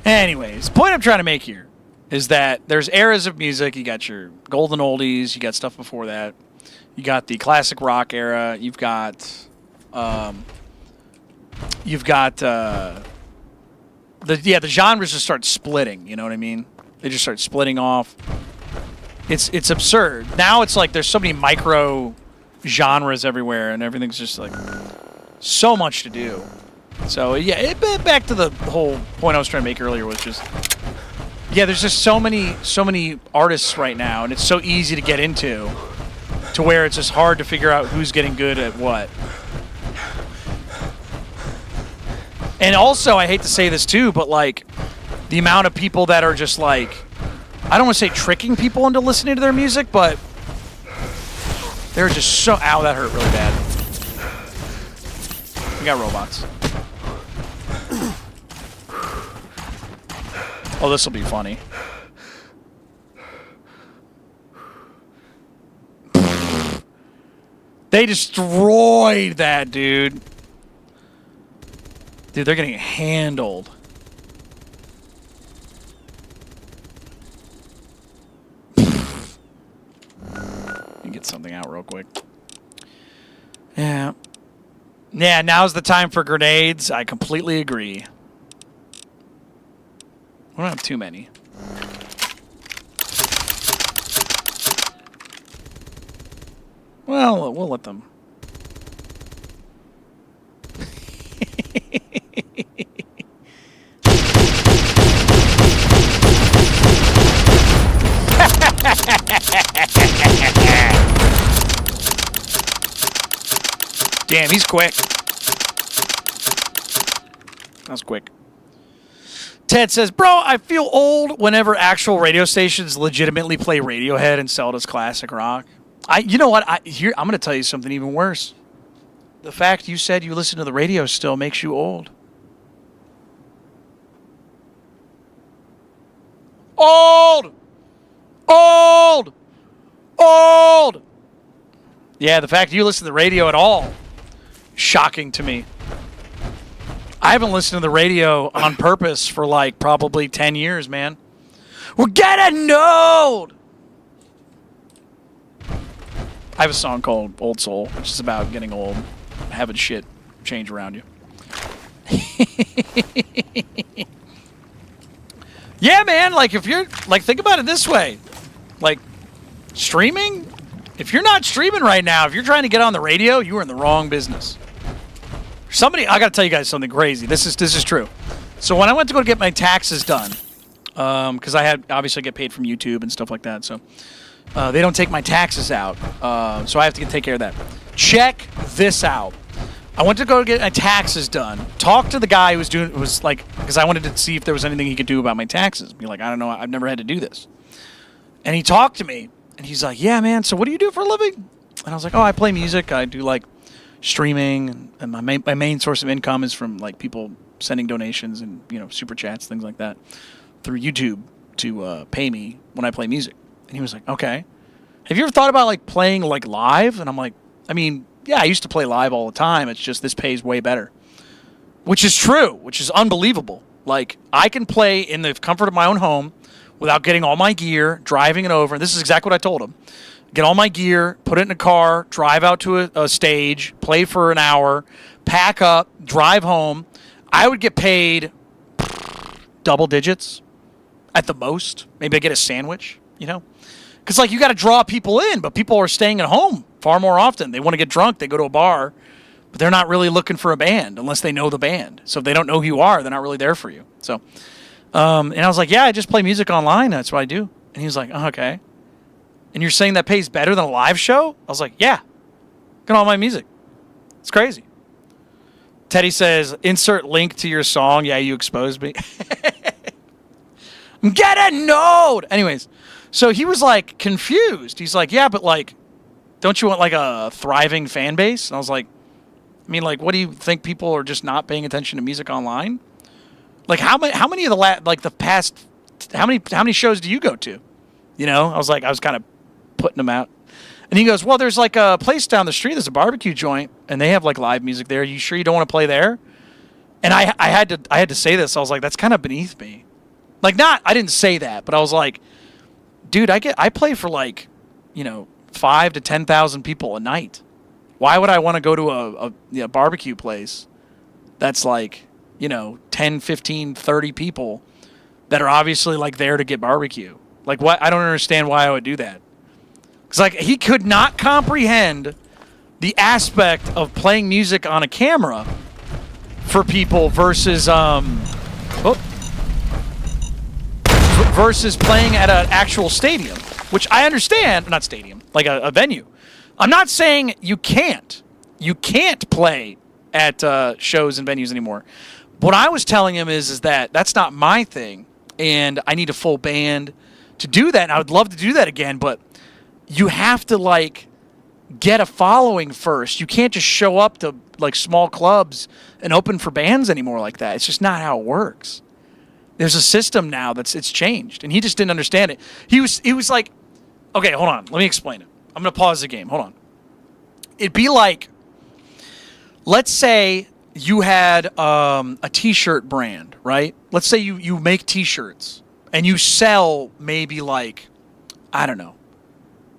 Anyways, the point I'm trying to make here is that there's eras of music. You got your golden oldies. You got stuff before that. You got the classic rock era. You've got the genres just start splitting. You know what I mean? They just start splitting off. It's absurd. Now it's like there's so many micro genres everywhere, and everything's just like so much to do. So yeah, back to the whole point I was trying to make earlier, which is yeah, there's just so many artists right now, and it's so easy to get into, to where it's just hard to figure out who's getting good at what. And also, I hate to say this too, but like the amount of people that are just like, I don't want to say tricking people into listening to their music, but they're just so, ow, that hurt really bad. We got robots. Oh, this will be funny. They destroyed that, dude. Dude, they're getting handled. Let me get something out real quick. Yeah. Yeah, now's the time for grenades. I completely agree. We don't have too many. Well, we'll let them. Damn, he's quick. That was quick. Ted says, bro, I feel old whenever actual radio stations legitimately play Radiohead and sell it as classic rock. You know what? I'm going to tell you something even worse. The fact you said you listen to the radio still makes you old. Old! Old! Old! Yeah, the fact you listen to the radio at all, shocking to me. I haven't listened to the radio on purpose for like probably 10 years, man. We're getting old! I have a song called Old Soul, which is about getting old, having shit change around you. Yeah, man, like if you're like think about it this way. Like streaming, if you're not streaming right now, if you're trying to get on the radio, you are in the wrong business. Somebody, I got to tell you guys something crazy. This is true. So when I went to go get my taxes done, because I had obviously get paid from YouTube and stuff like that, so they don't take my taxes out, so I have to take care of that. Check this out. I went to go get my taxes done. Talked to the guy who was like, because I wanted to see if there was anything he could do about my taxes. Be like, I don't know, I've never had to do this. And he talked to me, and he's like, yeah, man, so what do you do for a living? And I was like, oh, I play music. I do like streaming, and my main source of income is from like people sending donations and super chats, things like that, through YouTube to pay me when I play music. And he was like, okay, have you ever thought about like playing like live? And I'm like, I mean, yeah, I used to play live all the time. It's just this pays way better, which is true, which is unbelievable. Like I can play in the comfort of my own home without getting all my gear, driving it over. This is exactly what I told him. Get all my gear, put it in a car, drive out to a stage, play for an hour, pack up, drive home. I would get paid double digits at the most. Maybe I get a sandwich, Because, like, you got to draw people in, but people are staying at home far more often. They want to get drunk. They go to a bar, but they're not really looking for a band unless they know the band. So if they don't know who you are, they're not really there for you. So, and I was like, yeah, I just play music online. That's what I do. And he was like, oh, okay. And you're saying that pays better than a live show? I was like, yeah. Look at all my music. It's crazy. Teddy says, insert link to your song. Yeah, you exposed me. Get a node! Anyways, so he was like confused. He's like, yeah, but like, don't you want like a thriving fan base? And I was like, I mean, like, what do you think people are just not paying attention to music online? Like, how many of the past, how many shows do you go to? I was kind of putting them out. And he goes, well, there's like a place down the street. There's a barbecue joint, and they have like live music there. Are you sure you don't want to play there? And I had to say this. I was like, that's kind of beneath me. Like, I didn't say that, but I was like, dude, I play for like, 5,000 to 10,000 people a night. Why would I want to go to a barbecue place that's like, 10, 15, 30 people that are obviously like there to get barbecue? Like, what? I don't understand why I would do that. Because like he could not comprehend the aspect of playing music on a camera for people versus versus playing at an actual stadium, which I understand, not stadium, like a venue. I'm not saying you can't play at shows and venues anymore. What I was telling him is that that's not my thing, and I need a full band to do that, and I would love to do that again, but you have to like get a following first. You can't just show up to like small clubs and open for bands anymore like that. It's just not how it works. There's a system now it's changed, and he just didn't understand it. He was like, okay, hold on, let me explain it. I'm gonna pause the game. Hold on. It'd be like, let's say you had a T-shirt brand, right? Let's say you make T-shirts and you sell maybe like, I don't know,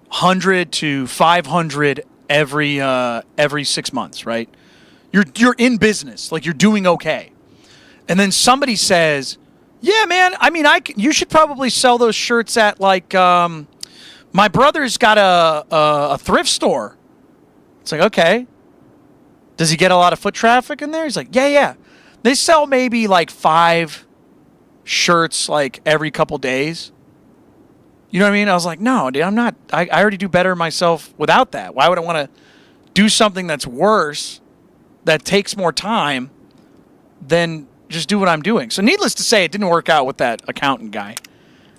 100 to 500 every 6 months, right? You're in business, like you're doing okay. And then somebody says, yeah, man, I mean, you should probably sell those shirts at like, my brother's got a thrift store. It's like, okay. Does he get a lot of foot traffic in there? He's like, yeah. They sell maybe like 5 shirts like every couple days. You know what I mean? I was like, no, dude, I'm not. I already do better myself without that. Why would I want to do something that's worse, that takes more time, than just do what I'm doing? So needless to say, it didn't work out with that accountant guy.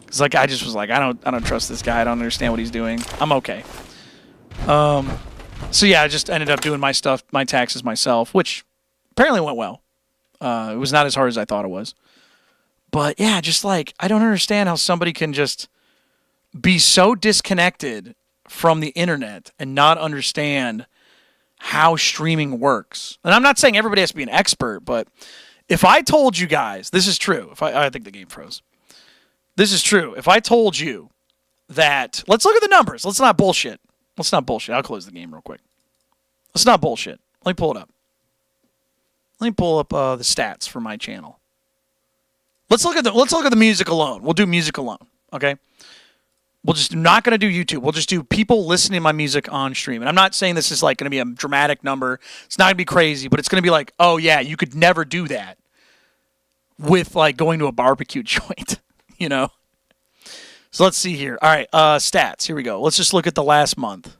Because like I just was like, I don't trust this guy. I don't understand what he's doing. I'm okay. So yeah, I just ended up doing my stuff, my taxes myself, which apparently went well. It was not as hard as I thought it was. But yeah, just like, I don't understand how somebody can just be so disconnected from the internet and not understand how streaming works. And I'm not saying everybody has to be an expert, but if I told you guys, this is true. I think the game froze. This is true. If I told you that, let's look at the numbers. Let's not bullshit. Let's not bullshit. I'll close the game real quick. Let's not bullshit. Let me pull it up. Let me pull up the stats for my channel. Let's look at the music alone. We'll do music alone. Okay. We'll just not going to do YouTube. We'll just do people listening to my music on stream. And I'm not saying this is like going to be a dramatic number. It's not going to be crazy, but it's going to be like, oh yeah, you could never do that with like going to a barbecue joint, you know? So let's see here. All right, stats. Here we go. Let's just look at the last month.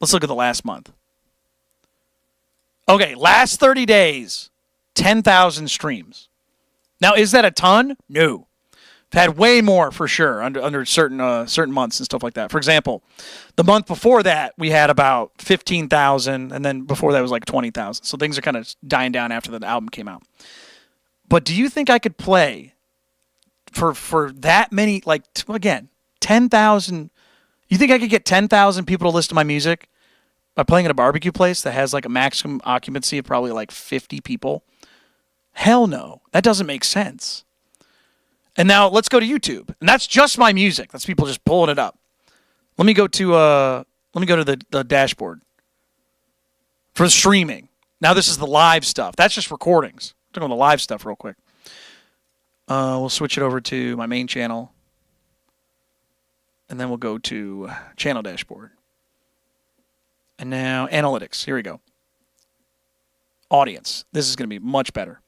Let's look at the last month. Okay, last 30 days, 10,000 streams. Now, is that a ton? No. Had way more for sure under certain months and stuff like that. For example, the month before that we had about 15,000, and then before that was like 20,000. So things are kind of dying down after the album came out. But do you think I could play for that many? Like again, 10,000. You think I could get 10,000 people to listen to my music by playing at a barbecue place that has like a maximum occupancy of probably like 50 people? Hell no, that doesn't make sense. And now let's go to YouTube, and that's just my music. That's people just pulling it up. Let me go to the dashboard for streaming. Now this is the live stuff. That's just recordings. I'm talking about the live stuff real quick. We'll switch it over to my main channel, and then we'll go to channel dashboard. And now analytics. Here we go. Audience. This is going to be much better.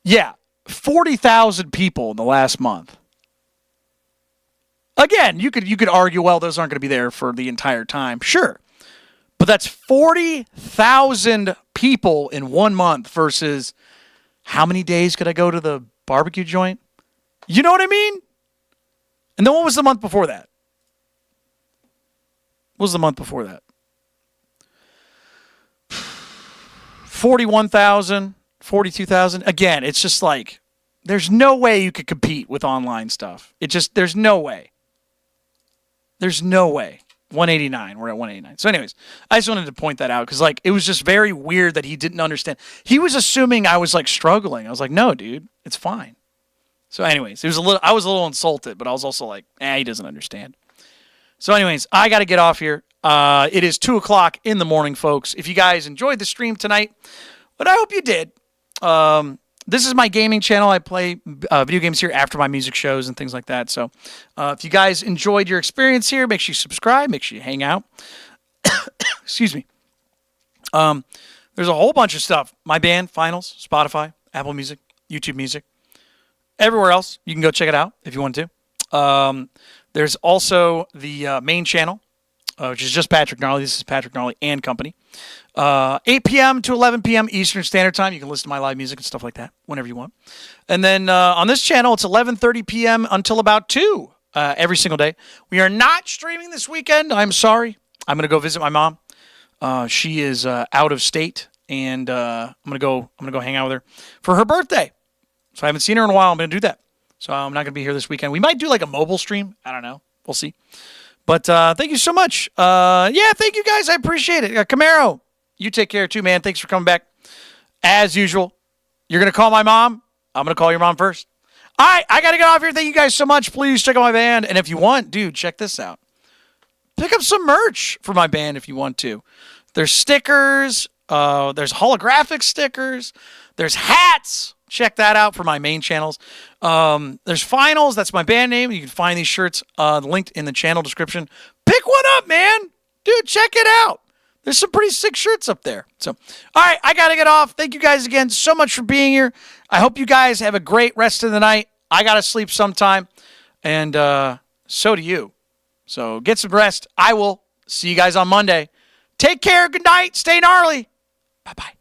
Yeah. 40,000 people in the last month. Again, you could argue, well, those aren't going to be there for the entire time. Sure. But that's 40,000 people in 1 month versus how many days could I go to the barbecue joint? You know what I mean? And then what was the month before that? What was the month before that? 41,000. 42,000. Again, it's just like, there's no way you could compete with online stuff. There's no way. There's no way. 189. We're at 189. So anyways, I just wanted to point that out because like, it was just very weird that he didn't understand. He was assuming I was like struggling. I was like, no, dude, it's fine. So anyways, I was a little insulted, but I was also like, he doesn't understand. So anyways, I got to get off here. It is 2:00 in the morning, folks. If you guys enjoyed the stream tonight, but I hope you did. This is my gaming channel. I play video games here after my music shows and things like that. So if you guys enjoyed your experience here, make sure you subscribe. Make sure you hang out. Excuse me. There's a whole bunch of stuff. My band, Finals, Spotify, Apple Music, YouTube Music, everywhere else. You can go check it out if you want to. There's also the main channel, which is just Patrick Gnarly. This is Patrick Gnarly and Company. 8 p.m. to 11 p.m. Eastern Standard Time. You can listen to my live music and stuff like that whenever you want. And then on this channel, it's 11:30 p.m. until about 2 every single day. We are not streaming this weekend. I'm sorry. I'm going to go visit my mom. She is out of state, and I'm going to go hang out with her for her birthday. So I haven't seen her in a while. I'm going to do that. So I'm not going to be here this weekend. We might do like a mobile stream. I don't know. We'll see. But thank you so much. Yeah, thank you guys. I appreciate it. Camaro, you take care too, man. Thanks for coming back. As usual, you're going to call my mom. I'm going to call your mom first. All right, I got to get off here. Thank you guys so much. Please check out my band. And if you want, dude, check this out. Pick up some merch for my band if you want to. There's stickers. There's holographic stickers. There's hats. Check that out for my main channels. There's Finals. That's my band name. You can find these shirts linked in the channel description. Pick one up, man. Dude, check it out. There's some pretty sick shirts up there. So, all right, I got to get off. Thank you guys again so much for being here. I hope you guys have a great rest of the night. I got to sleep sometime, and so do you. So get some rest. I will see you guys on Monday. Take care. Good night. Stay gnarly. Bye-bye.